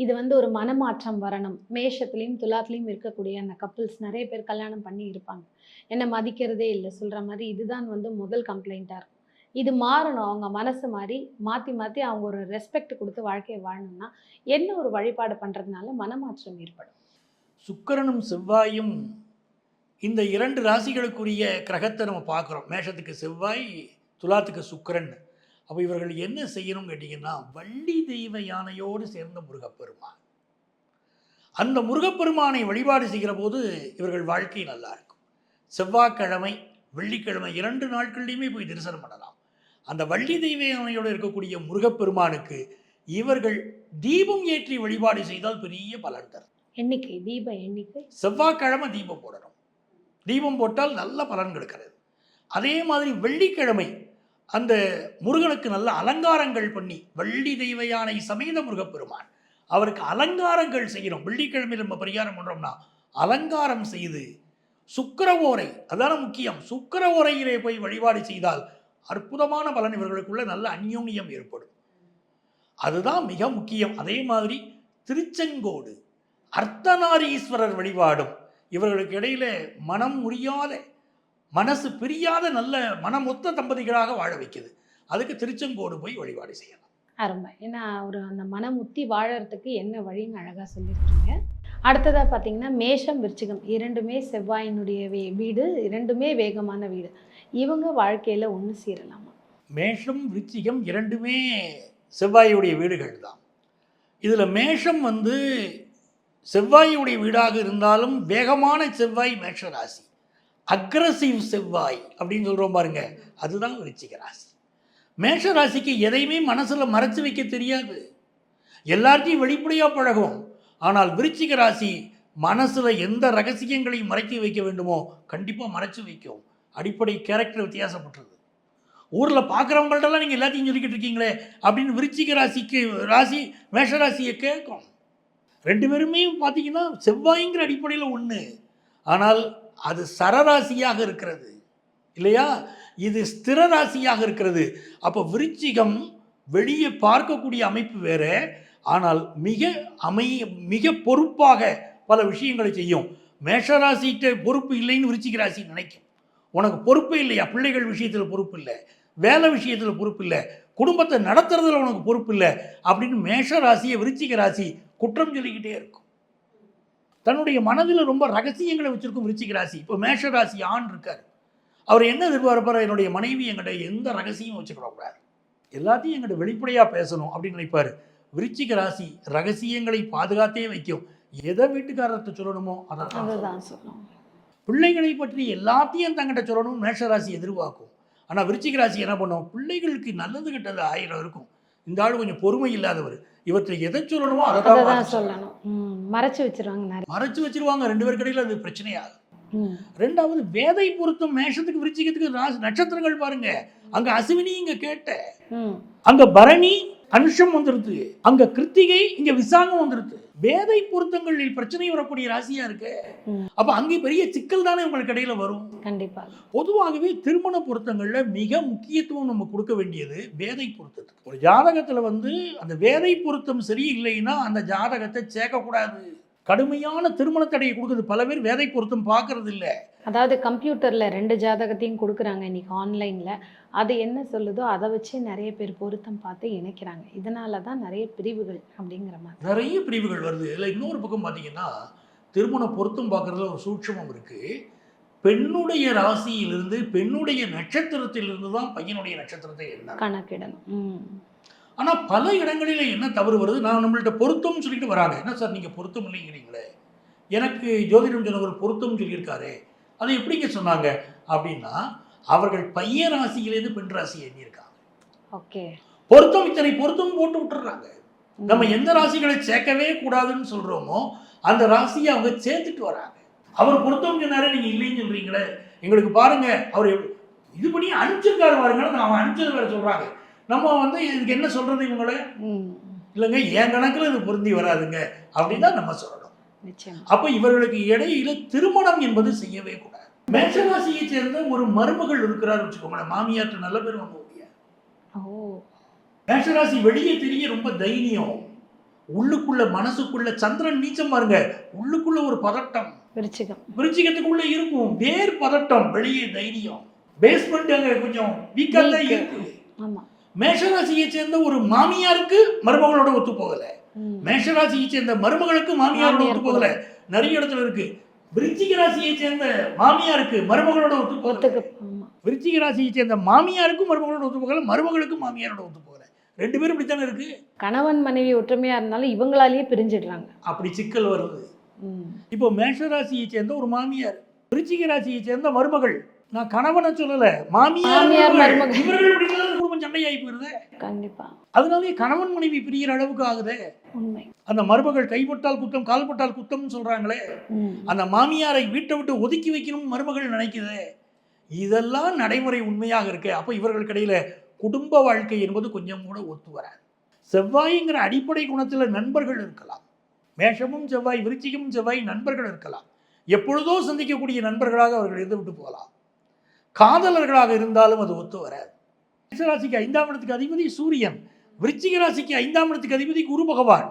இது ஒரு மனமாற்றம் வரணும். மேஷத்துலேயும் துலாத்துலேயும் இருக்கக்கூடிய அந்த கப்பிள்ஸ் நிறைய பேர் கல்யாணம் பண்ணி இருப்பாங்க, என்னை மதிக்கிறதே இல்லை சொல்கிற மாதிரி. இதுதான் முதல் கம்ப்ளைண்ட்டாக இருக்கும். இது மாறணும். அவங்க மனசு மாதிரி மாற்றி அவங்க ஒரு ரெஸ்பெக்ட் கொடுத்து வாழ்க்கையை வாழணும்னா என்ன ஒரு வழிபாடு பண்ணுறதுனால மனமாற்றம் ஏற்படும்? சுக்கிரனும் செவ்வாயும் இந்த இரண்டு ராசிகளுக்குரிய கிரகத்தை நம்ம பார்க்குறோம். மேஷத்துக்கு செவ்வாய், துலாத்துக்கு சுக்கிரன். அப்போ இவர்கள் என்ன செய்யணும்னு கேட்டிங்கன்னா, வள்ளி தெய்வ யானையோடு சேர்ந்த முருகப்பெருமான், அந்த முருகப்பெருமானை வழிபாடு செய்கிற போது இவர்கள் வாழ்க்கை நல்லா இருக்கும். செவ்வாய்க்கிழமை வெள்ளிக்கிழமை 2 நாட்கள்லையுமே போய் தரிசனம் பண்ணலாம். அந்த வள்ளி தெய்வ யானையோடு இருக்கக்கூடிய முருகப்பெருமானுக்கு இவர்கள் தீபம் ஏற்றி வழிபாடு செய்தால் பெரிய பலன் தரும். தீப எண்ணிக்கை செவ்வாய்க்கிழமை தீபம் போடணும். தீபம் போட்டால் நல்ல பலன் கிடைக்கிறது. அதே மாதிரி வெள்ளிக்கிழமை அந்த முருகனுக்கு நல்ல அலங்காரங்கள் பண்ணி, வள்ளி தெய்வ யானை சமேத முருகப்பெருமான் அவருக்கு அலங்காரங்கள் செய்யணும். வெள்ளிக்கிழமை நம்ம பரிகாரம் பண்ணுறோம்னா அலங்காரம் செய்து சுக்கிர ஓரை, அதான முக்கியம், சுக்கிர ஓரையிலே போய் வழிபாடு செய்தால் அற்புதமான பலன் இவர்களுக்குள்ள நல்ல அந்யோன்யம் ஏற்படும். அதுதான் மிக முக்கியம். அதே மாதிரி திருச்செங்கோடு அர்த்தநாரீஸ்வரர் வழிபாடும் இவர்களுக்கு இடையில மனம் முறியாத, மனசு பிரியாத நல்ல மனமொத்த தம்பதிகளாக வாழ வைக்குது. அதுக்கு திருச்செங்கோடு போய் வழிபாடு செய்யலாம். அருமை. ஏன்னா ஒரு அந்த மனமுத்தி வாழறதுக்கு என்ன வழின்னு அழகா சொல்லியிருக்கீங்க. அடுத்ததா பார்த்தீங்கன்னா, மேஷம், விருச்சிகம் 2மே செவ்வாயினுடைய வீடு, 2மே வேகமான வீடு. இவங்க வாழ்க்கையில ஒண்ணு சேரலாமா? மேஷம் விருச்சிகம் இரண்டுமே செவ்வாயுடைய வீடுகள் தான். இதில் மேஷம் வந்து செவ்வாயுடைய வீடாக இருந்தாலும் வேகமான செவ்வாய் மேஷ ராசி, அக்ரசிவ் செவ்வாய் அப்படின்னு சொல்கிறோம் பாருங்க, அதுதான் விருச்சிக ராசி. மேஷ ராசிக்கு எதையுமே மனசில் மறைச்சு வைக்க தெரியாது, எல்லாத்தையும் வெளிப்படையாக பழகும். ஆனால் விருச்சிக ராசி மனசில் எந்த ரகசியங்களையும் மறைத்து வைக்க வேண்டுமோ கண்டிப்பாக மறைச்சு வைக்கும். அடிப்படை கேரக்டர் வித்தியாசப்பட்டது. ஊரில் பார்க்குறவங்கள்ட்டெல்லாம் நீங்கள் எல்லாத்தையும் சொல்லிக்கிட்டு இருக்கீங்களே அப்படின்னு விருச்சிக ராசி மேஷராசியை கேட்கும். ரெண்டு பேருமே பார்த்தீங்கன்னா செவ்வாய்ங்கிற அடிப்படையில் ஒன்று, ஆனால் அது சரராசியாக இருக்கிறது இல்லையா, இது ஸ்திர ராசியாக இருக்கிறது. அப்போ விருச்சிகம் வெளியே பார்க்கக்கூடிய அமைப்பு வேற, ஆனால் மிக பொறுப்பாக பல விஷயங்களை செய்யும். மேஷராசிட்ட பொறுப்பு இல்லைன்னு விருச்சிக ராசி நினைக்கும். உனக்கு பொறுப்பே இல்லையா, பிள்ளைகள் விஷயத்தில் பொறுப்பு இல்லை, வேலை விஷயத்தில் பொறுப்பு இல்லை, குடும்பத்தை நடத்துறதுல உனக்கு பொறுப்பு இல்லை அப்படின்னு மேஷ ராசியை விருச்சிக ராசி குற்றம் சொல்லிக்கிட்டே இருக்கும். தன்னுடைய மனதில் ரொம்ப ரகசியங்களை வச்சிருக்கும் விருச்சிக ராசி. இப்போ மேஷ ராசி ஆண் இருக்கார், அவர் என்ன எதிர்பார்ப்பார், என்னுடைய மனைவி என்கிட்ட எந்த ரகசியமும் வச்சுக்கூடாது, எல்லாத்தையும் என்கிட்ட வெளிப்படையாக பேசணும் அப்படின்னு நினைப்பார். விருச்சிக ராசி ரகசியங்களை பாதுகாத்தே வைக்கும். எதை வீட்டுக்காரர்கிட்ட சொல்லணுமோ அதை தான் சொல்லணும். பிள்ளைகளை பற்றி எல்லாத்தையும் தங்கிட்ட சொல்லணும் மேஷராசி எதிர்பார்க்கும். ஆனால் விருச்சிக ராசி என்ன பண்ணும், பிள்ளைகளுக்கு நல்லது கெட்டது 1000 இருக்கும், இந்த ஆள் கொஞ்சம் பொறுமை இல்லாதவர், இவற்றை எதை சொல்லணுமோ அதை தான் சொல்லணும், மறைச்சு வச்சிருவாங்க, மறைச்சு வச்சிருவாங்க. 2 பேர் கடையில் அது பிரச்சனையாகும். ரெண்டாவது வேதை பொருத்தம் மேஷத்துக்கு விருச்சிகத்துக்கு நட்சத்திரங்கள் பாருங்க, அங்க அஸ்வினி இங்க கேட்ட, அங்க பரணி அனுஷம் வந்துருது, அங்க கிருத்திகை இங்க விசாகம் வந்துருது. வேதை பொருத்தங்களில் பிரச்சனை வரக்கூடிய ராசியா இருக்கு. அப்ப அங்கே பெரிய சிக்கல் தானே உங்களுக்கு இடையில வரும். கண்டிப்பா. பொதுவாகவே திருமண பொருத்தங்கள்ல மிக முக்கியத்துவம் நம்ம கொடுக்க வேண்டியது வேதை பொருத்தத்துக்கு. ஒரு ஜாதகத்துல வந்து அந்த வேதை பொருத்தம் சரியில்லைன்னா அந்த ஜாதகத்தை சேர்க்கக்கூடாது. கடுமையான திருமண தடையை கொடுக்குது. பல பேர் வேதை பொருத்தம் பார்க்கறது இல்லை. அதாவது கம்ப்யூட்டரில் 2 ஜாதகத்தையும் கொடுக்குறாங்க இன்னைக்கு ஆன்லைனில். அது என்ன சொல்லுதோ அதை வச்சு நிறைய பேர் பொருத்தம் பார்த்து இணைக்கிறாங்க. இதனால தான் நிறைய பிரிவுகள் அப்படிங்கிற மாதிரி நிறைய பிரிவுகள் வருது. இல்லை இன்னொரு பக்கம் பார்த்தீங்கன்னா திருமண பொருத்தம் பார்க்குறதுல ஒரு சூட்சமம் இருக்குது. பெண்ணுடைய ராசியிலிருந்து பெண்ணுடைய நட்சத்திரத்திலிருந்து தான் பையனுடைய நட்சத்திரத்தை என்ன கணக்கிடணும். ஆனால் பல இடங்களில் என்ன தவறு வருது, நான் நம்மள்ட்ட பொருத்தம்னு சொல்லிட்டு வராங்க. என்ன சார் நீங்கள் பொருத்தம் இல்லைங்கிறீங்களே, எனக்கு ஜோதிடம் சொன்னவர் பொருத்தம் சொல்லியிருக்காரு, அதை எப்படிங்க சொன்னாங்க அப்படின்னா, அவர்கள் பையன் ராசியிலேருந்து பெண் ராசி எண்ணியிருக்காங்க. ஓகே, பொருத்தம் இத்தனை பொருத்தம் போட்டு விட்டுறாங்க. நம்ம எந்த ராசிகளை சேர்க்கவே கூடாதுன்னு சொல்கிறோமோ அந்த ராசியை அவங்க சேர்த்துட்டு வராங்க. அவர் பொருத்தம் சொன்னாரே நீங்கள் இல்லைன்னு சொல்கிறீங்களே, எங்களுக்கு பாருங்க அவர் இது பண்ணி அனுப்பிச்சிருக்காரு பாருங்கன்னு அவன் அனுப்பிச்சது வேறு சொல்கிறாங்க. நம்ம வந்து இதுக்கு என்ன சொல்றது, இவங்கள இல்லைங்க என் கணக்கில் இது பொருந்தி வராதுங்க அப்படின்னு தான் நம்ம சொல்லணும். அப்ப இவர்களுக்கு இடையில திருமணம் என்பது செய்யவே கூடாது. மேஷராசியை சேர்ந்த ஒரு மருமகள் இருக்கிறார் வச்சுக்கோங்களேன், மாமியார்ட்ட நல்ல பேர் வாங்க முடியாது. மேஷராசி வெளியே தெரிய ரொம்ப தைரியம், உள்ளுக்குள்ள மனசுக்குள்ள சந்திரன் நீச்சம் பாருங்க, உள்ளுக்குள்ள ஒரு பதட்டம் விருச்சிகத்துக்குள்ள இருக்கும், வேர் பதட்டம், வெளியே தைரியம், பேஸ்மெண்ட் அங்க கொஞ்சம் வீக்கா தான் இருக்கு. மேஷராசியை சேர்ந்த ஒரு மாமியாருக்கு மருமகளோட ஒத்து போகல, மேஷராசியை சேர்ந்த மருமகளுக்கு மாமியாரோட ஒத்து போகல, நிறைய இடத்துல இருக்கு. விருச்சிக ராசியை சேர்ந்த மாமியாருக்கு மருமகளோட ஒத்து போகல, விருச்சிக ராசியை சேர்ந்த மாமியாருக்கும் மருமகளோட ஒத்து போகல, மருமகளுக்கும் மாமியாரோட ஒத்து போகல. 2 பேரும் இப்படித்தானே இருக்கு. கணவன் மனைவி ஒற்றுமையா இருந்தாலும் இவங்களாலேயே பிரிஞ்சிடுறாங்க, அப்படி சிக்கல் வருது. இப்போ மேஷராசியை சேர்ந்த ஒரு மாமியார், விருச்சிக ராசியை சேர்ந்த மருமகள், நான் கணவனை சொல்லல, மாமியார் இவர்கள் குடும்பம் சண்டையாகி போயிருது. கண்டிப்பா. அதனாலே கணவன் மனைவி பிரிகிற அளவுக்கு ஆகுது. அந்த மருமகள் கைப்பட்டால் குத்தம் கால்பட்டால் குத்தம்னு சொல்றாங்களே, அந்த மாமியாரை வீட்டை விட்டு ஒதுக்கி வைக்கணும் மருமகள் நினைக்குது. இதெல்லாம் நடைமுறை உண்மையாக இருக்கு. அப்போ இவர்களுக்கு இடையில குடும்ப வாழ்க்கை என்பது கொஞ்சம் கூட ஒத்து வராது. செவ்வாய்ங்கிற அடிப்படை குணத்தில் நண்பர்கள் இருக்கலாம், மேஷமும் செவ்வாய் விருச்சிகமும் செவ்வாய் நண்பர்கள் இருக்கலாம், எப்பொழுதோ சந்திக்கக்கூடிய நண்பர்களாக அவர்கள் இருந்து விட்டு போகலாம். காதலர்களாக இருந்தாலும் அது ஒத்து வராது. மேஷராசிக்கு 5ஆம் இடத்துக்கு அதிபதி சூரியன், விருச்சிக ராசிக்கு 5ஆம் இடத்துக்கு அதிபதி குரு பகவான்.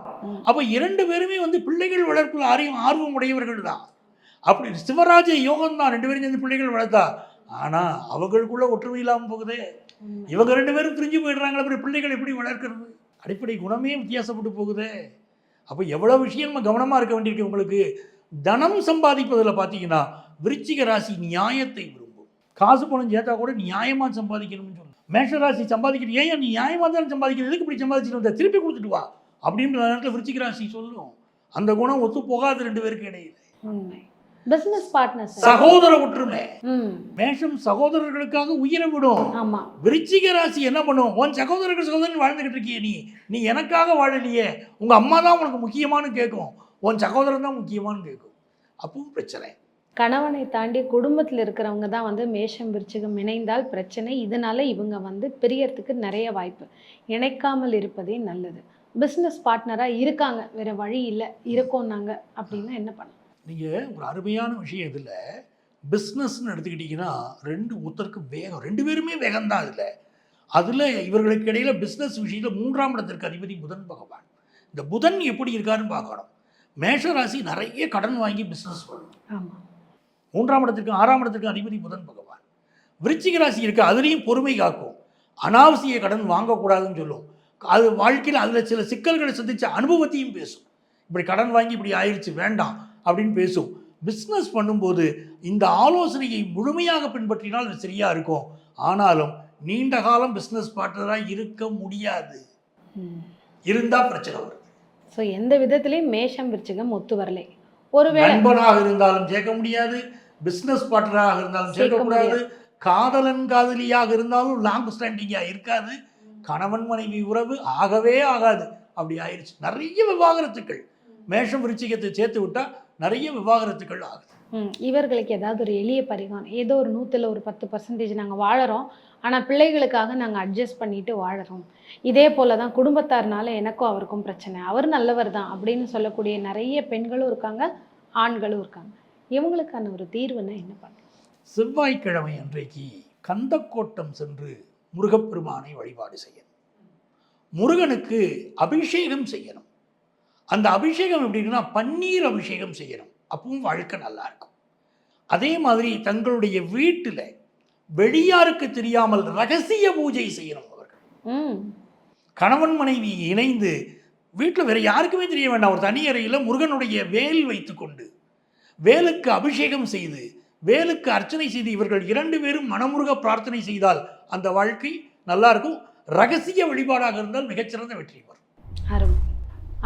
அப்போ 2 பேருமே வந்து பிள்ளைகள் வளர்ப்பில் ஆர்வம் உடையவர்கள் தான். அப்படி சிவராஜ யோகம் தான் 2 பேரும் சேர்ந்து பிள்ளைகள் வளர்த்தா. ஆனால் அவங்களுக்குள்ள ஒற்றுமை இல்லாமல் போகுதே, இவங்க 2 பேரும் பிரிஞ்சு போயிடுறாங்க. அப்படி பிள்ளைகள் எப்படி வளர்க்கிறது? அடிப்படை குணமே வித்தியாசப்பட்டு போகுதே. அப்போ எவ்வளோ விஷயம் நம்ம கவனமாக இருக்க வேண்டியிருக்கு. உங்களுக்கு தனம் சம்பாதிப்பதில் பார்த்தீங்கன்னா விருச்சிக ராசி நியாயத்தை விரும்பும். காசு பணம் சேர்த்தா கூட நியாயமாக சம்பாதிக்கணும்னு சொல்லணும். மேஷ ராசி சம்பாதிக்கிறது, ஏன் நீ நியாயமாக தான் சம்பாதிக்கிறது, எதுக்கு இப்படி சம்பாதிச்சுட்டு வந்த, திருப்பி கொடுத்துட்டு வா அப்படின்ற நேரத்தில் விருச்சிக ராசி சொல்லும். அந்த குணம் ஒத்து போகாது ரெண்டு பேருக்கு இடையில. பிசினஸ் பார்ட்னர் சகோதர ஒற்றுமை. மேஷம் சகோதரர்களுக்காக உயிரை விடும். ஆமா. விருச்சிக ராசி என்ன பண்ணும், உன் சகோதரன் வாழ்ந்துகிட்டு இருக்கிய, நீ எனக்காக வாழலையே, உங்க அம்மா தான் உனக்கு முக்கியமானு கேட்கும், உன் சகோதரன் தான் முக்கியமானு கேட்கும். அப்பவும் பிரச்சனை. கணவனை தாண்டி குடும்பத்தில் இருக்கிறவங்க தான் வந்து மேஷம் விருச்சிகம் இணைந்தால் பிரச்சனை. இதனால இவங்க பிரியறதுக்கு நிறைய வாய்ப்பு. இணைக்காமல் இருப்பதே நல்லது. பிஸ்னஸ் பார்ட்னராக இருக்காங்க, வேற வழி இல்லை, இருக்கோம் நாங்கள் அப்படின்னா என்ன பண்ணலாம்? நீங்கள் ஒரு அருமையான விஷயம் இதில் பிஸ்னஸ்ன்னு எடுத்துக்கிட்டிங்கன்னா ஒருத்தருக்கு வேகம், ரெண்டு பேருமே வேகம்தான். அதில் இவர்களுக்கு இடையில் பிஸ்னஸ் விஷயத்தில் 3ஆம் இடத்திற்கு அதிபதி புதன் பகவான். இந்த புதன் எப்படி இருக்காருன்னு பார்க்கணும். மேஷராசி நிறைய கடன் வாங்கி பிஸ்னஸ் பண்ணணும். ஆமாம். 3ஆம் இடத்திற்கு 6ஆம் இடத்திற்கு அதிபதி புதன் பகவான். விருச்சிக ராசி இருக்குது, அதுலேயும் பொறுமை காக்கும். அனாவசிய கடன் வாங்கக்கூடாதுன்னு சொல்லும். அது வாழ்க்கையில் அதில் சில சிக்கல்களை சந்தித்த அனுபவத்தையும் பேசும். இப்படி கடன் வாங்கி இப்படி ஆயிடுச்சு வேண்டாம் அப்படின்னு பேசும். பிஸ்னஸ் பண்ணும்போது இந்த ஆலோசனையை முழுமையாக பின்பற்றினால் அது சரியாக இருக்கும். ஆனாலும் நீண்ட காலம் பிஸ்னஸ் பார்ட்னராக இருக்க முடியாது. இருந்தால் பிரச்சனை வரும். ஸோ எந்த விதத்திலையும் மேஷம் விருச்சிகம் ஒத்து வரலை. ஒருவேளை நண்பனாக இருந்தாலும் சேர்க்க முடியாது, பிஸ்னஸ் பார்ட்னராக இருந்தாலும் சேர்க்கக்கூடாது, காதலன் காதலியாக இருந்தாலும் லாங் ஸ்டாண்டிங்காக இருக்காது, கணவன் மனைவி உறவு ஆகவே ஆகாது. அப்படி ஆயிடுச்சு. நிறைய விவாகரத்துக்கள் மேஷம் விருச்சிகத்தை சேர்த்து விட்டால் நிறைய விவாகரத்துக்கள் ஆகுது. இவர்களுக்கு ஏதாவது ஒரு எளிய பரிகாரம், ஏதோ ஒரு 100ல் ஒரு 10% நாங்கள் வாழறோம், ஆனால் பிள்ளைகளுக்காக நாங்கள் அட்ஜஸ்ட் பண்ணிட்டு வாழறோம், இதே போல தான் குடும்பத்தார்னால எனக்கும் அவருக்கும் பிரச்சனை, அவர் நல்லவர் தான் அப்படின்னு சொல்லக்கூடிய நிறைய பெண்களும் இருக்காங்க, ஆண்களும் இருக்காங்க. இவங்களுக்கான ஒரு தீர்வுன்னா என்ன பண்ணலாம்? செவ்வாய்க்கிழமை அன்றைக்கு கந்தக்கோட்டம் சென்று முருகப்பெருமானை வழிபாடு செய்யணும். முருகனுக்கு அபிஷேகம் செய்யணும். அந்த அபிஷேகம் எப்படின்னா பன்னீர் அபிஷேகம் செய்யணும். அப்பவும் வாழ்க்கை நல்லா இருக்கும். அதே மாதிரி தங்களுடைய வீட்டில் வெளியாருக்கு தெரியாமல் ரகசிய பூஜை செய்யணும். அவர்கள் கணவன் மனைவி இணைந்து வீட்டில் வேற யாருக்குமே தெரிய வேண்டாம், ஒரு தனி அறையில் முருகனுடைய வேல் வைத்துக்கொண்டு வேலுக்கு அபிஷேகம் செய்து வேலுக்கு அர்ச்சனை செய்து இவர்கள் 2 பேரும் மனமுருக பிரார்த்தனை செய்தால் அந்த வாழ்க்கை நல்லா இருக்கும். ரகசிய வழிபாடாக இருந்தால் மிகச்சிறந்த வெற்றி வரும்.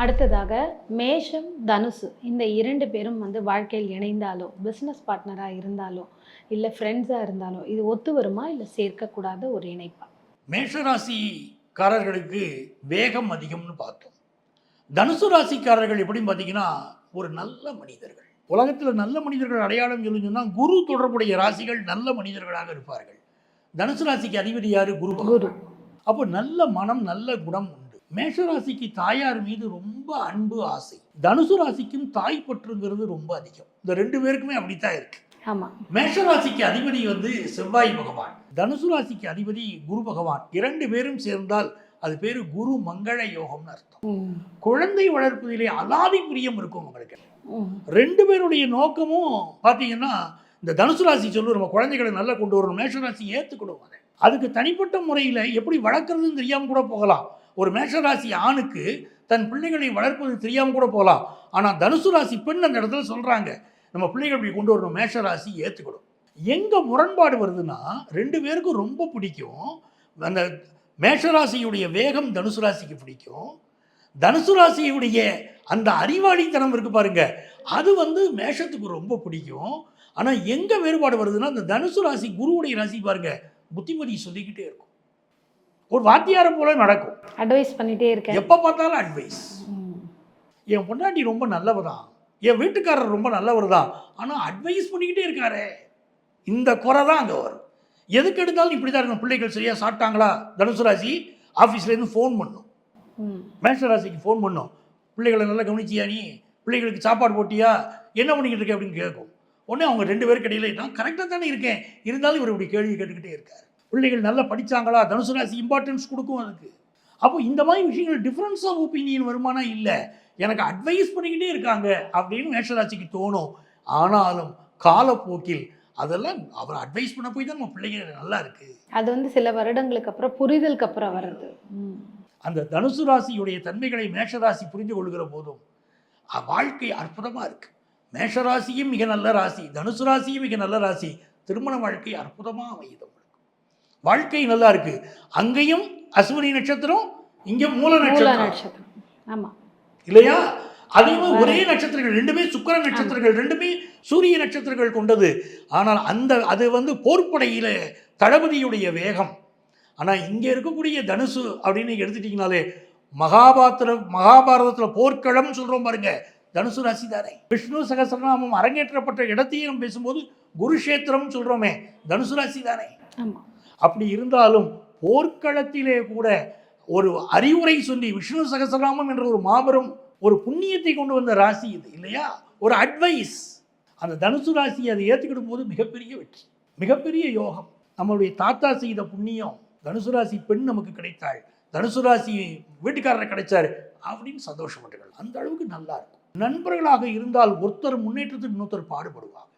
அடுத்ததாக மேஷம் தனுசு இந்த 2 பேரும் வாழ்க்கையில் இணைந்தாலோ, பிஸ்னஸ் பார்ட்னராக இருந்தாலோ, இல்லை ஃப்ரெண்ட்ஸாக இருந்தாலோ இது ஒத்து வருமா, இல்லை சேர்க்கக்கூடாத ஒரு இணைப்பா? மேஷராசிக்காரர்களுக்கு வேகம் அதிகம்னு பார்த்தோம். தனுசு ராசிக்காரர்கள் எப்படின்னு பார்த்தீங்கன்னா ஒரு நல்ல மனிதர்கள். உலகத்தில் நல்ல மனிதர்கள் அடையாளம் சொன்னால் குரு தொடர்புடைய ராசிகள் நல்ல மனிதர்களாக இருப்பார்கள். தனுசு ராசிக்கு அதிபதி யாரு? குரு. அப்போ நல்ல மனம், நல்ல குணம் உண்டு. மேஷராசிக்கு தாயார் மீது ரொம்ப அன்பு, ஆசை. தனுசு ராசிக்கும் தாய் பற்றுங்கிறது ரொம்ப அதிகம். இந்த 2 பேருக்குமே அப்படித்தான் இருக்கு. மேஷராசிக்கு அதிபதி செவ்வாய் பகவான், தனுசு ராசிக்கு அதிபதி குரு பகவான். 2 பேரும் சேர்ந்தால் அது பேரு குரு மங்கள யோகம்னு அர்த்தம். குழந்தை வளர்ப்பதிலே அலாதி பிரியம் இருக்கும் உங்களுக்கு. 2 பேருடைய நோக்கமும் பார்த்தீங்கன்னா இந்த தனுசு ராசி சொல்லு நம்ம குழந்தைகளை நல்லா கொண்டு வரணும், மேஷராசி ஏற்றுக்கொள்வாங்க. அதுக்கு தனிப்பட்ட முறையில் எப்படி வளர்க்குறதுன்னு தெரியாமல் கூட போகலாம். ஒரு மேஷராசி ஆணுக்கு தன் பிள்ளைகளை வளர்ப்பது தெரியாமல் கூட போகலாம். ஆனால் தனுசு ராசி பெண் அந்த இடத்துல சொல்கிறாங்க நம்ம பிள்ளைகள் இப்படி கொண்டு வரணும், மேஷராசி ஏற்றுக்கணும். எங்கே முரண்பாடு வருதுன்னா 2 பேருக்கும் ரொம்ப பிடிக்கும். அந்த மேஷராசியுடைய வேகம் தனுசு ராசிக்கு பிடிக்கும். தனுசு ராசியுடைய அந்த அறிவாளித்தனம் இருக்கு பாருங்க, அது மேஷத்துக்கு ரொம்ப பிடிக்கும். ஆனால் எங்கே வேறுபாடு வருதுன்னா அந்த தனுசு ராசி குருவுடைய ராசி பாருங்க, புத்திமதி சொல்லிக்கிட்டே இருக்கும். ஒரு வாத்தியாரை போல நடக்கும், அட்வைஸ் பண்ணிட்டே இருக்கேன், எப்போ பார்த்தாலும் அட்வைஸ். என் பொண்டாட்டி ரொம்ப நல்லவர் தான், என் வீட்டுக்காரர் ரொம்ப நல்லவர் தான், ஆனால் அட்வைஸ் பண்ணிக்கிட்டே இருக்காரு. இந்த குறை தான் அங்கே வரும். எதுக்கு எடுத்தாலும் இப்படி தான் இருக்கும். பிள்ளைகள் சரியாக சாப்பிட்டாங்களா, தனுசு ராசி ஆஃபீஸ்லேருந்து ஃபோன் பண்ணும், மேஷராசிக்கு ஃபோன் பண்ணும், பிள்ளைகளை நல்லா கவனிச்சியா, நீ பிள்ளைகளுக்கு சாப்பாடு போட்டியா, என்ன பண்ணிக்கிட்டு இருக்க அப்படின்னு கேட்கும். உடனே அவங்க 2 பேருக்கு இடையில நான் கரெக்டாக தானே இருக்கேன், இருந்தாலும் இவர் இப்படி கேள்வி கேட்டுக்கிட்டே இருக்கார். பிள்ளைகள் நல்லா படித்தாங்களா, தனுசு ராசி இம்பார்ட்டன்ஸ் கொடுக்கும் அதுக்கு. அப்போ இந்த மாதிரி விஷயங்கள் டிஃப்ரென்ஸ் ஆஃப் ஒப்பீனியன் வருமானா இல்லை, எனக்கு அட்வைஸ் பண்ணிக்கிட்டே இருக்காங்க அப்படின்னு மேஷராசிக்கு தோணும். ஆனாலும் காலப்போக்கில் அதெல்லாம் அவர் அட்வைஸ் பண்ண போய் தான் நம்ம பிள்ளைங்க நல்லா இருக்கு. அது சில வருடங்களுக்கு அப்புறம் புரிதலுக்கு அப்புறம் வர்றது. அந்த தனுசு ராசியுடைய தன்மைகளை மேஷராசி புரிந்து கொள்கிற போதும் வாழ்க்கை அற்புதமாக இருக்குது. மேஷராசியும் மிக நல்ல ராசி, தனுசு ராசியும் மிக நல்ல ராசி. திருமண வாழ்க்கை அற்புதமாக அமையுது. வாழ்க்கை நல்லா இருக்கு. அங்கேயும் அஸ்வினி நட்சத்திரம், இங்க மூல நட்சத்திரம். ஆமா இல்லையா? அதையுமே ஒரே நட்சத்திரங்கள், ரெண்டுமே சுக்கிர நட்சத்திரங்கள், ரெண்டுமே சூரிய நட்சத்திரங்கள் கொண்டது. ஆனால் அது போர்ப்படையில தளபதியுடைய வேகம். ஆனால் இங்கே இருக்கக்கூடிய தனுசு அப்படின்னு எடுத்துட்டீங்கனாலே மகாபாரதத்தில் போர்க்களம் சொல்றோம் பாருங்க, தனுசு ராசி தானே. விஷ்ணு சகஸ்ரநாமம் அரங்கேற்றப்பட்ட இடத்தையும் நம்ம பேசும்போது குருஷேத்திரம் சொல்றோமே, தனுசு ராசி தானே. அப்படி இருந்தாலும் போர்க்களத்திலே கூட ஒரு அறிவுரை சொல்லி விஷ்ணு சகஸ்ரநாமம் என்ற ஒரு மாபெரும் ஒரு புண்ணியத்தை கொண்டு வந்த ராசி இது இல்லையா, ஒரு அட்வைஸ். அந்த தனுசு ராசி அதை ஏற்றுக்கிடும் போது மிகப்பெரிய வெற்றி, மிகப்பெரிய யோகம். நம்மளுடைய தாத்தா செய்த புண்ணியம், தனுசு ராசி பெண் நமக்கு கிடைத்தாள், தனுசு ராசி வீட்டுக்காரரை கிடைச்சாரு அப்படின்னு சந்தோஷப்பட்டுகள். அந்த அளவுக்கு நல்லா இருக்கும். நண்பர்களாக இருந்தால் ஒருத்தர் முன்னேற்றத்துக்கு இன்னொருத்தர் பாடுபடுவாங்க.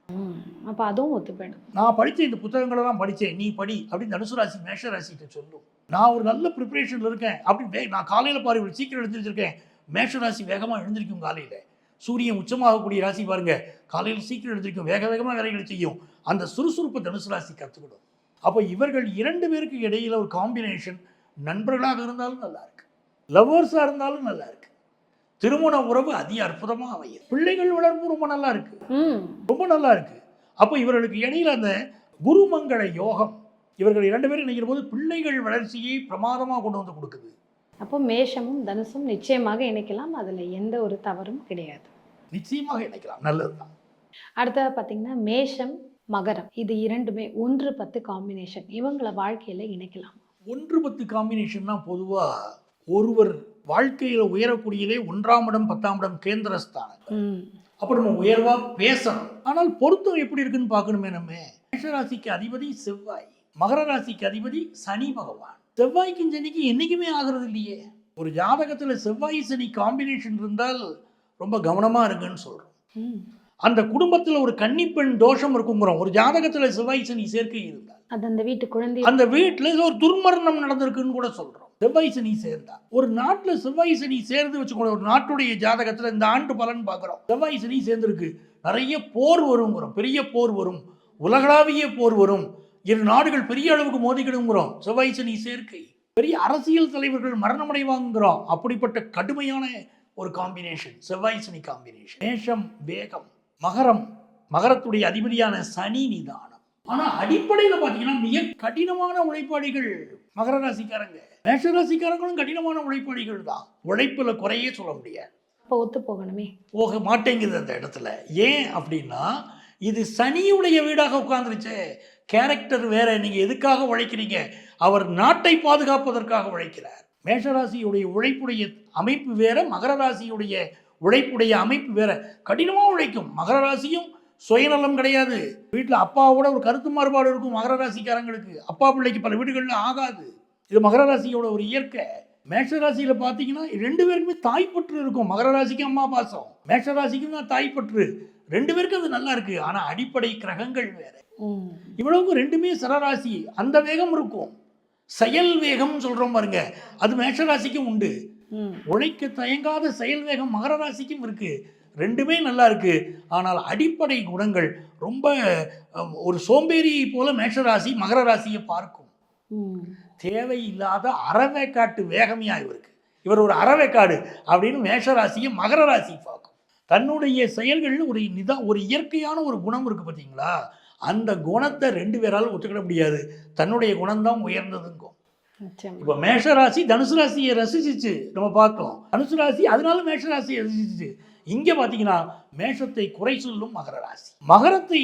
அப்போ அதுவும் ஒத்துப்பேன். நான் படித்த இந்த புத்தகங்களெல்லாம் படித்தேன், நீ படி அப்படின்னு தனுசு ராசி மேஷ ராசிகிட்ட சொல்லும். நான் ஒரு நல்ல ப்ரிப்பரேஷனில் இருக்கேன் அப்படின்னு நான் காலையில் பாரு சீக்கிரம் எழுந்திரிச்சிருக்கேன். மேஷ ராசி வேகமாக எழுந்திருக்கும். காலையில் சூரியன் உச்சமாகக்கூடிய ராசி பாருங்க, காலையில் சீக்கிரம் எழுந்திருக்கும், வேக வேகமாக வேலைகளை செய்யும். அந்த சுறுசுறுப்பை தனுசு ராசி கற்றுக்கிடும். அப்போ இவர்கள் 2 பேருக்கு இடையில ஒரு காம்பினேஷன். நண்பர்களாக இருந்தாலும் நல்லா இருக்கு, லவ்வர்ஸாக இருந்தாலும் நல்லா இருக்கு. திருமண உறவு அதி அற்புதமாக அமையும். பிள்ளைகள் வளர்ப்பு ரொம்ப நல்லா இருக்கு, ரொம்ப நல்லா இருக்கு. அப்போ இவர்களுக்கு இடையில அந்த குருமங்கள யோகம் இவர்கள் 2 பேரும் நினைக்கிற போது பிள்ளைகள் வளர்ச்சியை பிரமாதமாக கொண்டு வந்து கொடுக்குது. அப்போ மேஷமும் தனுசும் நிச்சயமாக இணைக்கலாம், அதில் எந்த ஒரு தவறும் கிடையாது. நிச்சயமாக இணைக்கலாம், நல்லதுதான். அடுத்தது பார்த்தீங்கன்னா மேஷம் மகரம், இது 2மே 1-10 காம்பினேஷன். இவங்களை வாழ்க்கையில் இணைக்கலாம். 1-10 காம்பினேஷன்னா பொதுவாக ஒருவர் வாழ்க்கையில் உயரக்கூடியதே 1ஆம் இடம் 10ஆம் இடம் கேந்திரஸ்தானம். அப்போ நம்ம உயர்வா பேசணும். ஆனால் பொருத்தம் எப்படி இருக்குன்னு பார்க்கணுமே. நம்ம மேஷராசிக்கு அதிபதி செவ்வாய், மகர ராசிக்கு அதிபதி சனி பகவான். செவ்வாய்க்கும் சனிக்கு என்னைக்குமே ஆகிறது இல்லையே. ஒரு ஜாதகத்தில் செவ்வாய் சனி காம்பினேஷன் இருந்தால் ரொம்ப கவனமாக இருக்குன்னு சொல்கிறோம். அந்த குடும்பத்தில் ஒரு கன்னிப்பெண் தோஷம் இருக்குங்கிறோம். ஒரு ஜாதகத்தில் செவ்வாய் சனி சேர்க்கை இருந்தால் அது அந்த வீட்டு குழந்தை, அந்த வீட்டில் ஒரு துர்மரணம் நடந்திருக்குன்னு கூட சொல்கிறோம். செவ்வாய் சனி சேர்ந்தா ஒரு நாட்டில் செவ்வாய் சனி சேர்ந்து வச்சுக்கோங்க. ஒரு நாட்டுடைய ஜாதகத்தில் இந்த ஆண்டு பலன் பார்க்குறோம், செவ்வாய் சனி சேர்ந்துருக்கு, நிறைய போர் வருங்கிறோம், பெரிய போர் வரும், உலகளாவிய போர் வரும், 2 நாடுகள் பெரிய அளவுக்கு மோதிக்கிடுங்கிறோம். செவ்வாய் சனி சேர்க்கை, பெரிய அரசியல் தலைவர்கள் மரணமடைவாங்கிறோம். அப்படிப்பட்ட கடுமையான ஒரு காம்பினேஷன் செவ்வாய் சனி காம்பினேஷன். மேஷம் வேகம், மகரத்துடைய அதிபதியான சனி நிதானம். ஆனா அடிப்படையில் பார்த்தீங்கன்னா மிக கடினமான உழைப்பாளிகள் மகர ராசிக்காரங்க. மேஷ ராசிக்காரங்களும் கடினமான உழைப்பாளிகள் தான், உழைப்புல குறையே சொல்ல முடியாது. ஒத்து போகணுமே, போக மாட்டேங்குது அந்த இடத்துல. ஏன் அப்படின்னா இது சனியுடைய வீடாக உட்கார்ந்துருச்சு. கேரக்டர் வேற. நீங்க எதுக்காக உழைக்கிறீங்க? அவர் நாட்டை பாதுகாப்பதற்காக உழைக்கிறார். மேஷராசியுடைய உழைப்புடைய அமைப்பு வேற, மகர ராசியுடைய உழைப்புடைய அமைப்பு வேற. கடினமாக உழைக்கும். மகர ராசியும் சுயநலம் கிடையாது. வீட்டில் அப்பாவோட ஒரு கருத்து மாறுபாடு இருக்கும் மகர ராசிக்காரங்களுக்கு. அப்பா பிள்ளைக்கு பல வீடுகளில் ஆகாது. இது மகர ராசியோட ஒரு இயற்கை. மேஷ ராசியில் பார்த்தீங்கன்னா 2 பேருக்குமே தாய்ப்பற்று இருக்கும். மகர ராசிக்கு அம்மா பாசம், மேஷ ராசிக்கும் தான் தாய்ப்பற்று. 2 பேருக்கு அது நல்லா இருக்கு. ஆனால் அடிப்படை கிரகங்கள் வேற. இவ்வளவுக்கு 2மே சரராசி. அந்த வேகம் இருக்கும், செயல் வேகம் சொல்றோம் பாருங்க, அது மேஷ ராசிக்கும் உண்டு. உழைக்க தயங்காத செயல் வேகம் மகர ராசிக்கும் இருக்கு. 2மே நல்லா இருக்கு. ஆனால் அடிப்படை குணங்கள் ரொம்ப ஒரு சோம்பேறியை போல மேஷராசி மகர ராசியை பார்க்கும். தேவையில்லாத அறவேக்காட்டு வேகமையா இவருக்கு. இவர் ஒரு அறவேக்காடு அப்படின்னு மேஷராசியை மகர ராசி பார்க்கும். தன்னுடைய செயல்களில் ஒரு இயற்கையான ஒரு குணம் இருக்கு பார்த்தீங்களா, அந்த குணத்தை 2 பேரால் ஒத்துக்கிட முடியாது. தன்னுடைய குணம்தான் உயர்ந்ததுங்கும். இப்போ மேஷராசி தனுசு ராசியை ரசிச்சிச்சு நம்ம பார்க்கலாம். தனுசு ராசி அதனால மேஷராசியை ரசிச்சிச்சு. இங்க பாத்தீங்கன்னா மேஷத்தை குறை சொல்லும் மகர ராசி, மகரத்தை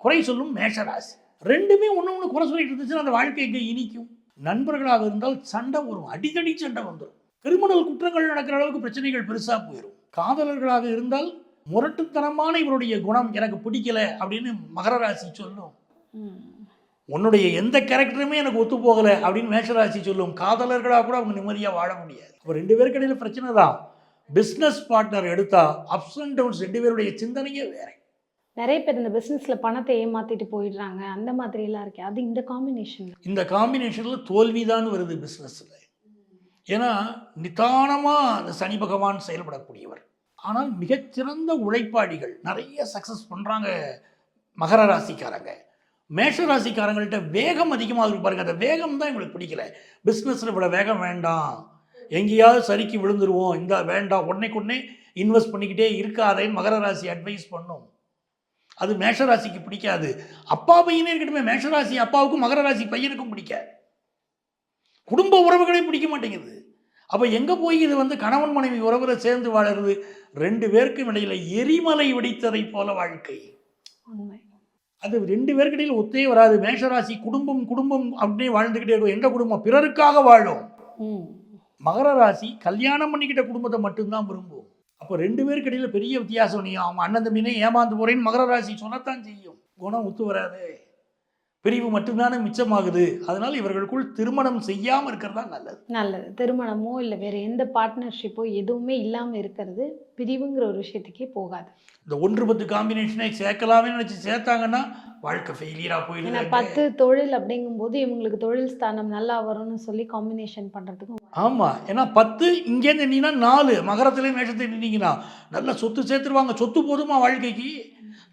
குறை சொல்லும் மேஷராசி. 2மே ஒன்று குறை சொல்லிட்டு இருந்துச்சுன்னா அந்த வாழ்க்கை எங்கே இனிக்கும்? நண்பர்களாக இருந்தால் சண்டை வரும், அடிக்கடி சண்டை வந்துடும். கிரிமினல் குற்றங்கள் நடக்கிற அளவுக்கு பிரச்சனைகள் பெருசா போயிடும். காதலர்களாக இருந்தால் முரட்டுத்தனமான இவருடைய குணம் எனக்கு பிடிக்கல அப்படின்னு மகர ராசி சொல்லும். உன்னுடைய எந்த கேரக்டருமே எனக்கு ஒத்து போகல அப்படின்னு மேஷராசி சொல்லும். காதலர்களாக கூட அவங்க நிம்மதியாக வாழ முடியாது. இப்போ 2 பேருக்கு இடையில பிரச்சனை தான். பிஸ்னஸ் பார்ட்னர் எடுத்தா அப்ஸ் அண்ட் டவுன்ஸ் 2 பேருடைய சிந்தனையே வேற. நிறைய பேர் இந்த பிஸ்னஸ்ல பணத்தை ஏமாத்திட்டு போயிடுறாங்க, அந்த மாதிரி எல்லாம் இருக்கு. அது இந்த காம்பினேஷன்ல தோல்வி தான் வருது பிஸ்னஸ்ல. ஏன்னா நிதானமாக அந்த சனி பகவான் செயல்படக்கூடியவர். ஆனால் மிகச்சிறந்த உழைப்பாளிகள் நிறைய சக்ஸஸ் பண்ணுறாங்க மகர ராசிக்காரங்க. மேஷ ராசிக்காரங்கள்ட்ட வேகம் அதிகமாக இருக்கு பாருங்க. அந்த வேகம் தான் எங்களுக்கு பிடிக்கல. பிஸ்னஸில் இவ்வளோ வேகம் வேண்டாம், எங்கேயாவது சறுக்கி விழுந்துருவோம், இந்த வேண்டாம், உடனே இன்வெஸ்ட் பண்ணிக்கிட்டே இருக்காதேன்னு மகர ராசி அட்வைஸ் பண்ணும். அது மேஷராசிக்கு பிடிக்காது. அப்பா பையனே இருக்கட்டுமே, மேஷராசி அப்பாவுக்கும் மகர ராசி பையனுக்கும் பிடிக்காது. குடும்ப உறவுகளே பிடிக்க மாட்டேங்குது. அப்போ எங்கே போய் இது வந்து கணவன் மனைவி உறவுல சேர்ந்து வாழறது? 2 பேருக்கும் இடையில எரிமலை வெடித்ததை போல வாழ்க்கை. அது 2 பேருக்கு இடையில ஒத்தே வராது. மேஷராசி குடும்பம் குடும்பம் அப்படியே வாழ்ந்துக்கிட்டே இருக்கும். எந்த குடும்பம்? பிறருக்காக வாழும். மகர ராசி கல்யாணம் பண்ணிக்கிட்ட குடும்பத்தை மட்டும்தான் விரும்பும். அப்போ 2 பேருக்கு இடையில பெரிய வித்தியாசம். நீ அவன் அண்ணன் தம்பினே ஏமாந்து போறேன்னு மகர ராசி சொல்லத்தான் செய்யும். குணம் ஒத்து வராது. பிரிவு மட்டும்தானே மிச்சமாகுது. அதனால இவர்களுக்குள் திருமணம் செய்யாமல் இருக்கிறதா நல்லது. திருமணமோ இல்லை வேற எந்த பார்ட்னர்ஷிப்போ எதுவுமே இல்லாமல் இருக்கிறது பிரிவுங்கிற ஒரு விஷயத்துக்கே போகாது. இந்த 1-10 காம்பினேஷனை சேர்க்கலாமே நினச்சி சேர்த்தாங்கன்னா வாழ்க்கை ஃபெயிலியராக போயிடுது. 10 தொழில் அப்படிங்கும்போது இவங்களுக்கு தொழில் ஸ்தானம் நல்லா வரும்னு சொல்லி காம்பினேஷன் பண்ணுறதுக்கும். ஆமாம், ஏன்னா 10 இங்கேருந்து நின்னா 4 மகரத்துலேயும் மேஷத்துலேயும் நின்னீங்கன்னா நல்ல சொத்து சேர்த்துருவாங்க. சொத்து போதுமா வாழ்க்கைக்கு?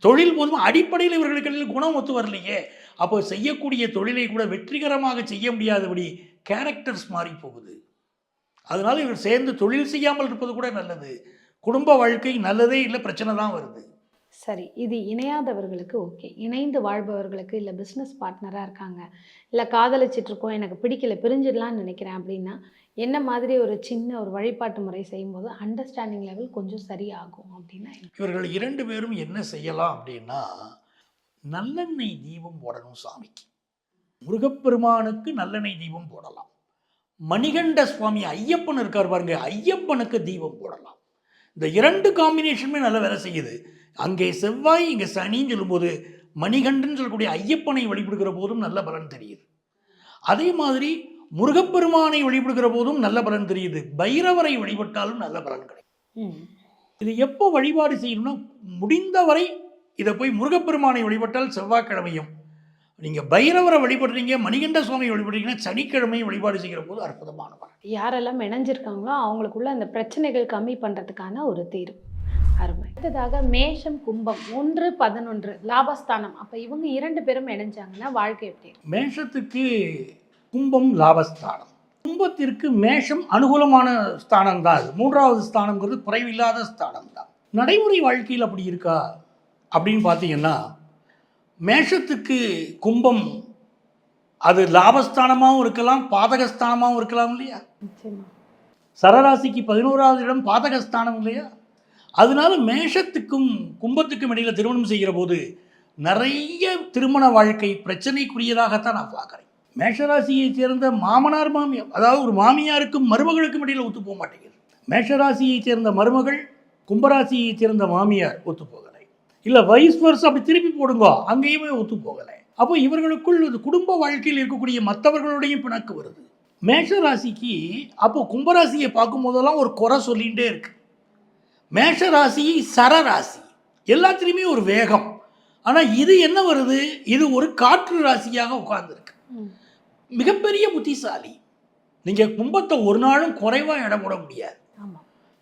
தொழில் போதுமா? அடிப்படையில் இவர்களுக்கு குணம் ஒத்து வரலையே. அப்போ செய்யக்கூடிய தொழிலை கூட வெற்றிகரமாக செய்ய முடியாதபடி கேரக்டர்ஸ் மாறி போகுது. அதனால இவர் சேர்ந்து தொழில் செய்யாமல் இருப்பது கூட நல்லது. குடும்ப வாழ்க்கை நல்லதே இல்லை, பிரச்சனை தான் வருது. சரி, இது இணையாதவர்களுக்கு ஓகே. இணைந்து வாழ்பவர்களுக்கு இல்லை பிஸ்னஸ் பார்ட்னராக இருக்காங்க, இல்லை காதலிச்சிட்டு இருக்கோம், எனக்கு பிடிக்கல, பிரிஞ்சிடலான்னு நினைக்கிறேன் அப்படின்னா என்ன மாதிரி ஒரு சின்ன ஒரு வழிபாட்டு முறை செய்யும்போது அண்டர்ஸ்டாண்டிங் லெவல் கொஞ்சம் சரியாகும் அப்படின்னா? இவர்கள் 2 பேரும் என்ன செய்யலாம் அப்படின்னா, நல்லெண்ணெய் தீபம் போடணும் சாமிக்கு. முருகப்பெருமானுக்கு நல்லெண்ணெய் தீபம் போடலாம். மணிகண்ட சுவாமி ஐயப்பன் இருக்கார் பாருங்க, ஐயப்பனுக்கு தீபம் போடலாம். இந்த 2 காம்பினேஷனுமே நல்ல வேலை செய்யுது. அங்கே செவ்வாய் இங்கே சனின்னு சொல்லும்போது மணிகண்டன் சொல்லக்கூடிய ஐயப்பனை வழிபடுகிற போதும் நல்ல பலன் தெரியுது. அதே மாதிரி முருகப்பெருமானை வழிபடுகிற போதும் நல்ல பலன் தெரியுது. பைரவரை வழிபட்டாலும் நல்ல பலன் கிடைக்கும். இது எப்போ வழிபாடு செய்யணும்னா, முடிந்தவரை இதை போய் முருகப்பெருமானை வழிபட்டால் செவ்வாய்க்கிழமையும், நீங்கள் பைரவரை வழிபடுறீங்க, மணிகண்ட சுவாமி வழிபடுறீங்கன்னா சனிக்கிழமையும் வழிபாடு செய்கிற போது அற்புதமான பலன். யாரெல்லாம் இணைஞ்சிருக்காங்களோ அவங்களுக்குள்ள அந்த பிரச்சனைகள் கம்மி பண்ணுறதுக்கான ஒரு தீர்வு. அருமை. அடுத்ததாக மேஷம் கும்பம் 1-11 லாபஸ்தானம். அப்போ இவங்க 2 பேரும் இணைஞ்சாங்கன்னா வாழ்க்கை எப்படி? மேஷத்துக்கு கும்பம் லாபஸ்தானம், கும்பத்திற்கு மேஷம் அனுகூலமான ஸ்தானம் தான். அது 3வது ஸ்தானம்ங்கிறது குறைவில்லாத ஸ்தானம் தான். நடைமுறை வாழ்க்கையில் அப்படி இருக்கா அப்படின்னு பார்த்தீங்கன்னா, மேஷத்துக்கு கும்பம் அது லாபஸ்தானமாகவும் இருக்கலாம், பாதகஸ்தானமாகவும் இருக்கலாம் இல்லையா? சரராசிக்கு 11வது இடம் பாதகஸ்தானம் இல்லையா? அதனால மேஷத்துக்கும் கும்பத்துக்கும் இடையில் திருமணம் செய்கிற போது நிறைய திருமண வாழ்க்கை பிரச்சனைக்குரியதாகத்தான் நான் பார்க்குறேன். மேஷராசியை சேர்ந்த மாமனார் மாமியார், அதாவது ஒரு மாமியாருக்கும் மருமகளுக்கும் இடையில் ஒத்து போக மாட்டேங்குது. மேஷராசியை சேர்ந்த மருமகள் கும்பராசியை சேர்ந்த மாமியார் ஒத்து போகலை, இல்லை வைஸ் வர்ஸ் அப்படி திருப்பி போடுங்க, அங்கேயுமே ஒத்து போகலை. அப்போ இவர்களுக்குள் குடும்ப வாழ்க்கையில் இருக்கக்கூடிய மற்றவர்களுடையும் பிணக்கு வருது. மேஷராசிக்கு அப்போ கும்பராசியை பார்க்கும் போதெல்லாம் ஒரு குறை சொல்லிகிட்டே இருக்கு. மேஷராசி சரராசி, எல்லாத்துலேயுமே ஒரு வேகம். ஆனால் இது என்ன வருது? இது ஒரு காற்று ராசியாக உட்கார்ந்துருக்கு. மிகப்பெரிய புத்திசாலி. நீங்கள் கும்பத்தை ஒரு நாளும் குறைவாக இடம் போட முடியாது.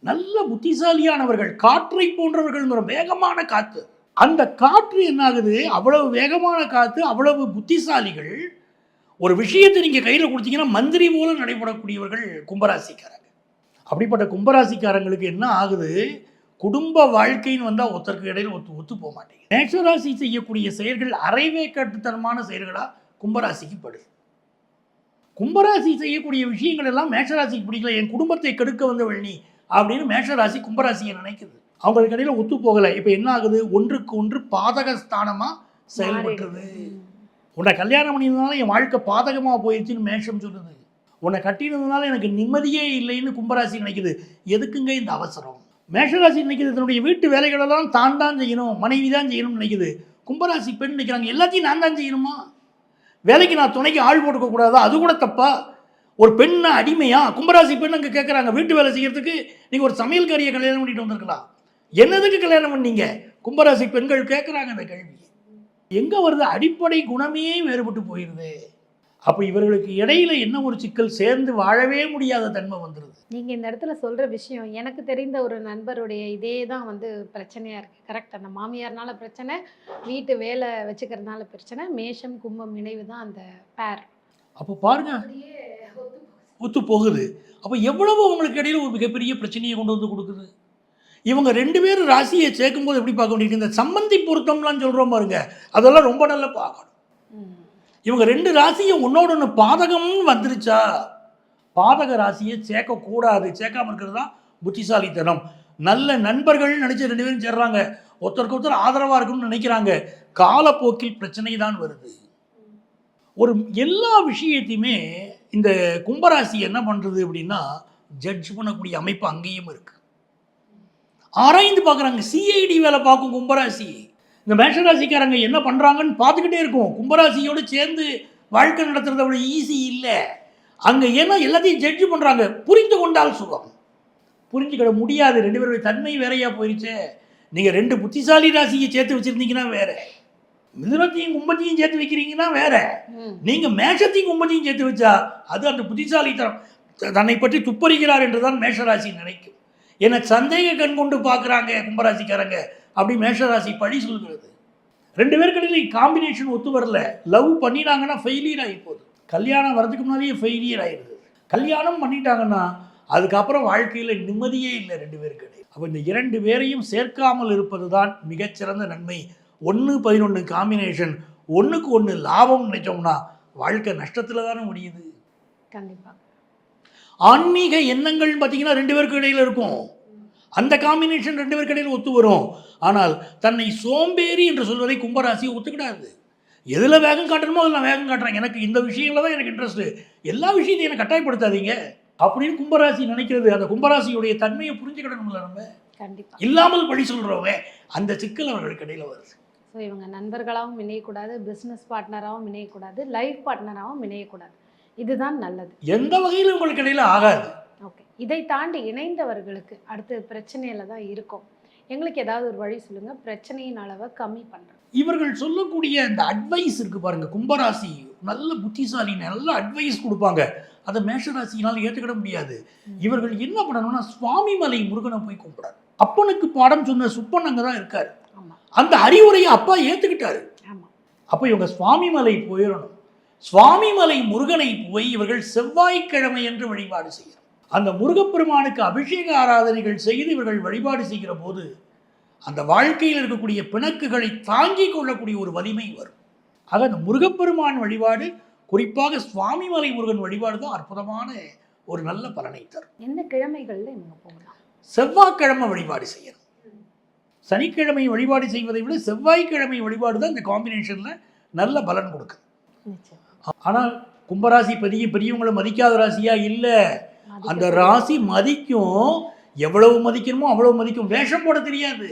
நல்ல புத்திசாலியானவர்கள், காற்றை போன்றவர்கள், வேகமான காற்று. அந்த காற்று என்ன ஆகுது? அவ்வளவு வேகமான காற்று, அவ்வளவு புத்திசாலிகள். ஒரு விஷயத்தை நீங்கள் கையில் கொடுத்தீங்கன்னா மந்திரி போல நடைபெறக்கூடியவர்கள் கும்பராசிக்காரங்க. அப்படிப்பட்ட கும்பராசிக்காரங்களுக்கு என்ன ஆகுது? குடும்ப வாழ்க்கைன்னு வந்தால் ஒருத்தருக்கு இடையில் ஒத்து போக மாட்டேங்குது. மேஷராசி செய்யக்கூடிய செயல்கள் அரைவே கட்டுத்தனமான செயல்களாக கும்பராசிக்கு படுது. கும்பராசி செய்யக்கூடிய விஷயங்கள் எல்லாம் மேஷராசிக்கு பிடிக்கல. என் குடும்பத்தை கெடுக்க வந்தவள் நீ அப்படின்னு மேஷராசி கும்பராசியை நினைக்குது. அவங்களுக்கு இடையில் ஒத்து போகலை. இப்போ என்ன ஆகுது? ஒன்றுக்கு ஒன்று பாதகஸ்தானமாக செயல்பட்டுருது. உன்னை கல்யாணம் பண்ணியிருந்தனால என் வாழ்க்கை பாதகமாக போயிடுச்சுன்னு மேஷம் சொல்லுது. உன்னை கட்டினதுனால எனக்கு நிம்மதியே இல்லைன்னு கும்பராசி நினைக்குது. எதுக்குங்க இந்த அவசரம்? மேஷராசி நினைக்குது தன்னுடைய வீட்டு வேலைகளெல்லாம் தான் தான் செய்யணும், மனைவி தான் செய்யணும்னு நினைக்குது. கும்பராசி பெண் நினைக்கிறாங்க எல்லாத்தையும் நான் தான் செய்யணுமா? வேலைக்கு நான் துணைக்கு ஆள் போட்டுக்கக்கூடாதா? அது கூட தப்பா? ஒரு பெண்ணை அடிமையா? கும்பராசி பெண் அங்கே கேட்குறாங்க, வீட்டு வேலை செய்யறதுக்கு நீங்கள் ஒரு சமையல்காரியை கல்யாணம் பண்ணிட்டு வந்திருக்கலாம், என்னதுக்கு கல்யாணம் பண்ணீங்க? கும்பராசி பெண்கள் கேட்குறாங்க அந்த கேள்வி. எங்கே வருது? அடிப்படை குணமே வேறுபட்டு போயிடுது. அப்போ இவர்களுக்கு இடையில என்ன ஒரு சிக்கல், சேர்ந்து வாழவே முடியாத தன்மை வந்துடுது. நீங்க இந்த இடத்துல சொல்ற விஷயம் எனக்கு தெரிந்த ஒரு நண்பருடைய இதே தான் வந்து பிரச்சனையா இருக்கு. கரெக்ட். அந்த மாமியார்னால பிரச்சனை, வீட்டு வேலை வச்சுக்கிறதுனால பிரச்சனை, மேஷம் கும்பம் இணைவு தான் அந்த பேர். அப்போ பாருங்க, ஒத்து போகுது. அப்போ எவ்வளவு அவங்களுக்கு இடையில ஒரு மிகப்பெரிய பிரச்சனையை கொண்டு வந்து கொடுக்குது. இவங்க 2 பேரும் ராசியை சேர்க்கும்போது எப்படி பார்க்க முடியுது, இந்த சம்பந்தி பொருத்தம்லாம் சொல்கிறோம் பாருங்க, அதெல்லாம் ரொம்ப நல்லா பார்க்கணும். இவங்க 2 ராசியும் ஒன்னோட ஒன்று பாதகம்னு வந்துருச்சா, பாதக ராசியை சேர்க்கக்கூடாது. சேர்க்காம இருக்கிறது தான் புத்திசாலித்தனம். நல்ல நண்பர்கள் நினச்சி 2 பேரும் சேர்றாங்க, ஒருத்தருக்கு ஒருத்தர் ஆதரவாக இருக்கும்னு நினைக்கிறாங்க, காலப்போக்கில் பிரச்சனை தான் வருது. ஒரு எல்லா விஷயத்தையுமே இந்த கும்பராசி என்ன பண்ணுறது அப்படின்னா, ஜட்ஜ் பண்ணக்கூடிய அமைப்பு அங்கேயும் இருக்குது. ஆராய்ந்து பார்க்குறாங்க, சிஐடி வேலை பார்க்கும் கும்பராசி. இந்த மேஷராசிக்காரங்க என்ன பண்ணுறாங்கன்னு பார்த்துக்கிட்டே இருக்கும். கும்பராசியோடு சேர்ந்து வாழ்க்கை நடத்துறது அவ்வளோ ஈஸி இல்லை அங்கே. ஏன்னா எல்லாத்தையும் ஜட்ஜ் பண்ணுறாங்க. புரிந்து கொண்டால் சுகம், புரிஞ்சுக்கிட முடியாது. 2 பேருடைய தன்மை வேறையாக போயிடுச்சு. நீங்கள் 2 புத்திசாலி ராசியை சேர்த்து வச்சுருந்தீங்கன்னா வேற, மிதுனத்தையும் கும்பத்தையும் சேர்த்து வைக்கிறீங்கன்னா வேற, நீங்கள் மேஷத்தையும் கும்பத்தையும் சேர்த்து வச்சா அது அந்த புத்திசாலித்தனம், தன்னை பற்றி துப்பறிகிறார் என்று தான் மேஷராசி நினைக்கும். ஏன்னா சந்தேக கண் கொண்டு பார்க்குறாங்க கும்பராசிக்காரங்க, அப்படி மேஷராசி பழி சொல்கிறது. 2 பேருக்கிடையில காம்பினேஷன் ஒத்து வரல, லவ் பண்ணிட்டாங்கன்னா ஃபெயிலியர் ஆகி போகுது. கல்யாணம் வரதுக்கு முன்னாடியே ஃபெயிலியர் ஆகிடுது. கல்யாணம் பண்ணிட்டாங்கன்னா அதுக்கப்புறம் வாழ்க்கையில் நிம்மதியே இல்லை 2 பேருக்கு இடையே. அப்போ இந்த 2 பேரையும் சேர்க்காமல் இருப்பது தான் மிகச்சிறந்த நன்மை. 1-11 காம்பினேஷன், 1க்கு 1 லாபம் நினைச்சோம்னா வாழ்க்கை நஷ்டத்தில் தானே முடியுது. கண்டிப்பாக. ஆன்மீக எண்ணங்கள் பார்த்தீங்கன்னா 2 பேருக்கு இடையில் இருக்கும். அந்த காம்பினேஷன் 2 பேருக்கு இடையில் ஒத்து வரும். ஆனால் தன்னை சோம்பேறி என்று சொல்வதை கும்பராசி ஒத்துக்கிடாது. எதில் வேகம் காட்டணுமோ அதில் நான் வேகம் காட்டுறேன், எனக்கு இந்த விஷயங்கள தான் எனக்கு இன்ட்ரெஸ்ட்டு, எல்லா விஷயத்தையும் எனக்கு கட்டாயப்படுத்தாதீங்க அப்படின்னு கும்பராசி நினைக்கிறது. அந்த கும்பராசியுடைய தன்மையை புரிஞ்சுக்கிடணும்ல நம்ம. கண்டிப்பாக. இல்லாமல் பழி சொல்கிறவங்க அந்த சிக்கல் அவர்களுக்கு இடையில் வருது. ஸோ இவங்க நண்பர்களாகவும் இணையக்கூடாது, பிஸ்னஸ் பார்ட்னராகவும் இணையக்கூடாது, லைஃப் பார்ட்னராகவும் இணையக்கூடாது. இதுதான் நல்லது. எந்த வகையில் உங்களுக்கு இடையில் ஆகாது. ஓகே. இதை தாண்டி இணைந்தவர்களுக்கு அடுத்து பிரச்சனையில் தான் இருக்கும். எங்களுக்கு ஏதாவது ஒரு வழி சொல்லுங்கள், பிரச்சனையின் அளவை கம்மி பண்ணுறோம். இவர்கள் சொல்லக்கூடிய அந்த அட்வைஸ் இருக்குது பாருங்கள், கும்பராசி நல்ல புத்திசாலி, நல்ல அட்வைஸ் கொடுப்பாங்க. அதை மேஷராசினால் ஏற்றுக்கிட முடியாது. இவர்கள் என்ன பண்ணணும்னா சுவாமிமலை முருகனை போய் கும்பிடாரு. அப்பனுக்கு பாடம் சொன்ன சுப்பன் அங்கே தான் இருக்கார். அந்த அறிவுரையை அப்பா ஏற்றுக்கிட்டாரு. அப்போ இவங்க சுவாமிமலை போயிடணும். சுவாமிமலை முருகனை போய் இவர்கள் செவ்வாய்க்கிழமை என்று வழிபாடு செய்யணும். அந்த முருகப்பெருமானுக்கு அபிஷேக ஆராதனைகள் செய்து இவர்கள் வழிபாடு செய்கிற போது அந்த வாழ்க்கையில் இருக்கக்கூடிய பிணக்குகளை தாங்கிக் கொள்ளக்கூடிய ஒரு வலிமை வரும். ஆக அந்த முருகப்பெருமான் வழிபாடு, குறிப்பாக சுவாமிமலை முருகன் வழிபாடு தான் அற்புதமான ஒரு நல்ல பலனை தரும். எந்த கிழமைகளில் இவங்க போகலாம்? செவ்வாய்க்கிழமை வழிபாடு செய்யணும். சனிக்கிழமை வழிபாடு செய்வதை விட செவ்வாய்க்கிழமை வழிபாடு தான் இந்த காம்பினேஷனில் நல்ல பலன் கொடுக்குது. ஆனால் கும்பராசி பெரியவங்களை மதிக்காத ராசியா இல்லை. அந்த ராசி மதிக்கும், எவ்வளவு மதிக்கணுமோ அவ்வளவு மதிக்கும். வேஷம் போட தெரியாது.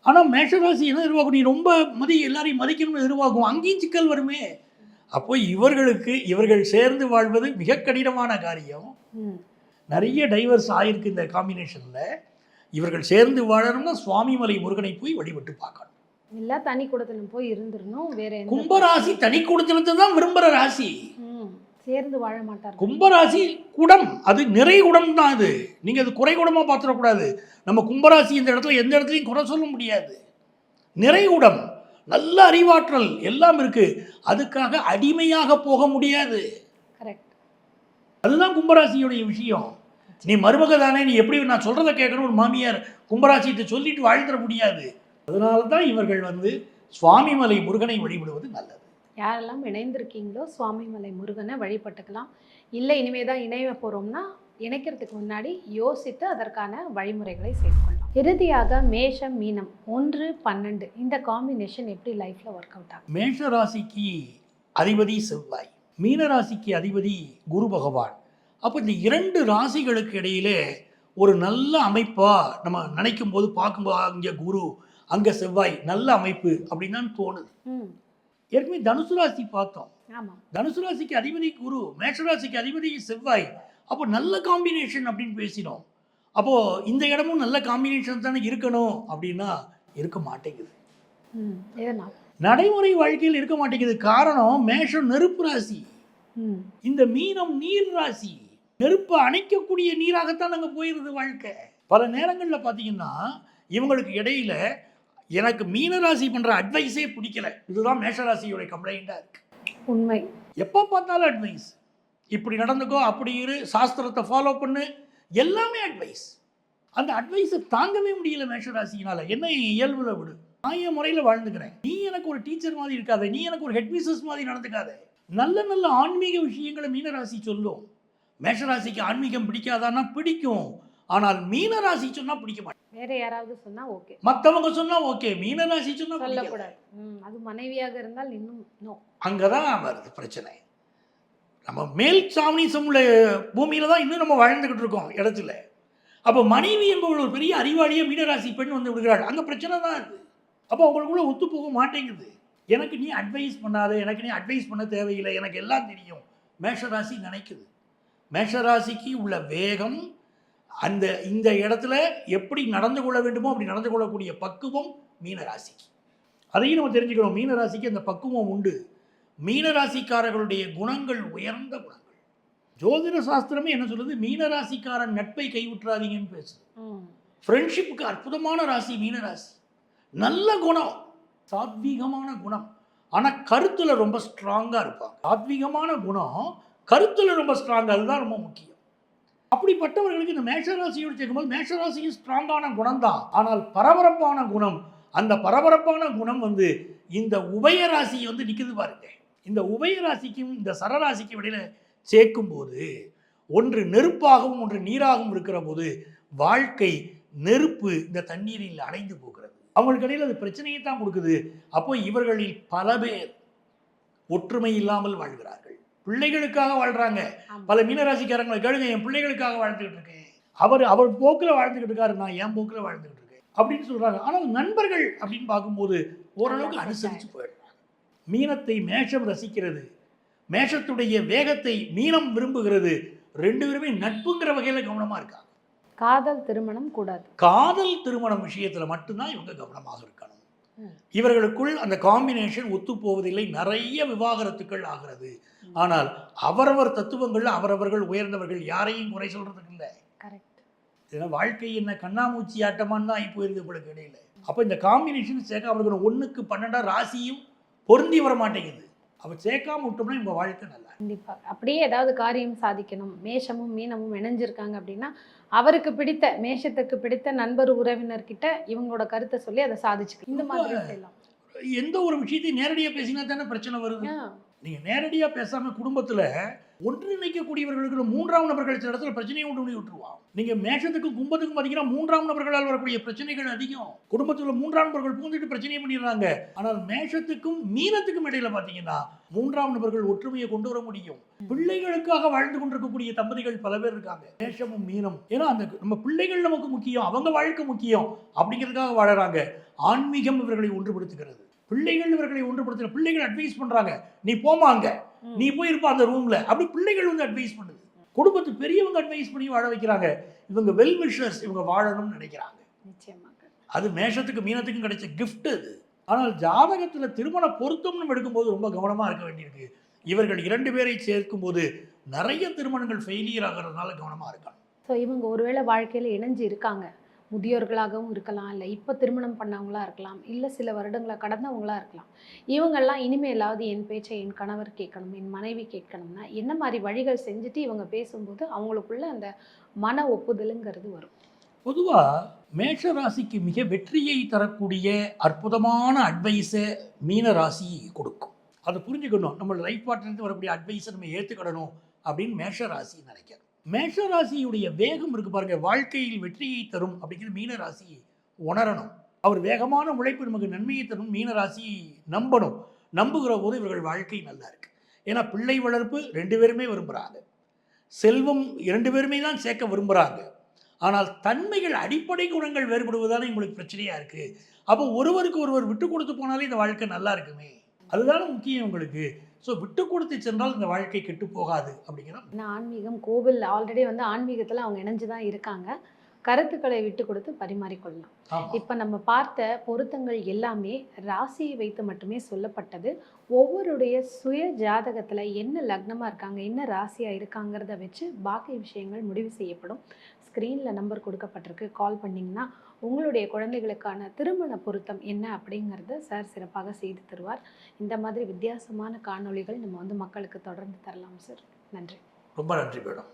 ஆனால் மேஷராசி என்ன எதிர்பார்க்கும், நீ ரொம்ப எல்லாரையும் மதிக்கணும்னு எதிர்பார்க்கும். அங்கேயும் சிக்கல் வருமே. அப்போ இவர்கள் சேர்ந்து வாழ்வது மிக கடினமான காரியம். நிறைய டைவர்ஸ் ஆயிருக்கு இந்த காம்பினேஷனில். இவர்கள் சேர்ந்து வாழணும்னா சுவாமிமலை முருகனை போய் வழிபட்டு பார்க்கணும். இல்லை தனி குடத்திலும் போய் இருந்துடணும். வேற கும்பராசி தனி குடத்தினத்தை தான் விரும்புகிற ராசி. சேர்ந்து வாழ மாட்டார். கும்பராசி குடம், அது நிறை குடம் தான். அது நீங்கள் அது குறை குடமாக பார்த்துடக்கூடாது. நம்ம கும்பராசி இந்த இடத்துல எந்த இடத்துலையும் குறை சொல்ல முடியாது. நிறை குடம், நல்ல அறிவாற்றல் எல்லாம் இருக்கு. அதுக்காக அடிமையாக போக முடியாது. கரெக்ட். அதுதான் கும்பராசியுடைய விஷயம். நீ மருமக தானே, நீ எப்படி நான் சொல்கிறத கேட்கணும், ஒரு மாமியார் கும்பராசியத்தை சொல்லிட்டு வாழ்ந்துட முடியாது. அதனால தான் இவர்கள் சுவாமிமலை முருகனை வழிபடுவது நல்லது. யாரெல்லாம் இணைந்திருக்கீங்களோ சுவாமிமலை முருகனை வழிபட்டுக்கலாம். இல்லை இனிமே தான் இணைய போகிறோம்னா இணைக்கிறதுக்கு முன்னாடி யோசித்து அதற்கான வழிமுறைகளை சேர்த்துக்கொள்ளலாம். இறுதியாக மேஷம் மீனம் 1-12 இந்த காம்பினேஷன் எப்படி லைஃப்பில் ஒர்க் அவுட் ஆகும்? மேஷ ராசிக்கு அதிபதி செவ்வாய், மீன ராசிக்கு அதிபதி குரு பகவான். அப்போ இந்த 2 ராசிகளுக்கு இடையிலே ஒரு நல்ல அமைப்பாக நம்ம நினைக்கும் போது பார்க்கும்போது அங்கே குரு அங்கே செவ்வாய் நல்ல அமைப்பு அப்படின்னு தான் தோணுது. ஏற்கனவே தனுசு ராசி பார்த்தோம். தனுசு ராசிக்கு அதிபதி குரு, மேஷராசிக்கு அதிபதி செவ்வாய். அப்போ நல்ல காம்பினேஷன் அப்படின்னு பேசினோம். அப்போது இந்த இடமும் நல்ல காம்பினேஷன் தானே இருக்கணும் அப்படின்னா இருக்க மாட்டேங்குது. நடைமுறை வாழ்க்கையில் இருக்க மாட்டேங்குது. காரணம் மேஷம் நெருப்பு ராசி. ம். இந்த மீனம் நீர் ராசி, நெருப்பு அணைக்கக்கூடிய நீராகத்தான் அங்கே போயிருது வாழ்க்கை. பல நேரங்களில் பார்த்தீங்கன்னா இவங்களுக்கு இடையில எனக்கு மீனராசி பண்ற அட்வைஸே பிடிக்கல. இதுதான் மேஷராசியோட கம்ப்ளைண்டா இருக்கு. உண்மை. எப்போ பார்த்தாலும் அட்வைஸ், இப்படி நடந்துக்கோ, அப்படி இரு, சாஸ்திரத்தை ஃபாலோ பண்ணு, எல்லாமே அட்வைஸ். அந்த அட்வைஸை தாங்கவே முடியல மேஷராசினால. என்ன இயல்புல விடு, நான் என் முறையில் வாழ்ந்துக்கிறேன், நீ எனக்கு ஒரு டீச்சர் மாதிரி இருக்காத, நீ எனக்கு ஒரு ஹெட் மிஸ்ஸஸ் மாதிரி நடந்துக்காத. நல்ல நல்ல ஆன்மீக விஷயங்களை மீனராசி சொல்லும். மேஷராசிக்கு ஆன்மீகம் பிடிக்காதான்னா பிடிக்கும், ஆனால் மீனராசி சொன்னா பிடிக்க மாட்டேன். வேற யாராவது சொன்னா ஓகே, மற்றவங்க சொன்னா ஓகே, மீனராசி சொன்னா பிடிக்காது. சொல்லக்கூடாது. அது மனைவியாக இருந்தால் இன்னும் நோ. அங்கதான் வருது பிரச்சனை. நம்ம மேல் சாவணிசம் உள்ள பூமியில தான் இன்னும் நம்ம வாழ்ந்துகிட்டு இருக்கோம் இடத்துல. அப்போ மனைவி என்பவள் ஒரு பெரிய அறிவாளிய மீனராசி பெண் வந்து விடுகிறாள், அங்க பிரச்சனை தான் அது. அப்போ அவங்களுக்குள்ள ஒத்து போக மாட்டேங்குது. எனக்கு நீ அட்வைஸ் பண்ணாத, எனக்கு நீ அட்வைஸ் பண்ண தேவையில்லை, எனக்கு எல்லாம் தெரியும் மேஷராசி நினைக்குது. மேஷராசிக்கு உள்ள வேகம், அந்த இந்த இடத்துல எப்படி நடந்து கொள்ள வேண்டுமோ அப்படி நடந்து கொள்ளக்கூடிய பக்குவம் மீனராசிக்கு. அதையும் நம்ம தெரிஞ்சுக்கணும். மீனராசிக்கு அந்த பக்குவம் உண்டு. மீனராசிக்காரர்களுடைய குணங்கள் உயர்ந்த குணங்கள். ஜோதிட சாஸ்திரமே என்ன சொல்லுது, மீனராசிக்காரன் நட்பை கைவிட்டுறாதீங்கன்னு பேசுது. ஃப்ரெண்ட்ஷிப்புக்கு அற்புதமான ராசி மீனராசி. நல்ல குணம், சாத்வீகமான குணம், ஆனால் கருத்துல ரொம்ப ஸ்ட்ராங்கா இருப்பாங்க. சாத்வீகமான குணம், கருத்துல ரொம்ப ஸ்ட்ராங், அதுதான் ரொம்ப முக்கியம். அப்படிப்பட்டவர்களுக்கு இந்த மேஷராசியோடு சேர்க்கும்போது மேஷராசியும் ஸ்ட்ராங்கான குணம் தான், ஆனால் பரபரப்பான குணம். அந்த பரபரப்பான குணம் வந்து இந்த உபயராசி வந்து நிற்குது பாருங்க. இந்த உபயராசிக்கும் இந்த சரராசிக்கும் இடையில சேர்க்கும் போது ஒன்று நெருப்பாகவும் ஒன்று நீராகவும் இருக்கிற போது வாழ்க்கை நெருப்பு இந்த தண்ணீரில் அடைந்து போகிறது. அவங்களுக்கு இடையில் அது பிரச்சனையை தான் கொடுக்குது. அப்போ இவர்களில் பல பேர் ஒற்றுமை இல்லாமல் வாழ்கிறார்கள். பிள்ளைகளுக்காக வாழ்றாங்க. பல மீனராசிக்காரங்களை கேளுங்க, என் பிள்ளைகளுக்காக வாழ்ந்துகிட்டு இருக்கேன், அவர் போக்கில் வாழ்ந்துகிட்டு இருக்காரு, நான் என் போக்கில் வாழ்ந்துகிட்டு இருக்கேன் அப்படின்னு சொல்றாங்க. ஆனால் நண்பர்கள் அப்படின்னு பார்க்கும்போது ஓரளவுக்கு அனுசரித்து போயிடுறாங்க. மீனத்தை மேஷம் ரசிக்கிறது, மேஷத்துடைய வேகத்தை மீனம் விரும்புகிறது. ரெண்டு பேருமே நட்புங்கிற வகையில் கவனமாக இருக்காங்க. காதல் திருமணம் கூடாது. காதல் திருமணம் விஷயத்தில் மட்டும்தான் இவங்க கவனமாக இருக்கணும். இவர்களுக்குள் அந்த காம்பினேஷன் ஒத்து போவதில்லை, நிறைய விவாகரத்துக்கள் ஆகிறது. ஆனால் அவரவர் தத்துவங்கள் அவரவர்கள் உயர்ந்தவர்கள், யாரையும் குறை சொல்றதுக்கு இல்லை. ஏன்னா வாழ்க்கை என்ன கண்ணாமூச்சி ஆட்டமான்னு தான் ஆகி போயிருக்கு உங்களுக்கு இடையில. அப்போ இந்த காம்பினேஷன் சேர்க்க அவங்களுக்கு 1க்கு 12 ராசியும் பொருந்தி வர மாட்டேங்குது. அப்போ சேர்க்காம விட்டோம்னா இவங்க வாழ்க்கை நல்லா. கண்டிப்பாக அப்படியே ஏதாவது காரியம் சாதிக்கணும், மேஷமும் மீனமும் இணைஞ்சிருக்காங்க அப்படின்னா அவருக்கு பிடித்த, மேஷத்துக்கு பிடித்த நண்பர் உறவினர்கிட்ட இவங்களோட கருத்தை சொல்லி அதை சாதிச்சுக்கலாம். இந்த மாதிரி செய்யலாம். எந்த ஒரு விஷயத்தையும் நேரடியாக பேசினா தானே பிரச்சனை வருது. நீங்கள் நேரடியாக பேசாமல் குடும்பத்தில் ஒன்றிணைக்கக்கூடியவர்களுக்கு 3ஆம் நபர்கள் சில இடத்துல பிரச்சனையை உண்டு பண்ணி விட்டுருவான். நீங்கள் மேஷத்துக்கும் கும்பத்துக்கும் பார்த்தீங்கன்னா 3ஆம் நபர்களால் வரக்கூடிய பிரச்சனைகள் அதிகம். குடும்பத்தில் 3ஆம் நபர்கள் பூந்துட்டு பிரச்சனையை பண்ணிடுறாங்க. ஆனால் மேஷத்துக்கும் மீனத்துக்கும் இடையில பார்த்தீங்கன்னா 3ஆம் நபர்கள் ஒற்றுமையை கொண்டு வர முடியும். பிள்ளைகளுக்காக வாழ்ந்து கொண்டிருக்கக்கூடிய தம்பதிகள் பல பேர் இருக்காங்க, மேஷமும் மீனம். ஏன்னா அந்த நம்ம பிள்ளைகள் நமக்கு முக்கியம், அவங்க வாழ்க்கை முக்கியம் அப்படிங்கிறதுக்காக வாழறாங்க. ஆன்மீகம் இவர்களை ஒன்றுபடுத்துகிறது. பிள்ளைகள் இவர்களை ஒன்றுபடுத்துகிற, பிள்ளைகள் அட்வைஸ் பண்றாங்க, நீ போமாங்க, நீ போயிருப்பா அந்த ரூம்ல, அப்படி பிள்ளைகள் வந்து அட்வைஸ் பண்ணுது. குடும்பத்து பெரியவங்க அட்வைஸ் பண்ணி வாழ வைக்கிறாங்க. இவங்க வெல் விஷர்ஸ், இவங்க வாழணும்னு நினைக்கிறாங்க. அது மேஷத்துக்கு மீனத்துக்கும் கிடைச்ச கிஃப்ட் அது. ஆனால் ஜாதகத்துல திருமண பொருத்தம்னு எடுக்கும்போது ரொம்ப கவனமா இருக்க வேண்டியிருக்கு. இவர்கள் 2 பேரை சேர்க்கும் போது நிறைய திருமணங்கள் ஃபெயிலியர் ஆகிறதுனால கவனமா இருக்காங்க. ஸோ இவங்க ஒருவேளை வாழ்க்கையில இணைஞ்சு இருக்காங்க, முதியோர்களாகவும் இருக்கலாம், இல்லை இப்போ திருமணம் பண்ணவங்களா இருக்கலாம், இல்லை சில வருடங்களை கடந்தவங்களா இருக்கலாம். இவங்கெல்லாம் இனிமேலாவது என் பேச்சை என் கணவர் கேட்கணும், என் மனைவி கேட்கணும்னா என்ன மாதிரி வழிகள் செஞ்சுட்டு இவங்க பேசும்போது அவங்களுக்குள்ள அந்த மன ஒப்புதலுங்கிறது வரும்? பொதுவாக மேஷ ராசிக்கு மிக வெற்றியை தரக்கூடிய அற்புதமான அட்வைஸை மீன ராசி கொடுக்கும். அதை புரிஞ்சுக்கணும். நம்ம லைஃப் பார்ட்னர்லேருந்து வரக்கூடிய அட்வைஸை நம்ம ஏற்றுக்கிடணும் அப்படின்னு மேஷ ராசி நினைக்கிறோம். மேஷராசியுடைய வேகம் இருக்கு பாருங்க, வாழ்க்கையில் வெற்றியை தரும் அப்படிங்கிறது மீனராசி உணரணும். அவர் வேகமான உழைப்பு நமக்கு நன்மையை தரும் மீனராசி நம்பணும். நம்புகிற போது இவர்கள் வாழ்க்கை நல்லா இருக்கு. ஏன்னா பிள்ளை வளர்ப்பு 2 பேருமே விரும்புகிறாங்க, செல்வம் 2 பேருமே தான் சேர்க்க விரும்புகிறாங்க. ஆனால் தன்மைகள், அடிப்படை குணங்கள் வேறுபடுவதானே உங்களுக்கு பிரச்சனையா இருக்கு. அப்போ ஒருவருக்கு ஒருவர் விட்டு கொடுத்து போனாலே இந்த வாழ்க்கை நல்லா இருக்குமே, அதுதானே முக்கியம் உங்களுக்கு. ஸோ விட்டு கொடுத்து சென்றால் இந்த வாழ்க்கை கெட்டு போகாது அப்படிங்கிறோம். ஆன்மீகம் கோவில் ஆல்ரெடி வந்து ஆன்மீகத்தில் அவங்க இணைஞ்சு தான் இருக்காங்க. கருத்துக்களை விட்டு கொடுத்து பரிமாறிக்கொள்ளலாம். ஆமா. இப்போ நம்ம பார்த்த பொருத்தங்கள் எல்லாமே ராசியை வைத்து மட்டுமே சொல்லப்பட்டது. ஒவ்வொருடைய சுய ஜாதகத்தில் என்ன லக்னமாக இருக்காங்க, என்ன ராசியாக இருக்காங்கிறத வச்சு பாக்கி விஷயங்கள் முடிவு செய்யப்படும். ஸ்க்ரீனில் நம்பர் கொடுக்கப்பட்டிருக்கு, கால் பண்ணிங்கன்னா உங்களுடைய குழந்தைகளுக்கான திருமண பொருத்தம் என்ன அப்படிங்கிறத சார் சிறப்பாக செய்து தருவார். இந்த மாதிரி வித்தியாசமான காணொளிகள் நம்ம மக்களுக்கு தொடர்ந்து தரலாம் சார். நன்றி. ரொம்ப நன்றி மேடம்.